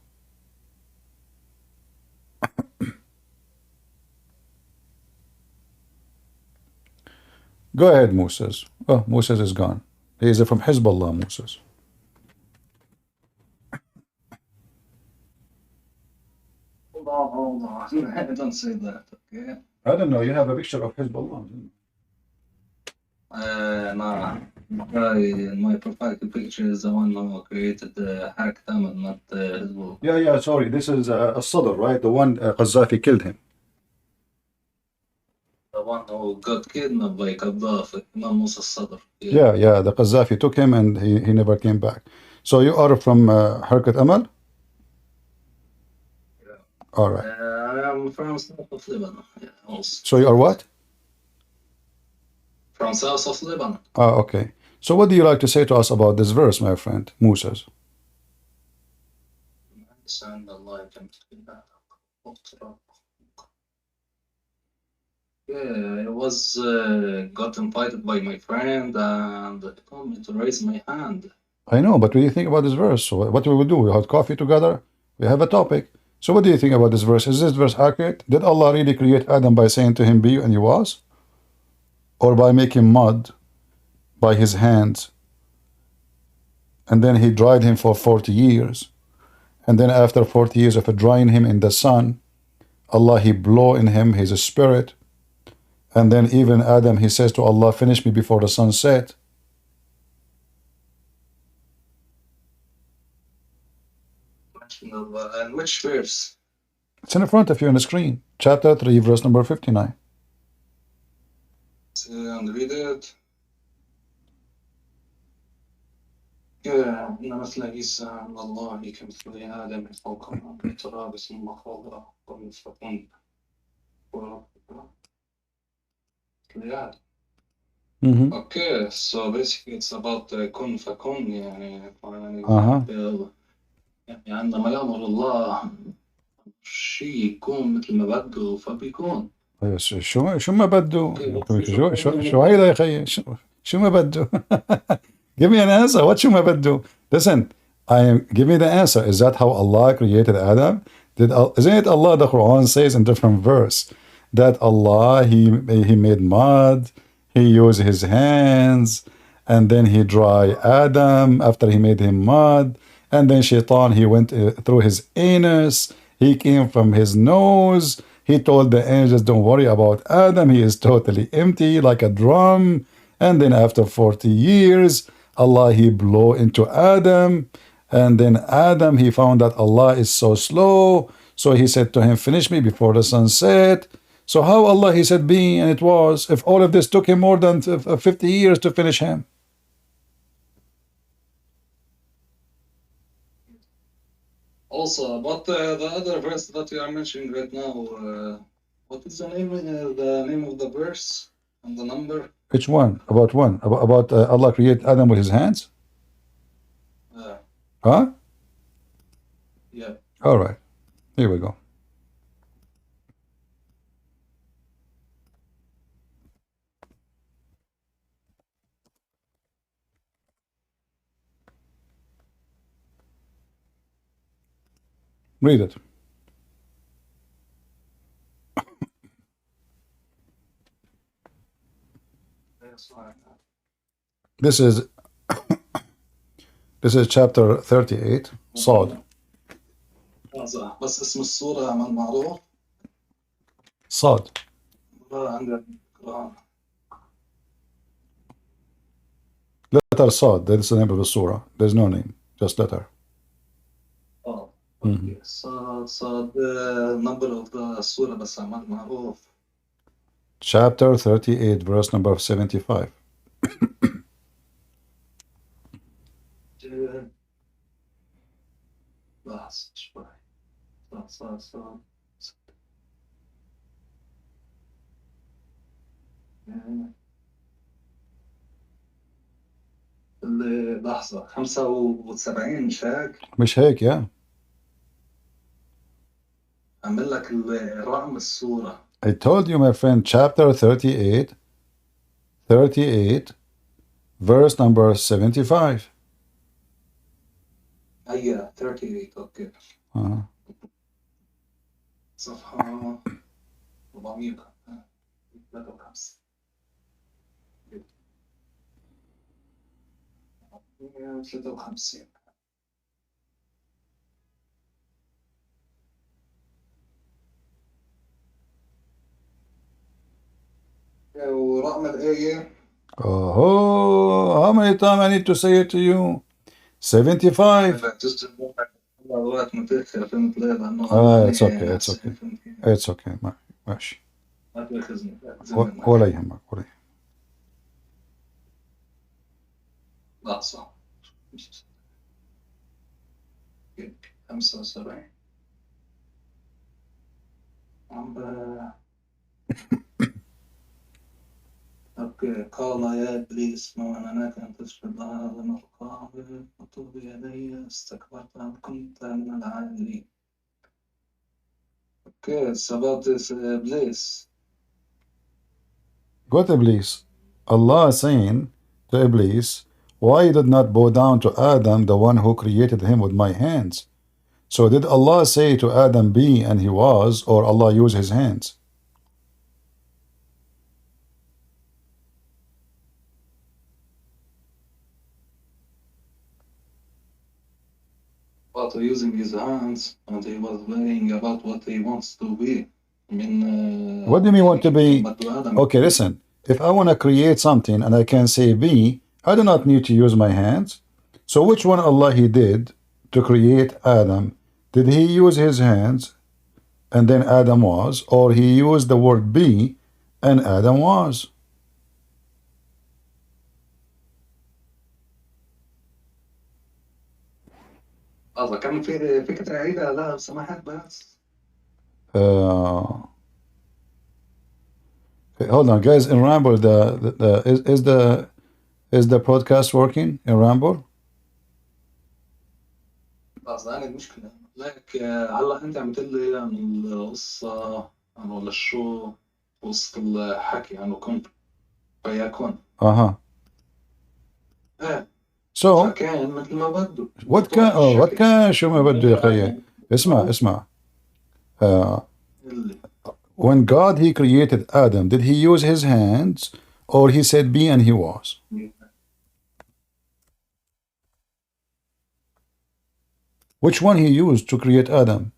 Speaker 2: Go ahead, Moses. Oh, Moses is gone. He is from Hezbollah, Moses.
Speaker 6: Hold on. Don't say that, okay?
Speaker 2: I don't know. You have a picture of Hezbollah.
Speaker 6: Nah. My profile picture is the one who created the Harak Tamil, not his book.
Speaker 2: Yeah, sorry. This is Sadr, right? The one Qadhi killed him.
Speaker 6: The one who got kidnapped by Qaddafi, Imam Musa Sadr.
Speaker 2: Yeah, the Qaddafi took him and he never came back. So you are from Harakat Amal?
Speaker 6: Yeah.
Speaker 2: All right.
Speaker 6: I'm from south of Lebanon. Yeah, also.
Speaker 2: So you are what?
Speaker 6: From south of Lebanon.
Speaker 2: Ah, okay. So what do you like to say to us about this verse, my friend, Moses?
Speaker 6: Yeah, I was got invited by my friend and they told me to raise my hand.
Speaker 2: I know, but what do you think about this verse? So what we will do? We have coffee together. We have a topic. So what do you think about this verse? Is this verse accurate? Did Allah really create Adam by saying to him, be, and he was? Or by making mud by his hands? And then he dried him for 40 years. And then after 40 years of drying him in the sun, Allah, he blow in him his spirit. And then even Adam, he says to Allah, finish me before the sun set.
Speaker 6: And which verse?
Speaker 2: It's in front of you on the screen. Chapter 3, verse number 59.
Speaker 6: And read it. إن مثل عيسى عند الله كمثل آدم فوق التراب ثم خلق من فكن. Okay, so basically it's about كن فكن يعني يعني عندما يأمر الله شيء يكون مثل ما بده فبيكون.
Speaker 2: شو ما بده؟ شو هيدا يا خيي؟ شو ما بده؟ Give me an answer. What شو ما بده? Listen, give me the answer. Is that how Allah created Adam? Isn't it Allah, the Quran says in different verse that Allah, he made mud, he used his hands, and then he dry Adam after he made him mud, and then Shaitan, he went through his anus, he came from his nose, he told the angels, don't worry about Adam, he is totally empty like a drum, and then after 40 years, Allah, he blew into Adam, and then Adam, he found that Allah is so slow, so he said to him, finish me before the sun set. So how Allah, he said, be, and it was, if all of this took him more than 50 years to finish him?
Speaker 6: Also, about the other verse that you are mentioning right now, what is the name of the verse and the number?
Speaker 2: Which one? About one? About Allah create Adam with his hands? Huh?
Speaker 6: Yeah.
Speaker 2: All right. Here we go. Read it. This is chapter 38 صاد.
Speaker 6: بس اسم السورة عمل معروف.
Speaker 2: صاد.
Speaker 6: عندك القرآن.
Speaker 2: Letter صاد. That is the name of the surah. There's no name, just letter.
Speaker 6: Oh, okay. So the number of the surah بس عمل معروف.
Speaker 2: Chapter 38, verse number 75.
Speaker 6: لحظة 75 مش هيك؟
Speaker 2: مش هيك يا
Speaker 6: أعمل لك الرقم الصورة.
Speaker 2: I told you my friend chapter 38 verse number 75
Speaker 6: هيا 38 أوكي. صفحة 453 153. ورقم الآية
Speaker 2: Oh, how many times I need to say it to you? 75.
Speaker 6: الوقت متأخر فهمت ليه لأنه
Speaker 2: It's okay, it's okay. It's okay. ماشي.
Speaker 6: ما تأخذني
Speaker 2: ولا يهمك ولا يهمك.
Speaker 6: لحظة 75 اوكي. قال يا ابليس ما منعك ان تسجد هذا المقام وتوب الي استكبرت ام كنت من العالين. اوكي سبات ابليس.
Speaker 2: Go to Iblis. Allah is saying to Iblis, why you did not bow down to Adam, the one who created him with my hands? So did Allah say to Adam be and he was, or Allah use his hands?
Speaker 6: But using his hands and he was worrying about what he wants to be. I mean,
Speaker 2: what do you mean want to be? Okay, listen. If I want to create something and I can say be, I do not need to use my hands. So which one Allah he did to create Adam? Did he use his hands and then Adam was, or he used the word be and Adam was?
Speaker 6: كم في فكرة عيدة لا سمحت بس.
Speaker 2: Hold on, guys. In Rambo, is the podcast working in Rambo?
Speaker 6: أنا المشكلة لك هلا أنت عم تقول لي عن القصة عن ولا شو وسط الحكي عنه كنت فيكون. إيه.
Speaker 2: So
Speaker 6: كان مثل ما بده.
Speaker 2: what كان شو ما بده يا خيي. اسمع. When God he created Adam, did he use his hands or he said be and he was? Which one he used to create Adam?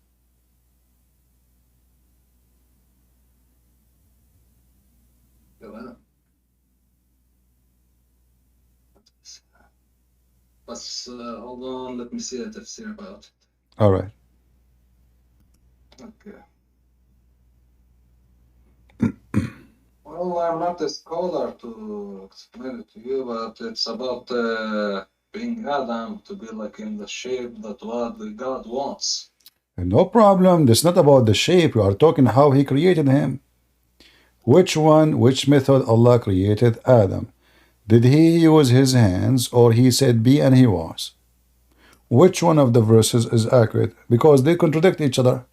Speaker 6: Hold on, let me see a tafsir about it.
Speaker 2: All right.
Speaker 6: Okay. Well, I'm not a scholar to explain it to you, but it's about being Adam to be like in the shape that what God wants.
Speaker 2: No problem. It's not about the shape. We are talking how he created him. Which method Allah created Adam? Did he use his hands or he said be and he was? Which one of the verses is accurate? Because they contradict each other.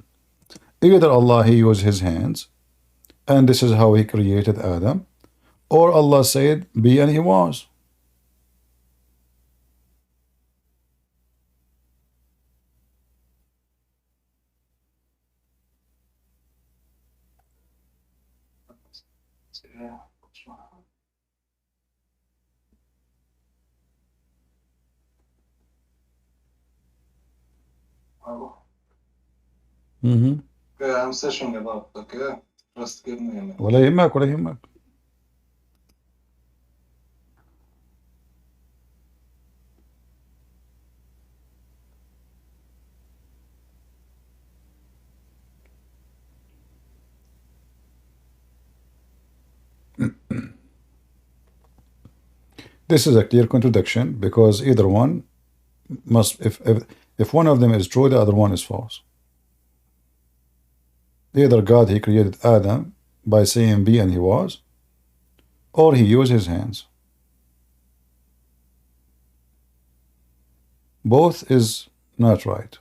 Speaker 2: Either Allah he used his hands and this is how he created Adam, or Allah said be and he was.
Speaker 6: Okay, I'm searching about, okay? Just give me a minute.
Speaker 2: ولا يهمك. This is a clear contradiction because either one must, if one of them is true, the other one is false. Either God he created Adam by saying be and he was, or he used his hands. Both is not right.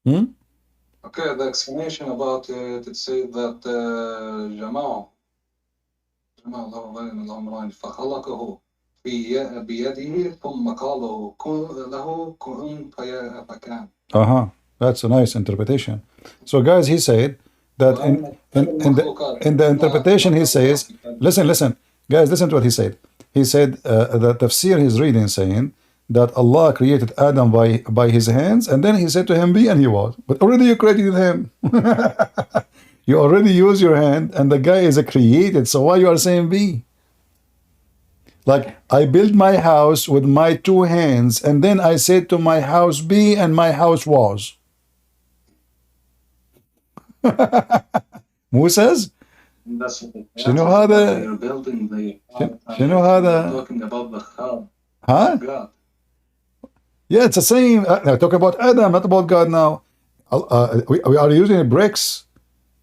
Speaker 2: Hmm?
Speaker 6: Okay, the explanation about it says that جمعه له بين الأمرين فخلقه بيده ثم قال له كن فكان.
Speaker 2: That's a nice interpretation. So guys, he said that in the interpretation he says, listen, guys, listen to what he said. He said the tafsir he's reading saying that Allah created Adam by his hands, and then he said to him, be, and he was. But already you created him. You already use your hand, and the guy is a created, so why you are saying be? Like, I built my house with my two hands, and then I said to my house be, and my house was. مو says شنو هذا شنو هذا
Speaker 6: talking about the God.
Speaker 2: huh? Yeah, it's the same. Talk about Adam, not about God now. We are using bricks.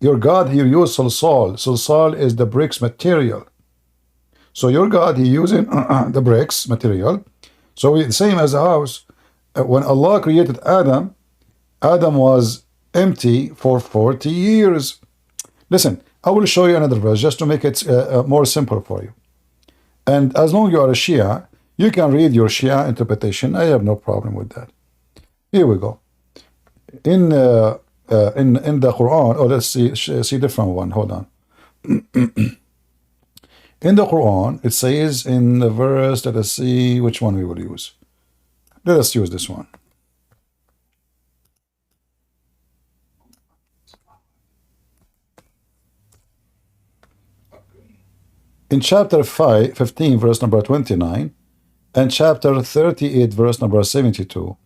Speaker 2: Your God here used salsal. Salsal is the bricks material. So your God, he using the bricks material. So same as a house. When Allah created Adam, Adam was empty for 40 years. Listen, I will show you another verse just to make it more simple for you. And as long as you are a Shia, you can read your Shia interpretation. I have no problem with that. Here we go. In the Quran, oh, let's see different one. Hold on. In the Quran, it says in the verse, let us see which one we will use. Let us use this one. In chapter 15, verse number 29, and chapter 38, verse number 72,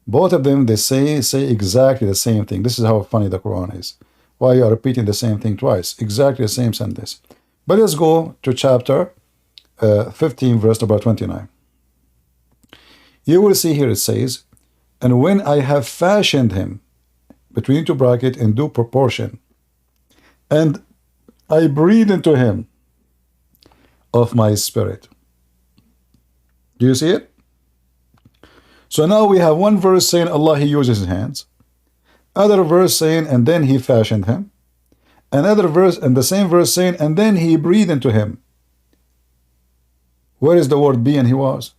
Speaker 2: both of them, they say exactly the same thing. This is how funny the Quran is. Why you are repeating the same thing twice? Exactly the same sentence. But let's go to chapter 15, verse number 29. You will see here it says, and when I have fashioned him, between two brackets, in due proportion, and I breathe into him of my spirit. Do you see it? So now we have one verse saying Allah, he uses his hands. Other verse saying, and then he fashioned him. Another verse, and the same verse saying, and then he breathed into him. Where is the word be and he was?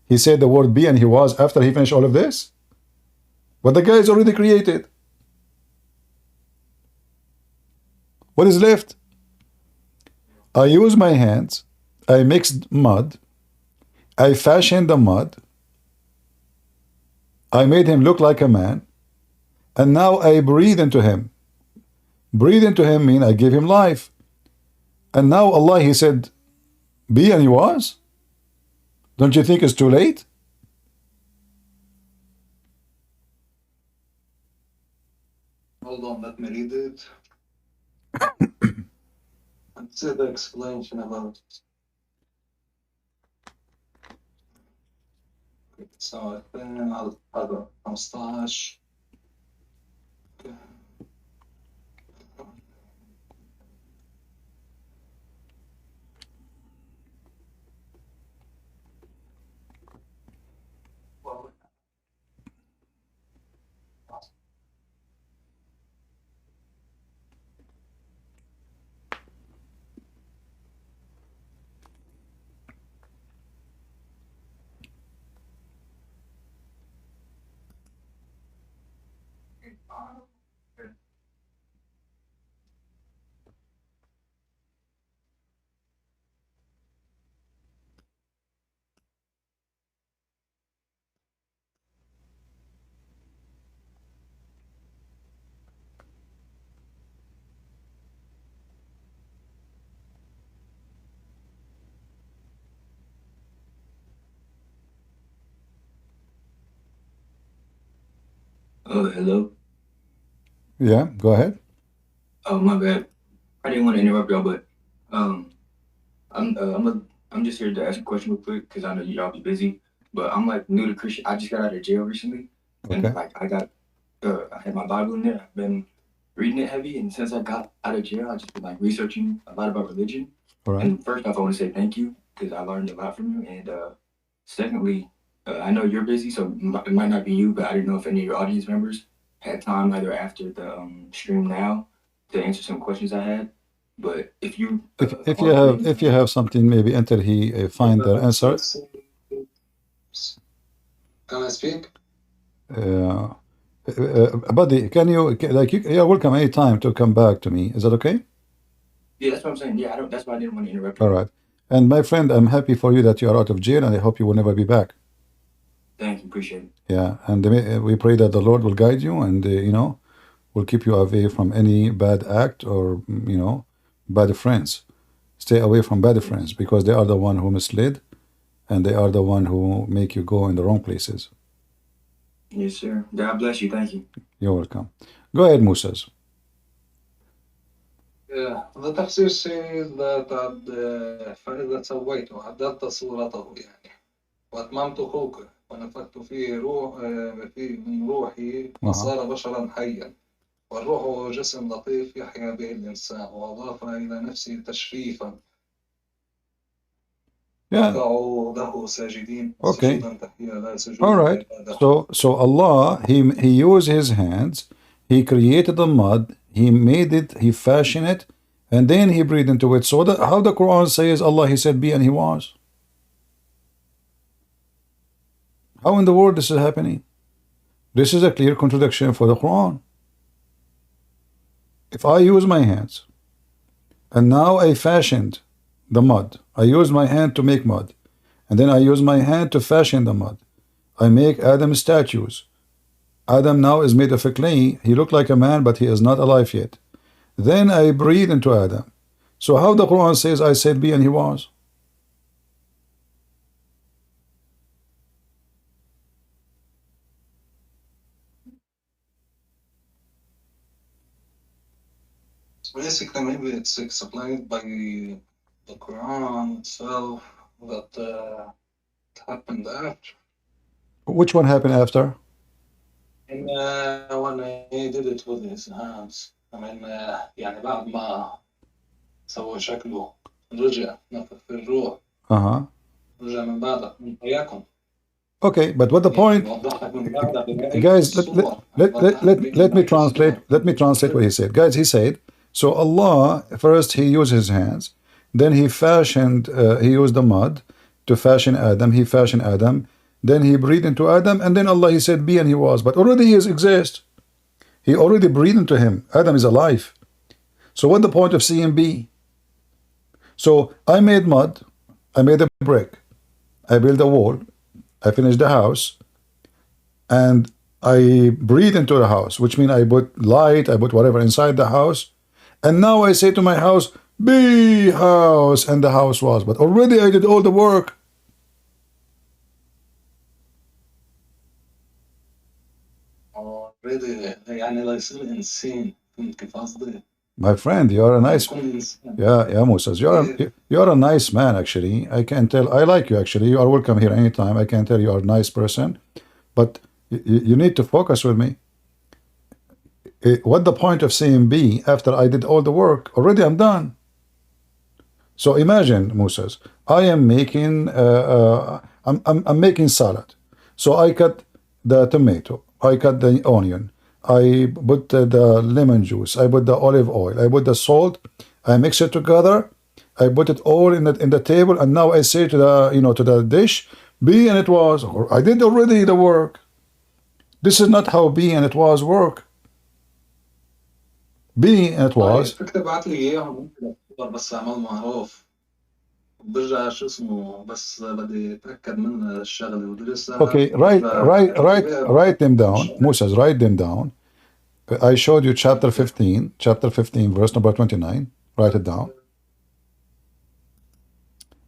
Speaker 2: He said the word be and he was after he finished all of this. But the guy is already created. What is left? I use my hands. I mixed mud. I fashioned the mud. I made him look like a man. And now I breathe into him. Breathe into him means I give him life. And now Allah, he said, be, and he was. Don't you think it's too late?
Speaker 6: Hold on, let me read it. Let's see the explanation about it. So, هذا 15.
Speaker 3: Oh, hello.
Speaker 2: Yeah, go ahead.
Speaker 3: Oh, my bad. I didn't want to interrupt y'all, but I'm just here to ask a question real quick because I know y'all be busy. But I'm like new to Christian. I just got out of jail recently, and
Speaker 2: Okay.
Speaker 3: like I had my Bible in there. I've been reading it heavy, and since I got out of jail, I just been like researching a lot about religion.
Speaker 2: All right.
Speaker 3: And first off, I want to say thank you because I learned a lot from you. And secondly, I know you're busy, so it might not be you, but I didn't know if any of your audience members had time either after the stream now to answer some questions I had. But if you
Speaker 2: if you have something, maybe until he find the answer.
Speaker 6: Can I speak?
Speaker 2: Buddy, can you you're welcome anytime to come back to me. Is that okay?
Speaker 3: Yeah, that's what I'm saying. Yeah, that's why I didn't want to interrupt you.
Speaker 2: All right. And my friend, I'm happy for you that you are out of jail, and I hope you will never be back.
Speaker 3: Thank you, appreciate it.
Speaker 2: Yeah, and we pray that the Lord will guide you, and will keep you away from any bad act or bad friends. Stay away from bad friends because they are the one who mislead, and they are the one who make you go in the wrong places.
Speaker 3: Yes, sir. God bless you. Thank you.
Speaker 2: You're welcome. Go ahead, Musas.
Speaker 6: تفسير الشيء فإذا سويته عدلت صورته يعني وأتممت خلقه ونفخت فيه من روحي فصار بشرا حيا والروح هو جسم لطيف يحيا به الإنسان وأضاف إلى نفسه تشريفا وقعوا له ساجدين سجودا تحية لا سجود.
Speaker 2: All right. So Allah, he used his hands, he created the mud, he made it, he fashioned it, and then he breathed into it. So how the Quran says Allah, he said be and he was. How in the world this is happening? This is a clear contradiction for the Quran. If I use my hands, and now I fashioned the mud, I use my hand to make mud, and then I use my hand to fashion the mud, I make Adam statues. Adam now is made of a clay. He looked like a man, but he is not alive yet. Then I breathe into Adam. So how the Quran says I said be and he was?
Speaker 6: Basically, maybe it's explained by the Quran itself that it happened after.
Speaker 2: Which one happened after?
Speaker 6: And when he did it with his hands. I mean, يعني بعد ما سوى شكله رجع نفخ في الروح. رجع من بعد من حياكم.
Speaker 2: Okay, but what the point? Guys, let me translate. Let me translate what he said. Guys, he said, so Allah, first he used his hands, then he fashioned, he used the mud to fashion Adam, he fashioned Adam, then he breathed into Adam, and then Allah, he said, be and he was. But already he exists. He already breathed into him. Adam is alive. So what the point of seeing be? So I made mud, I made a brick, I built a wall, I finished the house, and I breathe into the house, which means I put light, I put whatever inside the house, and now I say to my house, be house, and the house was. But already I did all the work.
Speaker 6: Really, يعني لا يصير إنسان. فهمت كيف قصدي؟
Speaker 2: My friend, you are a nice, yeah, Moses, you are a nice man, actually. I can tell, I like you, actually. You are welcome here anytime. I can tell you are a nice person, but you need to focus with me. What the point of saying be after I did all the work? Already I'm done. So imagine, Moses, I am making, I'm making salad. So I cut the tomato, I cut the onion, I put the lemon juice, I put the olive oil, I put the salt, I mix it together, I put it all in the table, and now I say to the to the dish, be and it was. I did already the work. This is not how be and it was work. Be and it was.
Speaker 6: فيك تبعت لي اياهم ممكن بس اعمل معروف برجع شو اسمه بس بدي اتاكد من الشغله ودرسها.
Speaker 2: Okay, write them down. Moses, write them down. I showed you chapter 15, verse number 29. Write it down.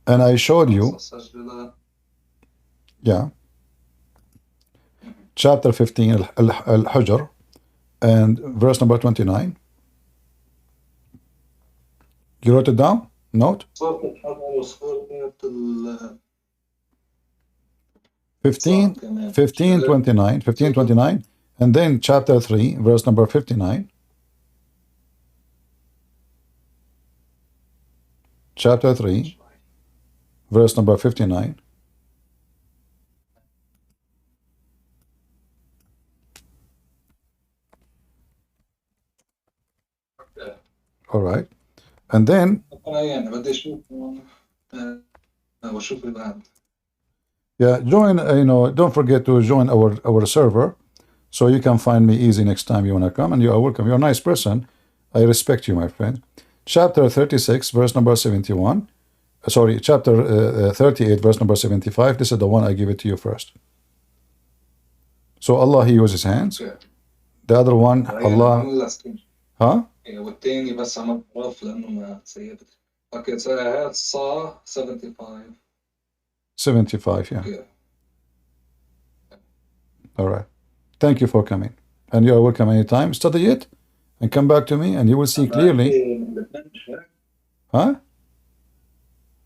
Speaker 2: And I showed you, yeah, chapter 15, Al-Hujr, and verse number 29. You wrote it down? Note? 15, 29, and then chapter 3, verse number 59. chapter 3, verse number 59. All right. And then,
Speaker 6: يعني بدي اشوف واشوف بعد.
Speaker 2: yeah, join, don't forget to join our server so you can find me easy next time you want to come, and you are welcome. You're a nice person. I respect you, my friend. Chapter 36, verse number 71. Sorry, chapter 38, verse number 75. This is the one I give it to you first. So Allah, He uses hands.
Speaker 6: Yeah.
Speaker 2: The other one, Allah. Huh?
Speaker 6: والتاني بس عملت غلط لأنه ما سيبت. Okay, so I had saw 75.
Speaker 2: 75, yeah.
Speaker 6: Yeah.
Speaker 2: All right. Thank you for coming. And you are welcome anytime. Study it and come back to me and you will see clearly. Huh?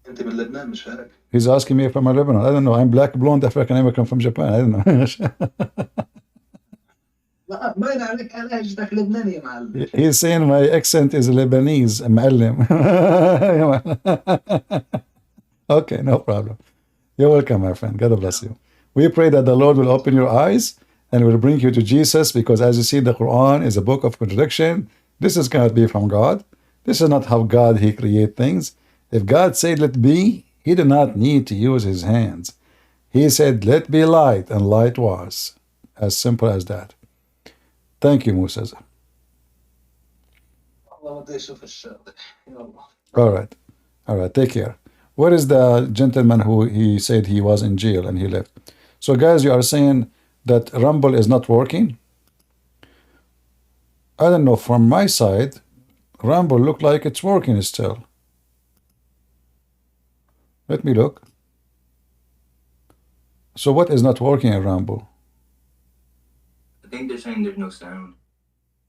Speaker 6: أنت من لبنان مش هيك؟
Speaker 2: He's asking me if I'm a Lebanon. I don't know. I'm black, blonde, African American from Japan. I don't know.
Speaker 6: باين عليك لهجتك لبناني يا معلم.
Speaker 2: He's saying my accent is Lebanese. معلم. Okay, no problem. You're welcome, my friend. God bless you. We pray that the Lord will open your eyes and will bring you to Jesus, because as you see, the Quran is a book of contradiction. This is cannot be from God. This is not how God, He create things. If God said, let be, He did not need to use His hands. He said, let be light, and light was. As simple as that. Thank you, Musa. All right. All right. Take care. Where is the gentleman who he said he was in jail and he left? So, guys, you are saying that Rumble is not working? I don't know. From my side, Rumble look like it's working still. Let me look. So what is not working in Rumble?
Speaker 3: I think they're saying there's no sound.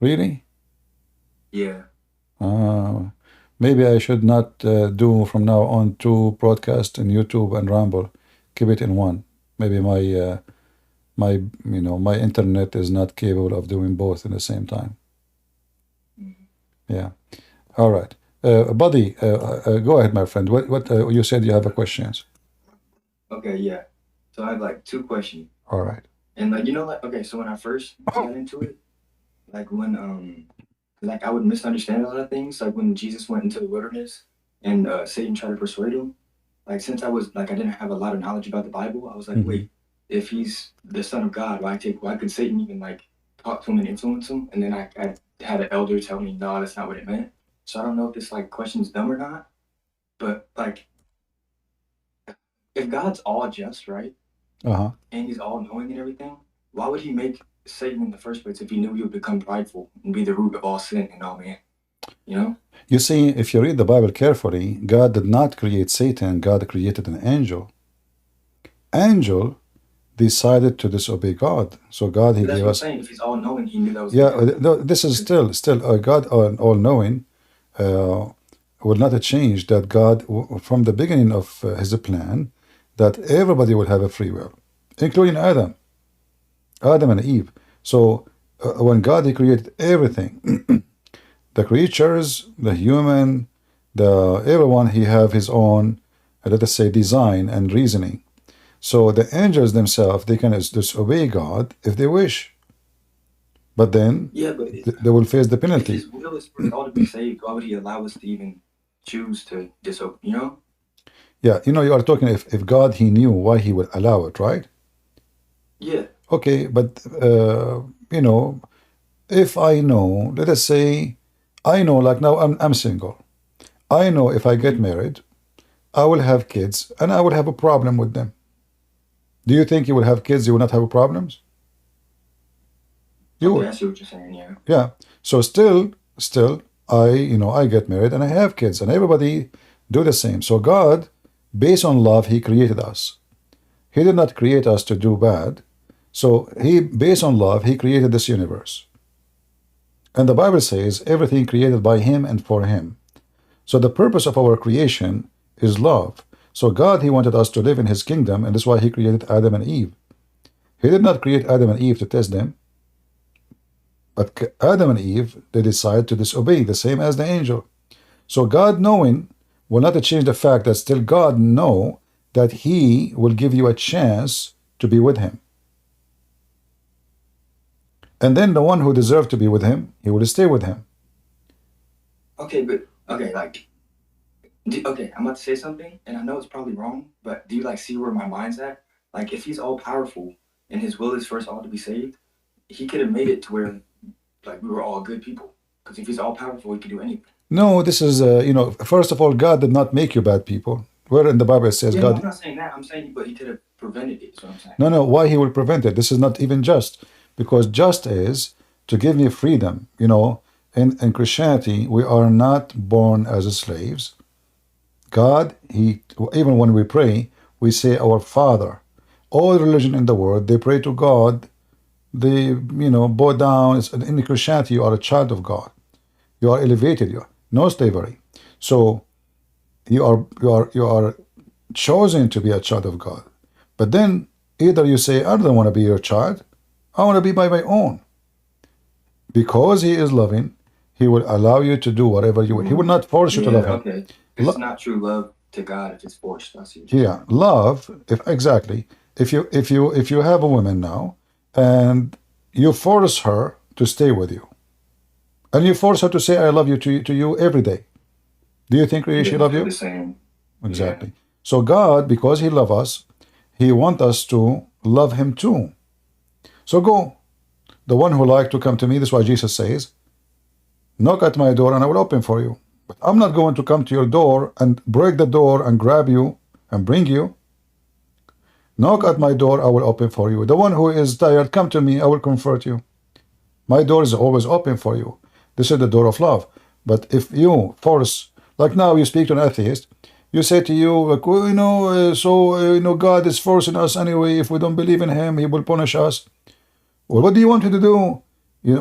Speaker 2: Really?
Speaker 3: Yeah.
Speaker 2: Maybe I should not do from now on 2 broadcasts in YouTube and Rumble. Keep it in one. Maybe my internet is not capable of doing both in the same time. Yeah. All right. Buddy, go ahead, my friend. What you said you have a questions.
Speaker 3: Okay, yeah. So I have like 2 questions.
Speaker 2: All right.
Speaker 3: And like okay, so when I first got into it, like when like I would misunderstand a lot of things, like when Jesus went into the wilderness and Satan tried to persuade him. Like since I didn't have a lot of knowledge about the Bible, I was like, wait, if he's the Son of God, why could Satan even like talk to him and influence him? And then I had an elder tell me, no, that's not what it meant. So I don't know if this like question's dumb or not, but like if God's all just, right? And He's all knowing and everything, why would He make Satan in the first place if He knew he would become prideful and be the root of all sin and all man? You know?
Speaker 2: You see, if you read the Bible carefully, God did not create Satan. God created an angel. Angel decided to disobey God. So God, He gave us.
Speaker 3: Saying, if He's all knowing, He knew that was.
Speaker 2: Yeah, this is still God, all knowing, will not change that God, from the beginning of His plan, that everybody will have a free will, including Adam and Eve. So when God, He created everything, the creatures, the human, everyone, He have His own, let us say, design and reasoning. So the angels themselves, they can disobey God if they wish. But then they will face the penalty.
Speaker 3: If His will is for all to be saved, why would He allow us to even choose to disobey, you know?
Speaker 2: Yeah, you are talking if God, He knew why He would allow it, right?
Speaker 3: Yeah.
Speaker 2: Okay, but, if I know, let us say, I know, like now I'm single. I know if I get married, I will have kids, and I will have a problem with them. Do you think you will have kids, you will not have problems? You will.
Speaker 3: I see what you're saying, yeah.
Speaker 2: Yeah. So still, I get married and I have kids, and everybody do the same. So God, based on love, He created us. He did not create us to do bad. So He, based on love, He created this universe. And the Bible says everything created by Him and for Him. So the purpose of our creation is love. So God, He wanted us to live in His kingdom, and that's why He created Adam and Eve. He did not create Adam and Eve to test them. But Adam and Eve, they decided to disobey, the same as the angel. So God, knowing will not change the fact that still God know that He will give you a chance to be with Him. And then the one who deserves to be with Him, He will stay with Him.
Speaker 7: Okay, but like, okay, I'm about to say something, and I know it's probably wrong, but do you like see where my mind's at? Like, if He's all powerful and His will is for us all to be saved, He could have made it to where like we were all good people. Because if He's all powerful, He could do anything.
Speaker 2: No, this is first of all, God did not make you bad people. Where in the Bible it says God?
Speaker 7: No, I'm not saying that. I'm saying, but He could have prevented it. Is what I'm saying.
Speaker 2: No. Why He will prevent it? This is not even just, because just is to give me freedom. In Christianity, we are not born as slaves. God, even when we pray, we say our Father. All religion in the world, they pray to God. They bow down. In Christianity, you are a child of God. You are elevated. You are no slavery. So you are chosen to be a child of God. But then either you say, I don't want to be your child. I want to be by my own. Because He is loving, He will allow you to do whatever you will. He will not force you to love Him.
Speaker 7: Okay. It's not true love to God if it's forced. I see.
Speaker 2: Yeah, love. Exactly. If you have a woman now, and you force her to stay with you, and you force her to say I love you to you every day, do you think really she love you?
Speaker 7: The same.
Speaker 2: Exactly. Yeah. So God, because He loves us, He wants us to love Him too. So go. The one who like to come to me, this is why Jesus says, knock at my door and I will open for you. But I'm not going to come to your door and break the door and grab you and bring you. Knock at my door, I will open for you. The one who is tired, come to me, I will comfort you. My door is always open for you. This is the door of love. But if you force, like now you speak to an atheist, you say to you, like, God is forcing us anyway. If we don't believe in Him, He will punish us. Well, what do you want me to do?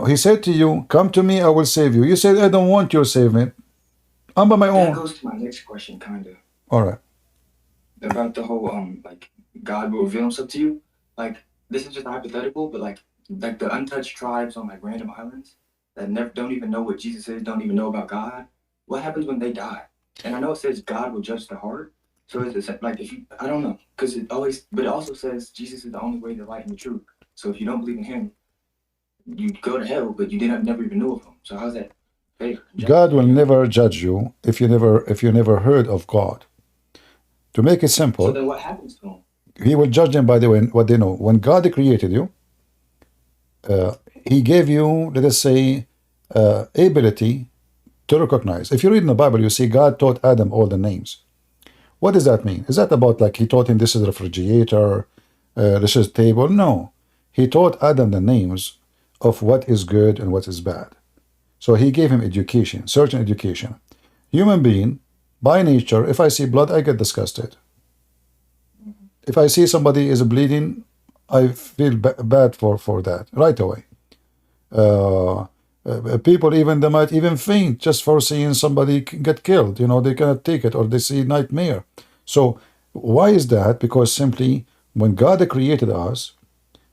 Speaker 2: He said to you, come to me, I will save you. You said, I don't want your saving. I'm by my own.
Speaker 7: That goes to my next question, kind of.
Speaker 2: All right.
Speaker 7: About the whole, like, God will reveal Himself to you. Like, this is just hypothetical, but like the untouched tribes on like random islands that don't even know what Jesus is, don't even know about God. What happens when they die? And I know it says God will judge the heart. So it's like I don't know, because but it also says Jesus is the only way, the light, and the truth. So if you don't believe in Him, you go to hell, but you never even knew of Him. So how's that fair?
Speaker 2: God will never judge you if you never heard of God. To make it simple.
Speaker 7: So then what happens to Him?
Speaker 2: He will judge them by what they know. When God created you, He gave you, let us say, ability to recognize. If you read in the Bible, you see God taught Adam all the names. What does that mean? Is that about like He taught him this is a refrigerator, this is a table? No. He taught Adam the names of what is good and what is bad. So He gave him education, certain education. Human being, by nature, if I see blood, I get disgusted. If I see somebody is bleeding, I feel bad for that right away. People even, they might even faint just for seeing somebody get killed. They cannot take it, or they see nightmare. So why is that? Because simply when God created us,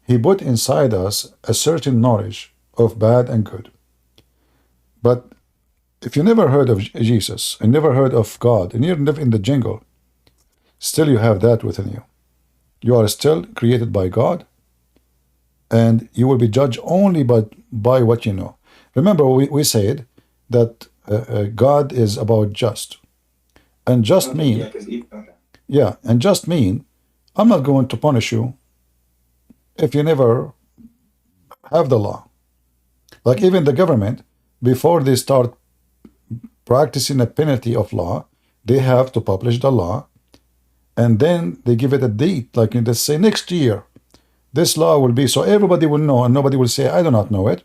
Speaker 2: He put inside us a certain knowledge of bad and good. But if you never heard of Jesus and never heard of God and you live in the jungle, still you have that within you. You are still created by God, and you will be judged only by what you know. Remember, we said that God is about just. And just mean, and just mean, I'm not going to punish you if you never have the law. Like even the government, before they start practicing a penalty of law, they have to publish the law, and then they give it a date, like they say next year, this law will be, so everybody will know, and nobody will say, I do not know it.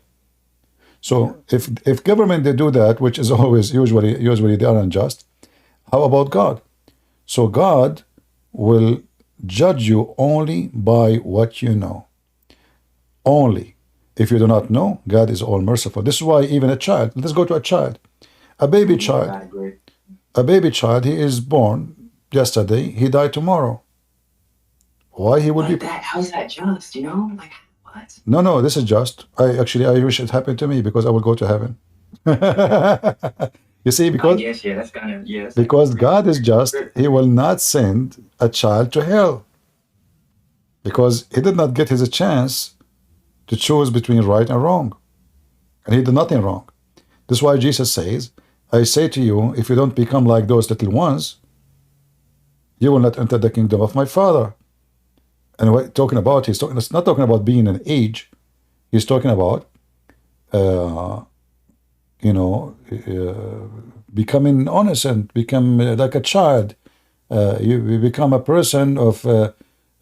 Speaker 2: So if government, they do that, which is always, usually they are unjust, how about God? So God will judge you only by what you know. Only. If you do not know, God is all merciful. This is why even a child, let's go to a child. A baby child, he is born yesterday, he died tomorrow. Why he would be?
Speaker 7: How's that just? Like what?
Speaker 2: No, this is just. I wish it happened to me because I will go to heaven. You see,
Speaker 7: I
Speaker 2: because
Speaker 7: guess, yeah, that's kind of, yeah. That's
Speaker 2: because
Speaker 7: like,
Speaker 2: God is just, He will not send a child to hell because he did not get his chance to choose between right and wrong, and he did nothing wrong. That's why Jesus says, I say to you, if you don't become like those little ones, you will not enter the kingdom of my Father. And what talking about, he's talking, it's not talking about being an age, he's talking about becoming innocent, become like a child. You become a person of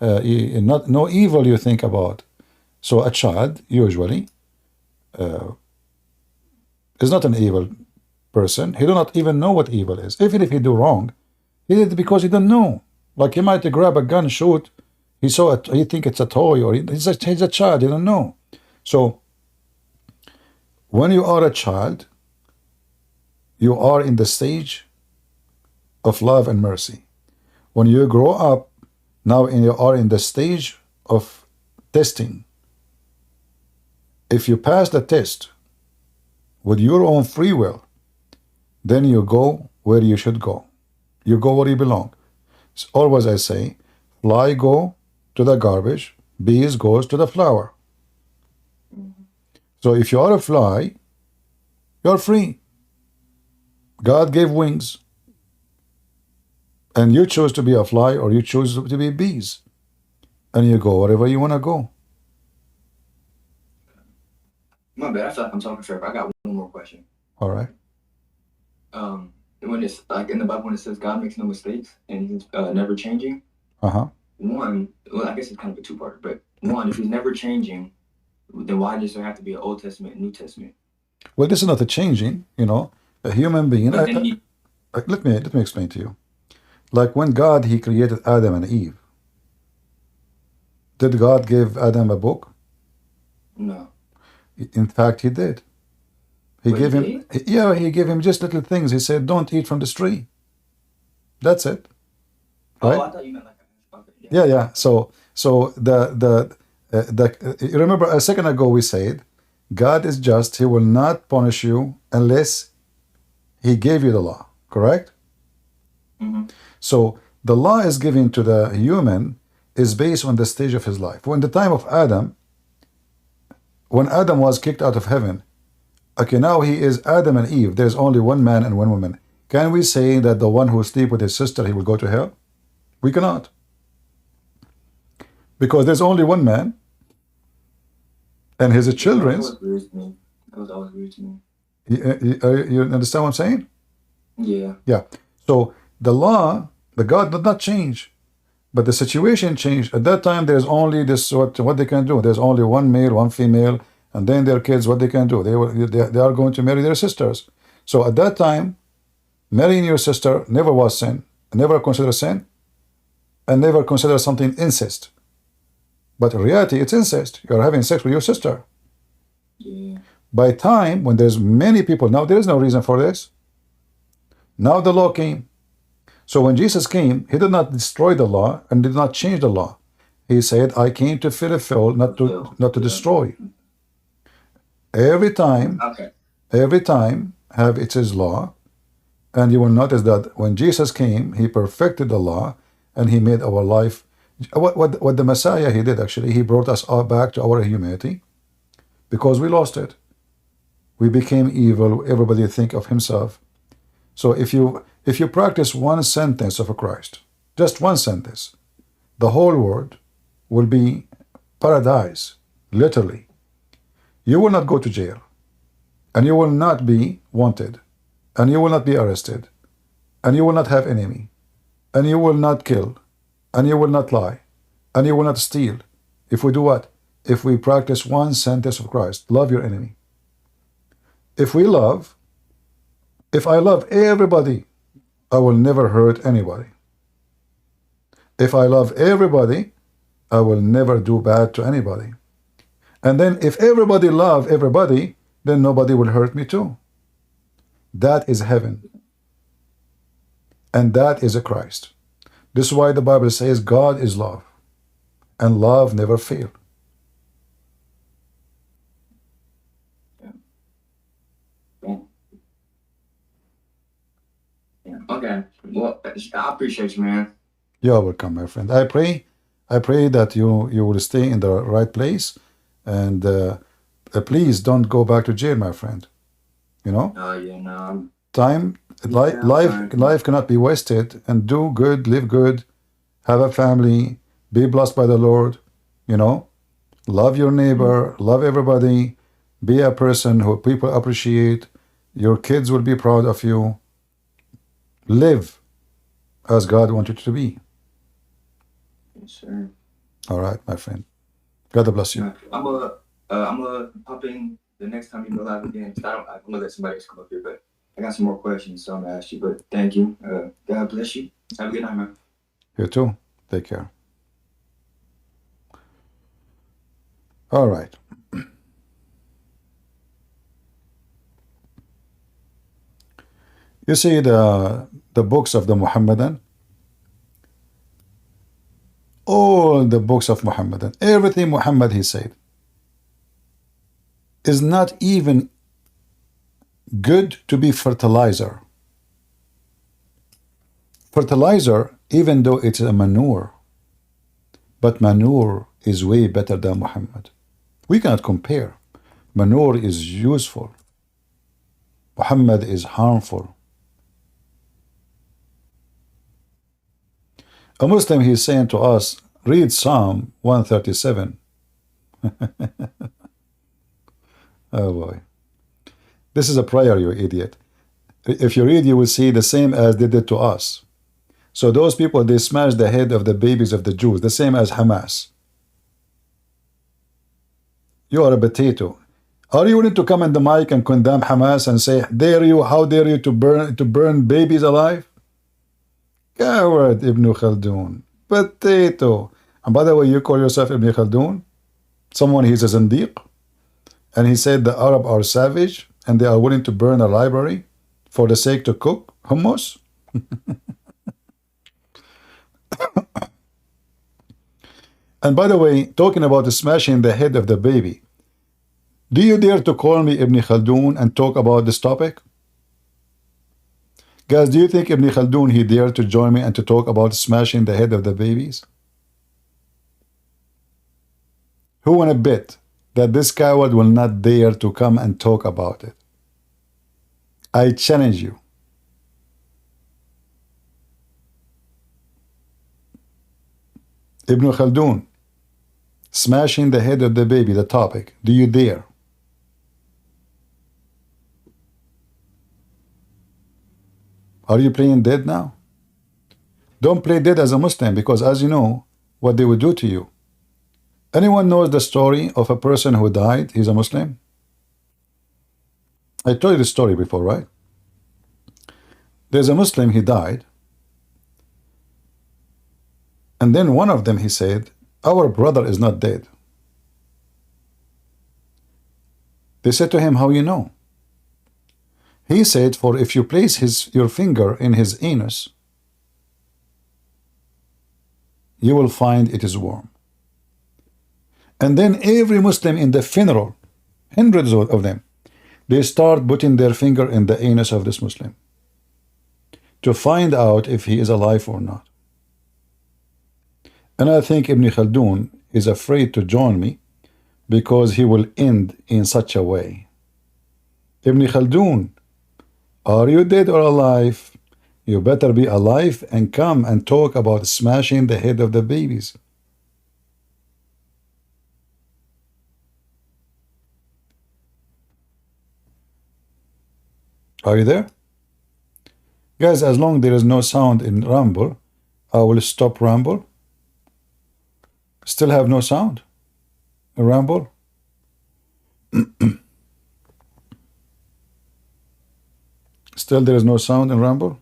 Speaker 2: not no evil you think about. So a child usually is not an evil person. He do not even know what evil is. Even if he do wrong, he did it because he don't know. Like he might grab a gun, shoot. He saw it. He think it's a toy, or he's a child. He don't know. So when you are a child, you are in the stage of love and mercy. When you grow up, now you are in the stage of testing. If you pass the test with your own free will, then you go where you should go. You go where you belong. It's always I say, fly go to the garbage, bees goes to the flower. So if you are a fly, you're free. God gave wings. And you choose to be a fly or you choose to be bees. And you go wherever you want to go.
Speaker 7: My bad, I feel like I'm talking forever. I got one more question.
Speaker 2: All right.
Speaker 7: When it's like in the Bible when it says God makes no mistakes and he's never changing. One, well, I guess it's kind of a two-parter, but one, if he's never changing, then why does there have to be an Old Testament and New Testament?
Speaker 2: Well, this is not a changing, a human being. Let me explain to you. Like when God, he created Adam and Eve. Did God give Adam a book?
Speaker 7: No.
Speaker 2: In fact, he did. He gave him just little things. He said, don't eat from this tree. That's it. Right?
Speaker 7: Oh, I thought you meant like a
Speaker 2: yeah. So you remember a second ago we said, God is just. He will not punish you unless he gave you the law. Correct?
Speaker 7: Mm-hmm.
Speaker 2: So the law is given to the human is based on the stage of his life. When the time of Adam, when Adam was kicked out of heaven, okay, now he is Adam and Eve. There's only one man and one woman. Can we say that the one who sleep with his sister, he will go to hell? We cannot. Because there's only one man and his children.
Speaker 7: That was always weird to me.
Speaker 2: You understand what I'm saying?
Speaker 7: Yeah.
Speaker 2: Yeah. So the law, the God did not change. But the situation changed. At that time, there's only this, what they can do. There's only one male, one female, and then their kids, what they can do. They are going to marry their sisters. So at that time, marrying your sister never was sin, never considered sin, and never considered something incest. But in reality, it's incest. You're having sex with your sister.
Speaker 7: Yeah.
Speaker 2: By time, when there's many people, now there is no reason for this. Now the law came. So when Jesus came, he did not destroy the law and did not change the law. He said, I came to fulfill, not to destroy. Every time have its his law, and you will notice that when Jesus came, he perfected the law and he made our life. What the Messiah he did actually, he brought us all back to our humanity because we lost it. We became evil. Everybody think of himself. So if you practice one sentence of Christ, just one sentence, the whole world will be paradise, literally. You will not go to jail, and you will not be wanted, and you will not be arrested, and you will not have enemy, and you will not kill, and you will not lie, and you will not steal. If we do what? If we practice one sentence of Christ, love your enemy. If I love everybody, I will never hurt anybody. If I love everybody, I will never do bad to anybody. And then if everybody love everybody, then nobody will hurt me too. That is heaven. And that is a Christ. This is why the Bible says God is love. And love never fails.
Speaker 7: Okay. Well, I appreciate you, man.
Speaker 2: You're welcome, my friend. I pray that you will stay in the right place, and please don't go back to jail, my friend. You know,
Speaker 7: Yeah, no.
Speaker 2: time, life cannot be wasted. And do good, live good, have a family, be blessed by the Lord. You know, love your neighbor, love everybody, be a person who people appreciate. Your kids will be proud of you. Live as God wanted you to be.
Speaker 7: Yes, sir.
Speaker 2: All right, my friend. God bless you.
Speaker 7: I'm gonna pop in the next time you go live again. I'm gonna let somebody else come up here, but I got some more questions, so I'm gonna ask you. But thank you. God bless you. Have a good night, man.
Speaker 2: You too. Take care. All right. You see the books of the Muhammadan, all the books of Muhammadan, everything Muhammad he said is not even good to be fertilizer. Fertilizer, even though it's a manure, but manure is way better than Muhammad. We cannot compare. Manure is useful. Muhammad is harmful. A Muslim, he's saying to us, read Psalm 137. Oh boy. This is a prayer, you idiot. If you read, you will see the same as they did to us. So those people, they smashed the head of the babies of the Jews, the same as Hamas. You are a potato. Are you willing to come in the mic and condemn Hamas and say, dare you, how dare you to burn babies alive? Coward, Ibn Khaldun. Potato. And by the way, you call yourself Ibn Khaldun? Someone, he's a Zindiq. And he said the Arab are savage and they are willing to burn a library for the sake to cook hummus? And by the way, talking about smashing the head of the baby, do you dare to call me Ibn Khaldun and talk about this topic? Guys, do you think Ibn Khaldun, he dared to join me and to talk about smashing the head of the babies? Who wanna bet that this coward will not dare to come and talk about it? I challenge you. Ibn Khaldun, smashing the head of the baby, the topic. Do you dare? Are you playing dead now? Don't play dead as a Muslim, because as you know, what they will do to you. Anyone knows the story of a person who died? He's a Muslim. I told you the story before, right? There's a Muslim, he died. And then one of them, he said, our brother is not dead. They said to him, how you know? He said, for if you place your finger in his anus, you will find it is warm. And then every Muslim in the funeral, hundreds of them, they start putting their finger in the anus of this Muslim to find out if he is alive or not. And I think Ibn Khaldun is afraid to join me because he will end in such a way. Ibn Khaldun, are you dead or alive? You better be alive and come and talk about smashing the head of the babies. Are you there? Guys, as long as there is no sound in Rumble, I will stop Rumble. Still have no sound in Rumble? Still there is no sound in Rumble?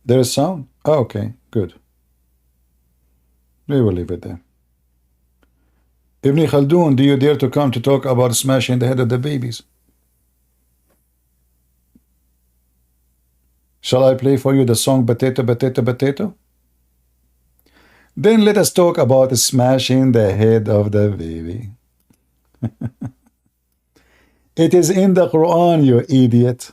Speaker 2: There is sound? Oh, okay, good. We will leave it there. Ibn Khaldun, do you dare to come to talk about smashing the head of the babies? Shall I play for you the song Potato, Potato, Potato? Then let us talk about smashing the head of the baby. It is in the Quran, you idiot.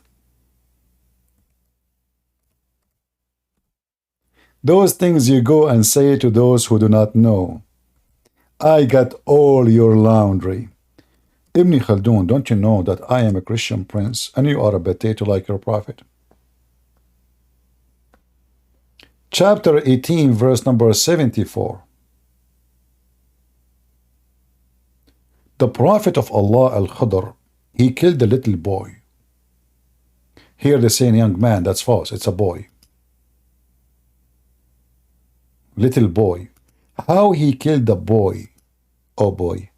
Speaker 2: Those things you go and say to those who do not know. I got all your laundry. Ibn Khaldun, don't you know that I am a Christian prince and you are a potato like your prophet? Chapter 18, verse number 74. The prophet of Allah, Al-Khadr, he killed a little boy. Here they say young man, that's false, it's a boy. Little boy. How he killed the boy? Oh boy.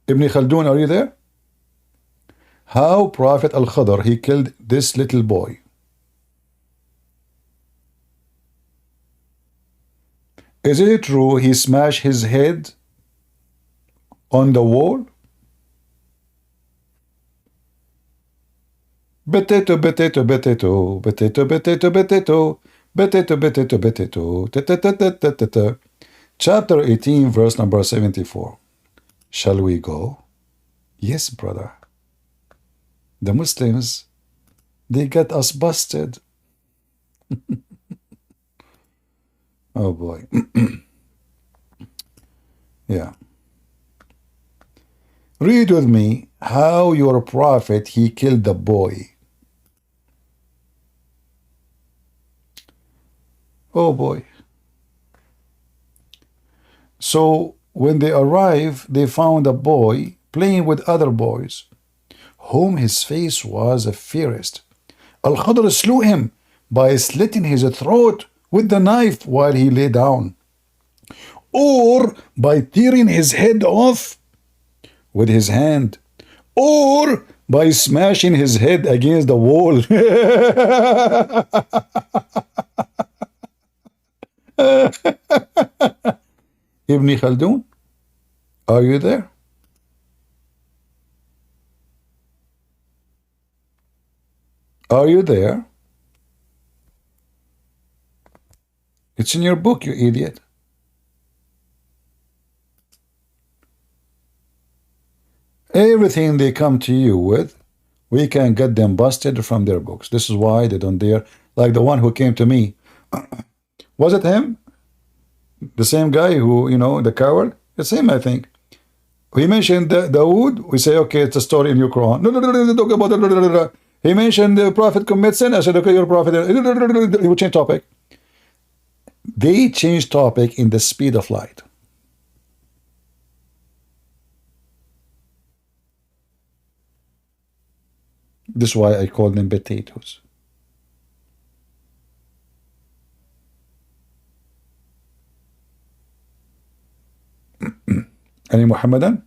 Speaker 2: Ibn Khaldun, are you there? How Prophet Al-Khadr, he killed this little boy? Is it true he smashed his head on the wall? Potato, potato, potato, potato, potato, potato, potato, potato, potato. Chapter 18, verse number 74. Shall we go? Yes, brother. The Muslims, they got us busted. Oh boy. Yeah. Read with me how your prophet, he killed the boy. Oh boy. So when they arrived, they found a boy playing with other boys, whom his face was fierce. Al-Khadr slew him by slitting his throat with the knife while he lay down, or by tearing his head off with his hand, or by smashing his head against the wall. Ibn Khaldun, are you there? Are you there? It's in your book, you idiot. Everything they come to you with, we can get them busted from their books. This is why they don't dare. Like the one who came to me. Was it him? The same guy who, you know, the coward? It's him, I think. He mentioned Dawood. We say, okay, it's a story in your Quran. No, talk about it. He mentioned the prophet commits sin. I said, okay, your prophet. He would change topic. They change topic in the speed of light. This is why I call them potatoes. Any Muhammadan?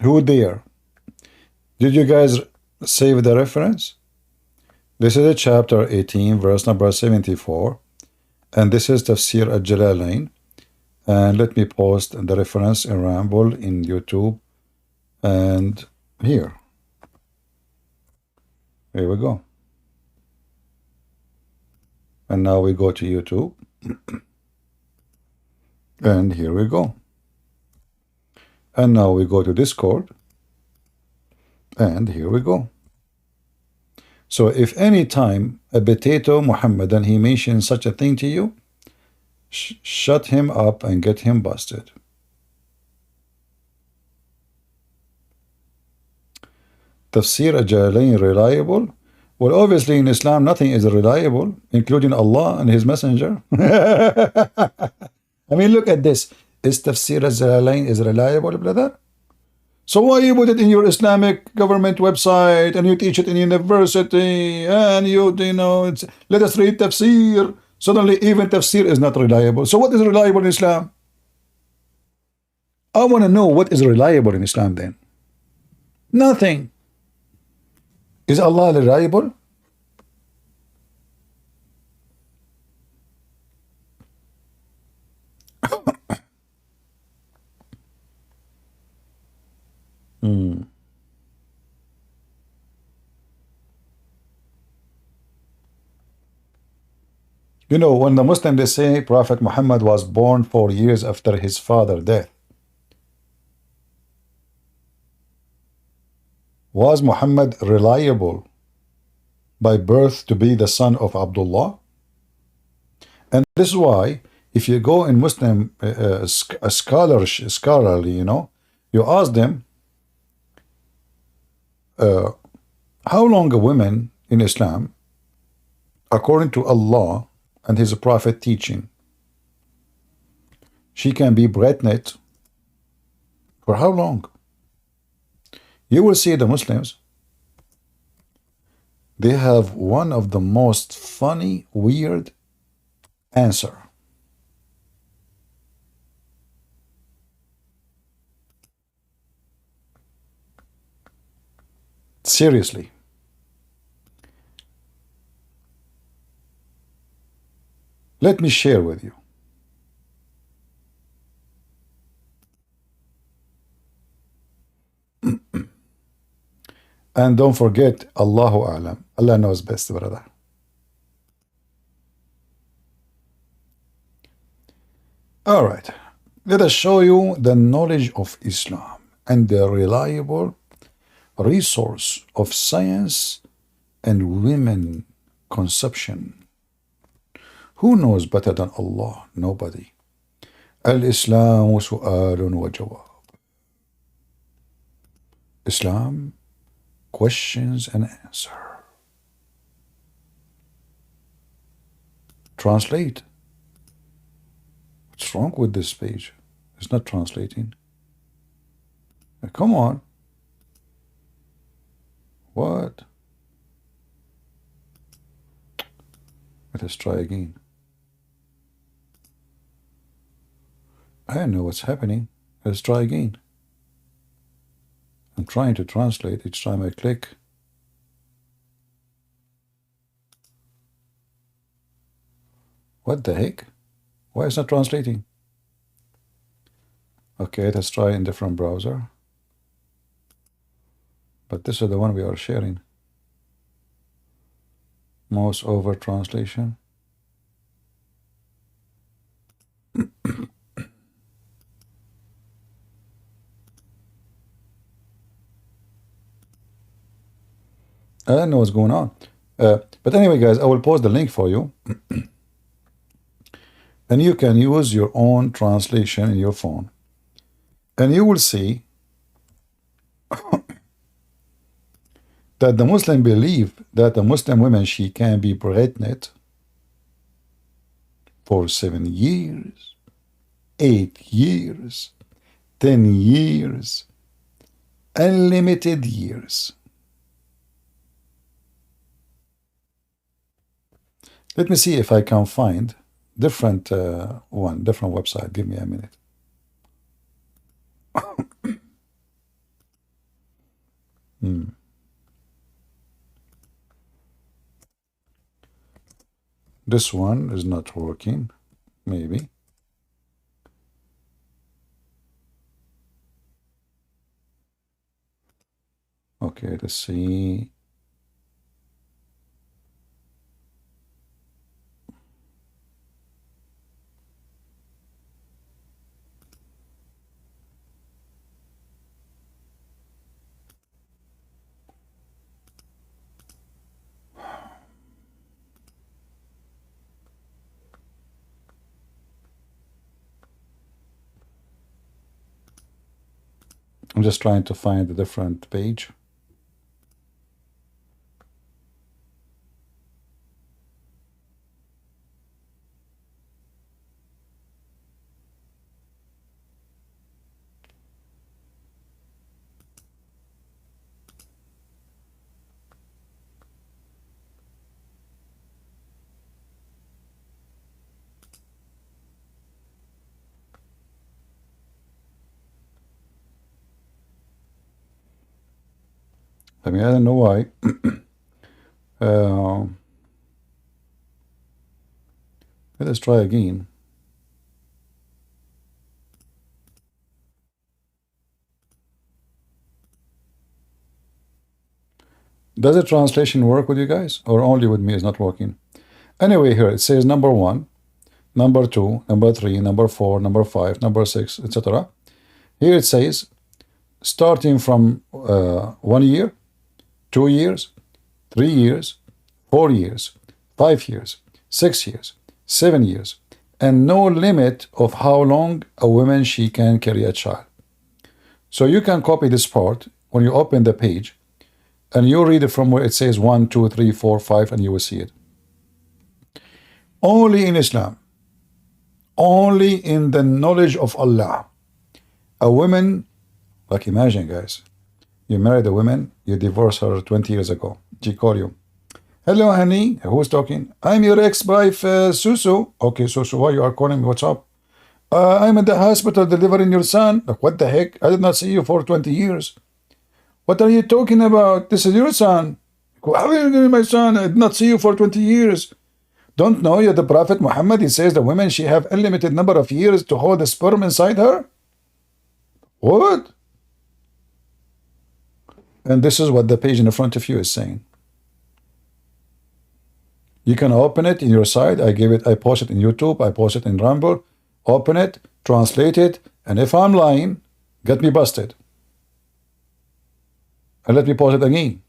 Speaker 2: Who there? Did you guys save the reference? This is a chapter 18, verse number 74. And this is Tafsir al-Jalalain. And let me post the reference in Ramble in YouTube. And here. Here we go. And now we go to YouTube. And here we go. And now we go to Discord. And here we go. So if any time a potato Muhammadan he mentions such a thing to you, shut him up and get him busted. Tafsir al-Jalalain reliable? Well, obviously in Islam nothing is reliable, including Allah and His Messenger. I mean, look at this. Is Tafsir al-Jalalain is reliable, brother? So why you put it in your Islamic government website and you teach it in university and you know, let us read Tafsir. Suddenly even Tafsir is not reliable. So what is reliable in Islam? I want to know what is reliable in Islam then. Nothing. Is Allah reliable? You know, when the Muslim they say Prophet Muhammad was born 4 years after his father's death, was Muhammad reliable by birth to be the son of Abdullah? And this is why, if you go in Muslim scholarly, you know, you ask them, how long a woman in Islam, according to Allah and His Prophet teaching, she can be pregnant for how long? You will see the Muslims, they have one of the most funny, weird answer. Seriously. Let me share with you. And don't forget, Allahu A'lam. Allah knows best, brother. All right. Let us show you the knowledge of Islam and the reliable resource of science and women conception. Who knows better than Allah? Nobody. Al-Islam su'alun wa jawab. Islam, questions and answer. Translate. What's wrong with this page? It's not translating. Come on. What? Let us try again. I don't know what's happening. Let's try again. I'm trying to translate each time I click. What the heck? Why is it not translating? Okay, let's try in different browser. But this is the one we are sharing. Mouse over translation. I don't know what's going on. But anyway, guys, I will post the link for you. And you can use your own translation in your phone. And you will see that the Muslim believe that a Muslim woman, she can be pregnant for 7 years, 8 years, 10 years, unlimited years. Let me see if I can find different different website. Give me a minute. This one is not working, maybe. Okay, let's see. I'm just trying to find a different page. I mean, I don't know why. Let us try again. Does the translation work with you guys, or only with me is not working? Anyway, here it says number 1, number 2, number 3, number 4, number 5, number 6, etc. Here it says starting from 1 year, 2 years, 3 years, 4 years, 5 years, 6 years, 7 years, and no limit of how long a woman she can carry a child. So you can copy this part when you open the page, and you read it from where it says 1, 2, 3, 4, 5, and you will see it. Only in Islam, only in the knowledge of Allah, a woman, like imagine guys, you married a woman, you divorced her 20 years ago. She called you. Hello, honey. Who's talking? I'm your ex-wife, Susu. Okay, Susu, why you are calling me? What's up? I'm in the hospital delivering your son. Like, what the heck? I did not see you for 20 years. What are you talking about? This is your son. How are you doing, my son? I did not see you for 20 years. Don't know you, the Prophet Muhammad, he says the women, she have unlimited number of years to hold the sperm inside her? What? And this is what the page in front of you is saying. You can open it in your site. I post it in YouTube. I post it in Rumble. Open it, translate it, and if I'm lying, get me busted. And let me post it again.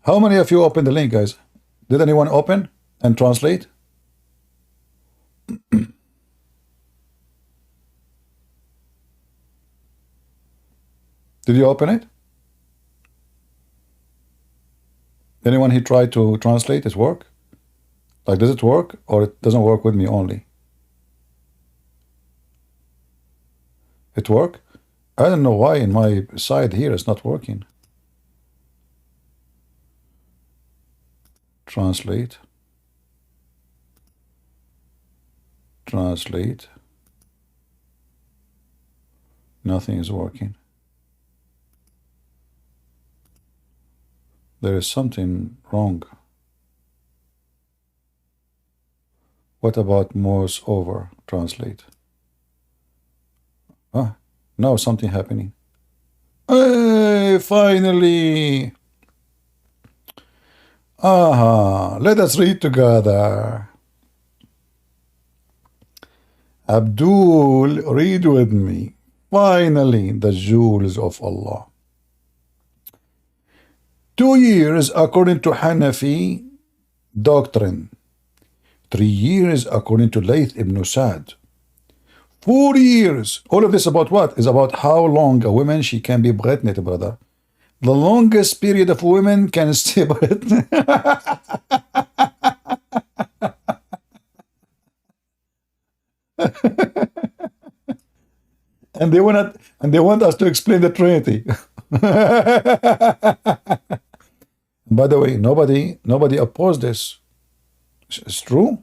Speaker 2: How many of you opened the link, guys? Did anyone open and translate? Did you open it? Anyone he tried to translate his work? Like, does it work or it doesn't work with me only? It work? I don't know why in my side here it's not working. Translate. Translate. Nothing is working. There is something wrong. What about mouse over? Translate. Ah, now something happening. Hey, finally. Let us read together. Abdul, read with me. Finally, the jewels of Allah. 2 years according to Hanafi doctrine. 3 years according to Layth ibn Sa'd. 4 years. All of this about what? Is about how long a woman she can be pregnant, brother. The longest period of women can stay pregnant. and they want us to explain the Trinity. By the way, nobody opposed this. It's true.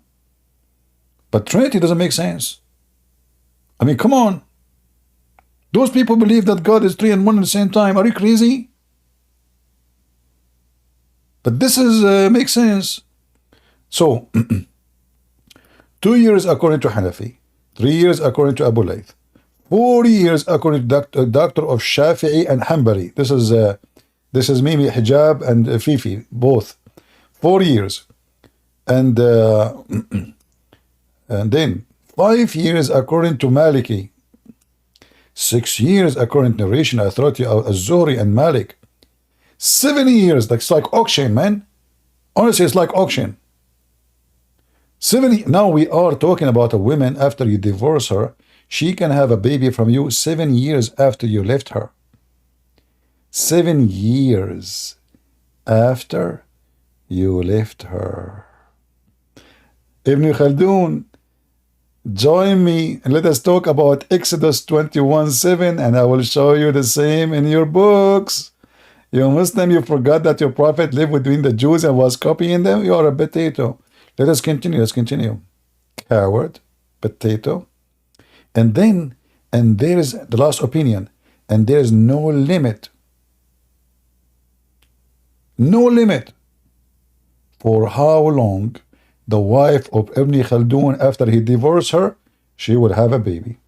Speaker 2: But Trinity doesn't make sense. I mean, come on. Those people believe that God is 3 and 1 at the same time. Are you crazy? But this is makes sense. So, 2 years according to Hanafi, 3 years according to Abu Layth, 4 years according to doctor of Shafi'i and Hanbali. This is Mimi, Hijab, and Fifi, both. 4 years. And then 5 years according to Maliki, 6 years according to narration authority of Azhar and Malik, 7 years. That's like auction, man. Honestly, it's like auction. 7. Now we are talking about a woman after you divorce her, she can have a baby from you 7 years after you left her. 7 years after you left her. Ibn Khaldun, join me and let us talk about Exodus 21:7, and I will show you the same in your books. You Muslim, you forgot that your prophet lived between the Jews and was copying them? You are a potato. Let us continue. Let's continue. Coward, potato. And there is the last opinion, and there is no limit. No limit for how long the wife of Ibn Khaldun, after he divorced her, she would have a baby.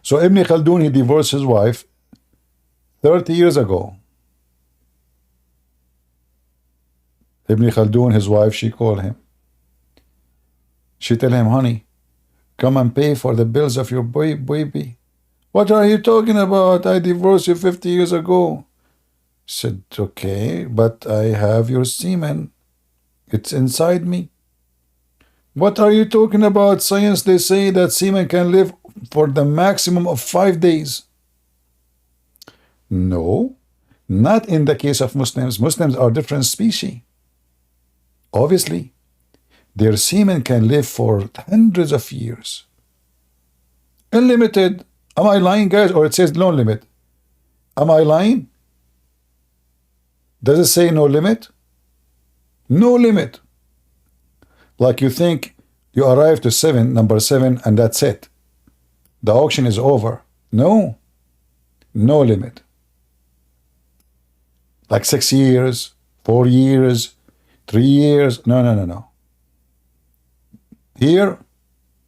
Speaker 2: So Ibn Khaldun, he divorced his wife 30 years ago. Ibn Khaldun, his wife, she called him. She tell him, honey, come and pay for the bills of your baby. What are you talking about? I divorced you 50 years ago. Said, okay, but I have your semen. It's inside me. What are you talking about? Science, they say that semen can live for the maximum of 5 days. No, not in the case of Muslims. Muslims are different species. Obviously, their semen can live for hundreds of years. Unlimited. Am I lying, guys? Or it says no limit? Am I lying? Does it say no limit? No limit. Like you think you arrive to number 7, and that's it. The auction is over. No. No limit. Like 6 years, 4 years, 3 years. No. Here,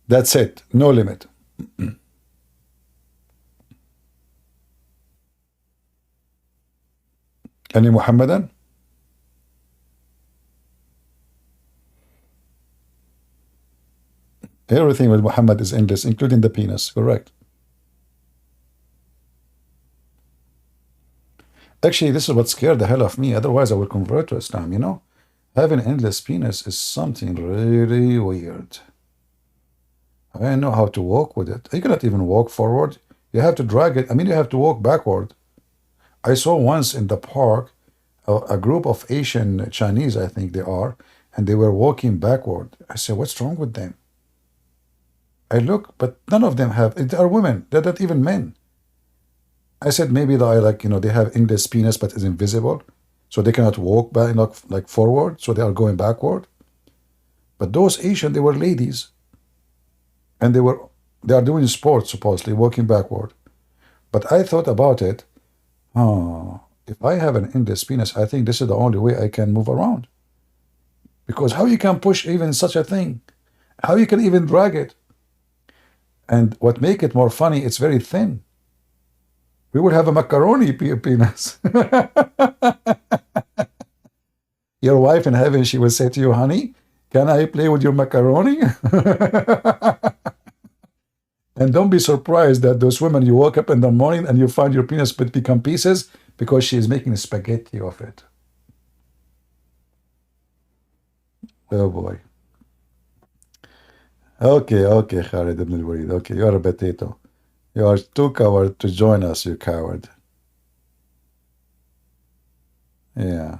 Speaker 2: that's it. No limit. Any Muhammadan? Everything with Muhammad is endless, including the penis. Correct. Actually, this is what scared the hell of me. Otherwise, I would convert to Islam, you know? Having endless penis is something really weird. I don't know how to walk with it. You cannot even walk forward. You have to drag it. I mean, you have to walk backward. I saw once in the park a group of Asian Chinese, I think they are, and they were walking backward. I said, what's wrong with them? I look, but none of them have. They are women. They're not even men. I said maybe they have endless penis, but it's invisible, so they cannot walk back, like forward, so they are going backward. But those Asian, they were ladies, and they are doing sports supposedly, walking backward. But I thought about it. If I have an endless penis, I think this is the only way I can move around. Because how you can push even such a thing? How you can even drag it? And what make it more funny, it's very thin. We would have a macaroni penis. Your wife in heaven, she will say to you, honey, can I play with your macaroni? And don't be surprised that those women, you woke up in the morning and you find your penis become pieces because she is making spaghetti of it. Oh boy. Okay, Khalid ibn al-Walid. Okay, you are a potato. You are too coward to join us, you coward. Yeah.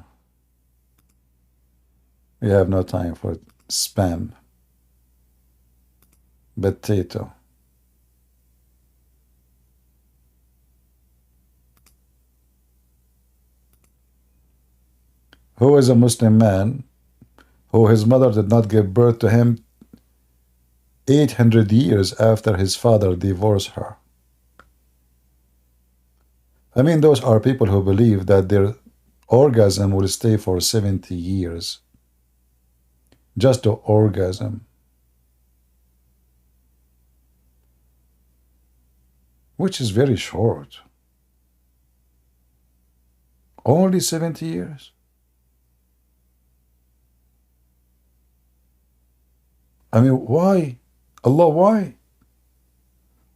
Speaker 2: We have no time for spam. Potato. Who is a Muslim man who his mother did not give birth to him 800 years after his father divorced her? I mean, those are people who believe that their orgasm will stay for 70 years. Just the orgasm. Which is very short. Only 70 years. I mean, why? Allah, why?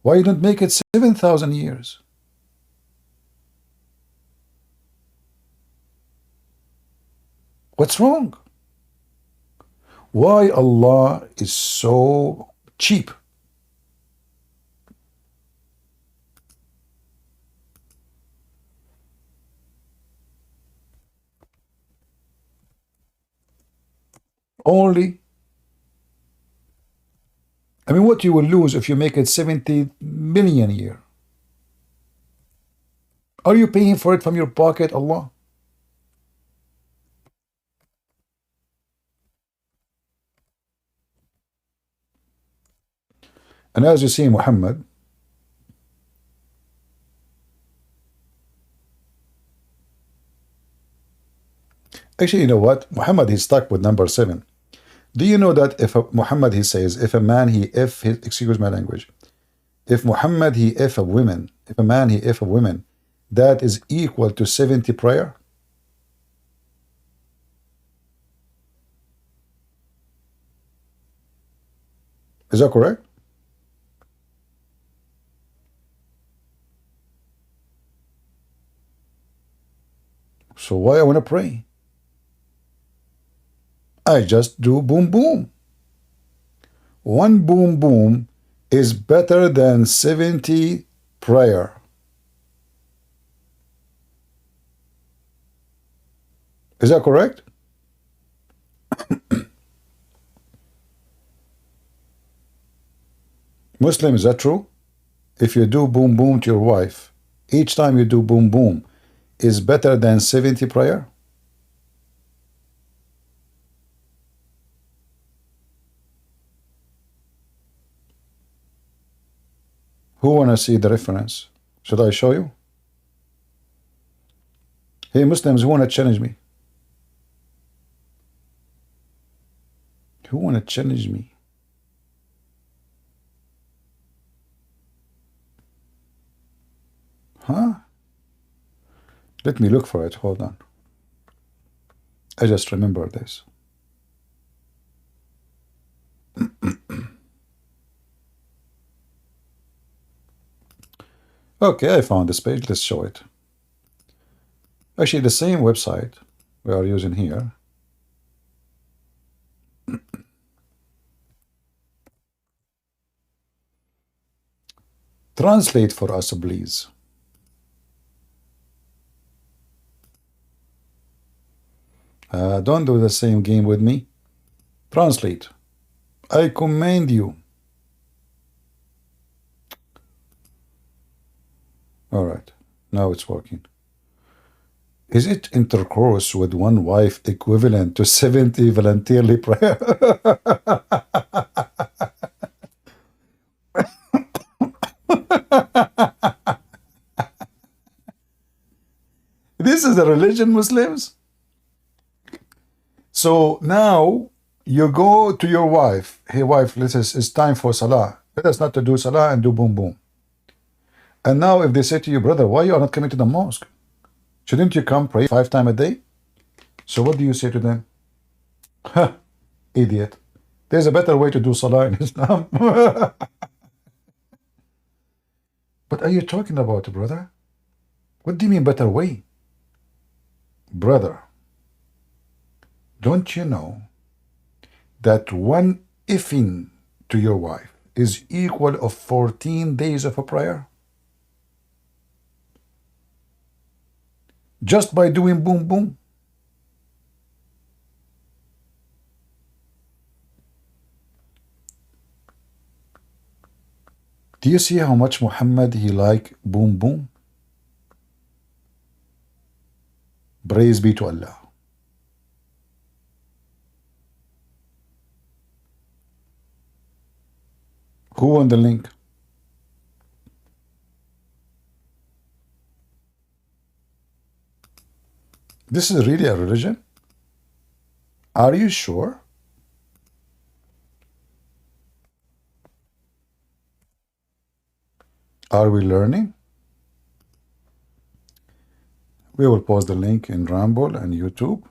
Speaker 2: Why you don't make it 7,000 years? What's wrong? Why Allah is so cheap? Only, I mean, what you will lose if you make it 70 million a year? Are you paying for it from your pocket, Allah? And as you see, Muhammad, actually, you know what? Muhammad, he's stuck with number 7. Do you know that if Muhammad, he says, if a man, excuse my language, if Muhammad, he if a woman, if a man, he if a woman, that is equal to 70 prayer? Is that correct? So why I want to pray? I just do boom boom. One boom boom is better than 70 prayer. Is that correct? Muslim, is that true? If you do boom boom to your wife, each time you do boom boom is better than 70 prayer? Who wanna see the reference? Should I show you? Hey Muslims, who wanna challenge me? Who wanna challenge me? Huh? Let me look for it. Hold on. I just remember this. Okay, I found this page. Let's show it. Actually, the same website we are using here. Translate for us, please. Don't do the same game with me. Translate. I command you. All right. Now it's working. Is it intercourse with one wife equivalent to 70 voluntarily prayer? This is a religion, Muslims? So now you go to your wife. Hey wife, it's time for salah. Let us not to do salah and do boom boom. And now if they say to you, brother, why you are not coming to the mosque? Shouldn't you come pray 5 times a day? So what do you say to them? Huh, idiot. There's a better way to do salah in Islam. What are you talking about, brother? What do you mean better way? Brother, don't you know that one effing to your wife is equal of 14 days of a prayer? Just by doing boom boom. Do you see how much Muhammad he like boom boom? Praise be to Allah. Who won the link? This is really a religion? Are you sure? Are we learning? We will post the link in Rumble and YouTube.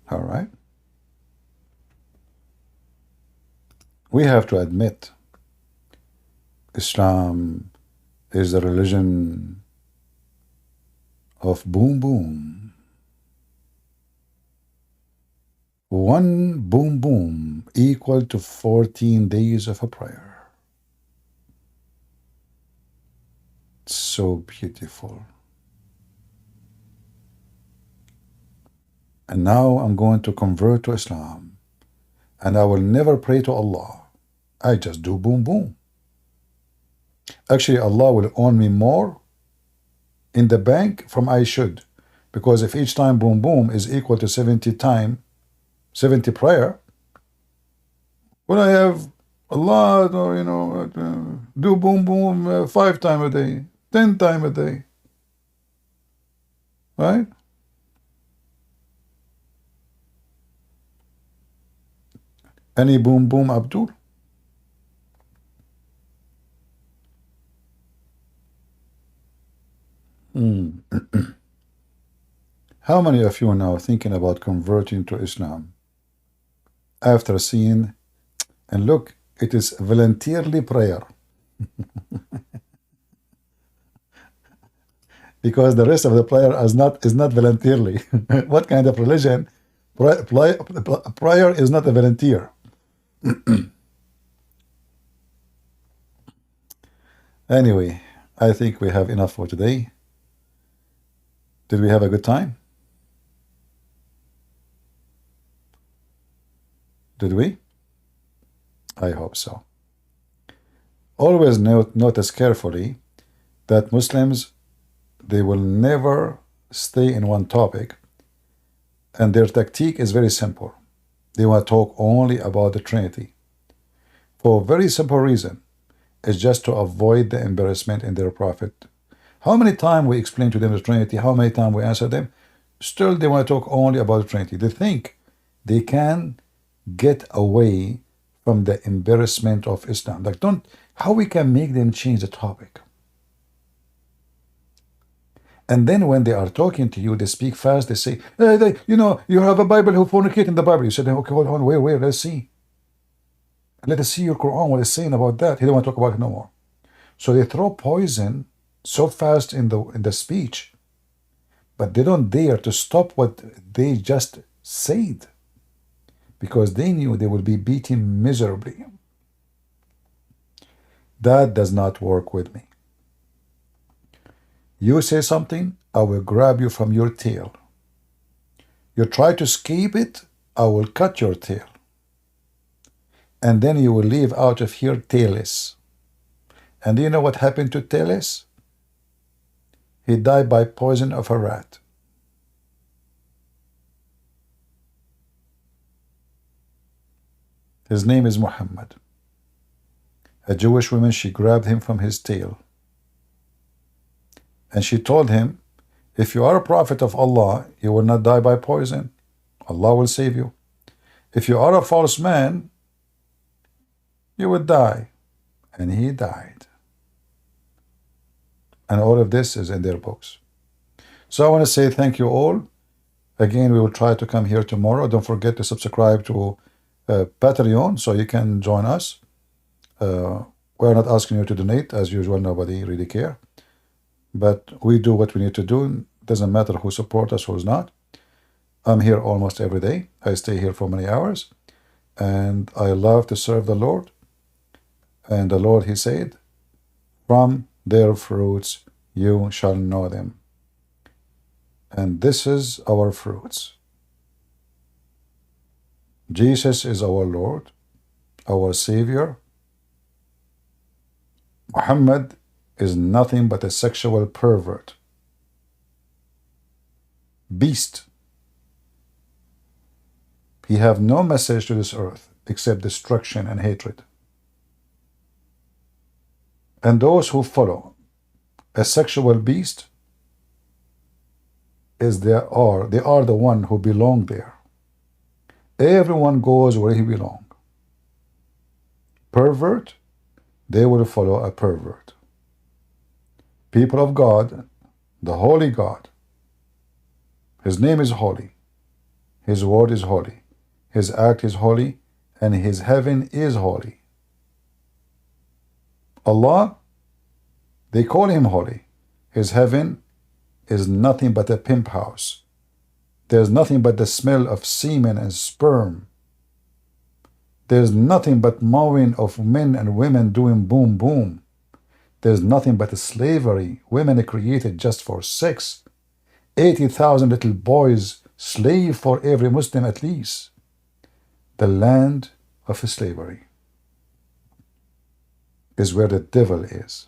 Speaker 2: All right. We have to admit Islam is the religion of boom boom. One boom boom equal to 14 days of a prayer. So beautiful. And now I'm going to convert to Islam. And I will never pray to Allah. I just do boom boom. Actually, Allah will own me more in the bank from I should. Because if each time boom boom is equal to 70 prayer, well, I have a lot, or, do boom boom 5 times a day, 10 times a day. Right? Any boom boom, Abdul? How many of you are now thinking about converting to Islam after seeing, and look, it is voluntarily prayer. Because the rest of the prayer is not voluntarily. What kind of religion? Prayer is not a volunteer. Anyway, I think we have enough for today. Did we have a good time? Did we? I hope so. Always notice carefully that Muslims, they will never stay in one topic, and their tactique is very simple. They want to talk only about the Trinity. For a very simple reason. It's just to avoid the embarrassment in their prophet. How many times we explain to them the Trinity, how many times we answer them, still they want to talk only about the Trinity. They think they can get away from the embarrassment of Islam. Like, how we can make them change the topic? And then when they are talking to you, they speak fast, they say, hey, you have a Bible who fornicate in the Bible. You said, okay, hold on, where, let's see. Let us see your Quran, what it's saying about that. He don't want to talk about it no more. So they throw poison so fast in the speech, but they don't dare to stop what they just said, because they knew they would be beaten miserably. That does not work with me. You say something, I will grab you from your tail. You try to escape it, I will cut your tail. And then you will leave out of here tailless. And do you know what happened to tailless? He died by poison of a rat. His name is Mohammed. A Jewish woman, she grabbed him from his tail. And she told him, if you are a prophet of Allah, you will not die by poison. Allah will save you. If you are a false man, you would die. And he died. And all of this is in their books. So I want to say thank you all. Again, we will try to come here tomorrow. Don't forget to subscribe to Patreon so you can join us. We're not asking you to donate. As usual, nobody really care. But we do what we need to do. Doesn't matter who support us, who's not. I'm here almost every day. I stay here for many hours. And I love to serve the Lord. And the Lord, he said, from their fruits you shall know them. And this is our fruits. Jesus is our Lord, our Savior. Muhammad is nothing but a sexual pervert. Beast. He have no message to this earth except destruction and hatred. And those who follow a sexual beast they are the one who belong there. Everyone goes where he belong. Pervert, they will follow a pervert. People of God, the holy God, his name is holy, his word is holy, his act is holy, and his heaven is holy. Allah, they call him holy. His heaven is nothing but a pimp house. There's nothing but the smell of semen and sperm. There's nothing but mowing of men and women doing boom boom. There's nothing but slavery. Women are created just for sex. 80,000 little boys slave for every Muslim at least. The land of slavery is where the devil is.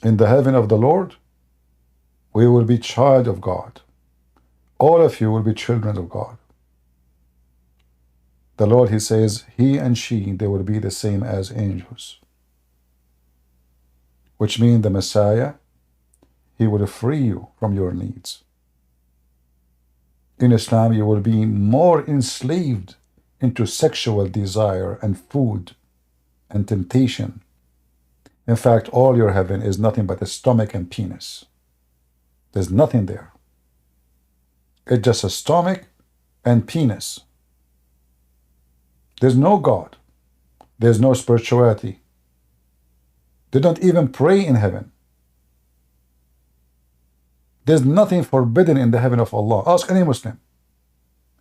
Speaker 2: In the heaven of the Lord, we will be child of God. All of you will be children of God. The Lord, he says, he and she, they will be the same as angels. Which means the Messiah, he will free you from your needs. in Islam, you will be more enslaved into sexual desire and food and temptation. In fact, all your heaven is nothing but a stomach and penis. There's nothing there. It's just a stomach and penis. There's no God. There's no spirituality. They don't even pray in heaven. There's nothing forbidden in the heaven of Allah. Ask any Muslim.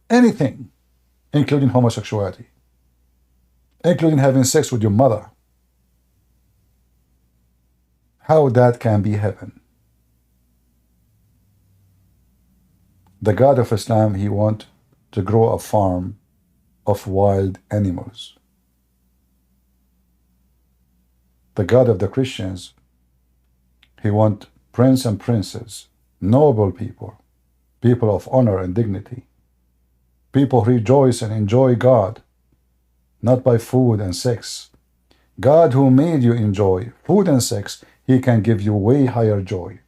Speaker 2: Anything, including homosexuality, including having sex with your mother. How that can be heaven? The God of Islam, he wants to grow a farm of wild animals. The God of the Christians, he wants prince and princess, noble people, people of honor and dignity, people who rejoice and enjoy God, not by food and sex. God who made you enjoy food and sex, he can give you way higher joy.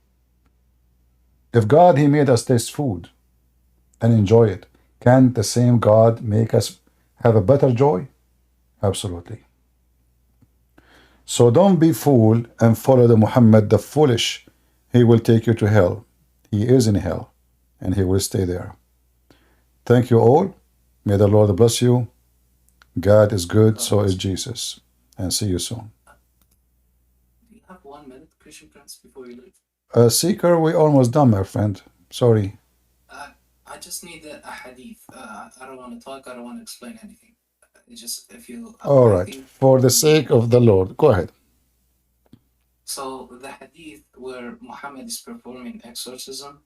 Speaker 2: If God, he made us taste food and enjoy it, can the same God make us have a better joy? Absolutely. So don't be fooled and follow the Muhammad the foolish. He will take you to hell. He is in hell and he will stay there. Thank you all. May the Lord bless you. God is good, so is Jesus. And see you soon.
Speaker 8: Do you have 1 minute, Christian Prince, before you leave?
Speaker 2: Seeker, we're almost done, my friend. Sorry.
Speaker 8: I just need a hadith. I don't want to talk. I don't want to explain anything. It's just if you.
Speaker 2: All right. For the sake of the Lord, go ahead.
Speaker 8: So the hadith where Muhammad is performing exorcism,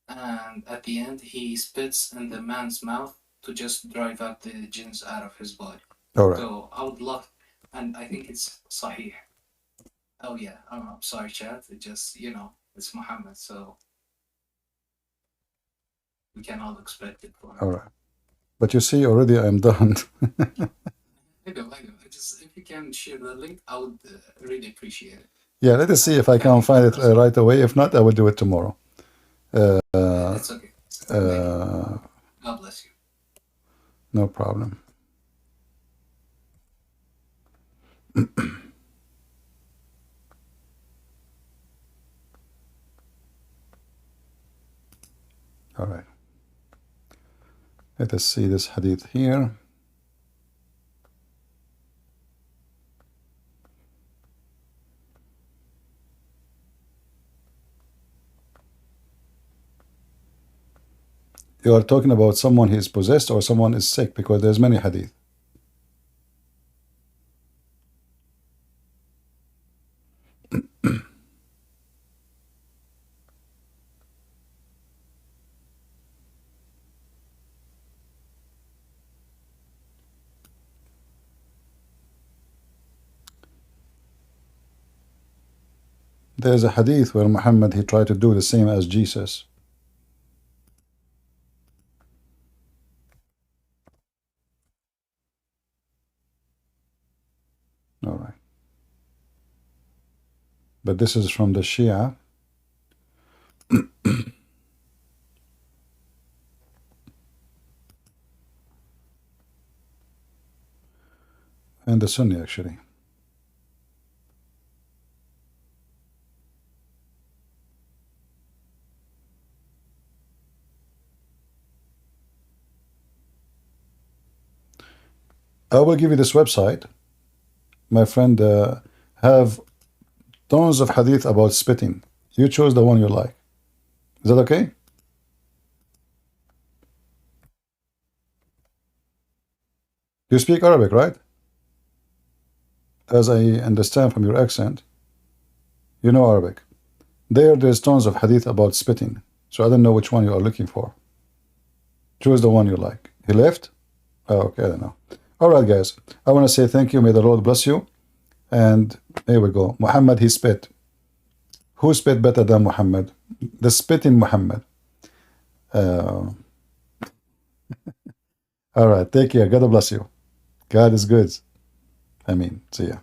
Speaker 8: and at the end he spits in the man's mouth to just drive out the jinns out of his body.
Speaker 2: All right.
Speaker 8: So I would love, and I think it's Sahih. Oh yeah, I'm sorry, chat. It just it's Muhammad, so we can all expect it for him.
Speaker 2: All right. But you see, already I'm done.
Speaker 8: I know. Just if you can share the link, I would really appreciate it.
Speaker 2: Yeah, let us see if I can find it right away. If not, I will do it tomorrow.
Speaker 8: It's okay. God bless you.
Speaker 2: No problem. All right. Let us see this hadith here. You are talking about someone who is possessed or someone is sick, because there's many hadith. There's a hadith where Muhammad, he tried to do the same as Jesus. All right. But this is from the Shia. And the Sunni, actually. I will give you this website. My friend, have tons of hadith about spitting. You choose the one you like. Is that okay? You speak Arabic, right? As I understand from your accent, you know Arabic. There's tons of hadith about spitting. So I don't know which one you are looking for. Choose the one you like. He left? Oh, okay, I don't know. All right, guys. I want to say thank you. May the Lord bless you. And here we go. Muhammad, he spit. Who spit better than Muhammad? The spitting Muhammad. All right. Take care. God bless you. God is good. See ya.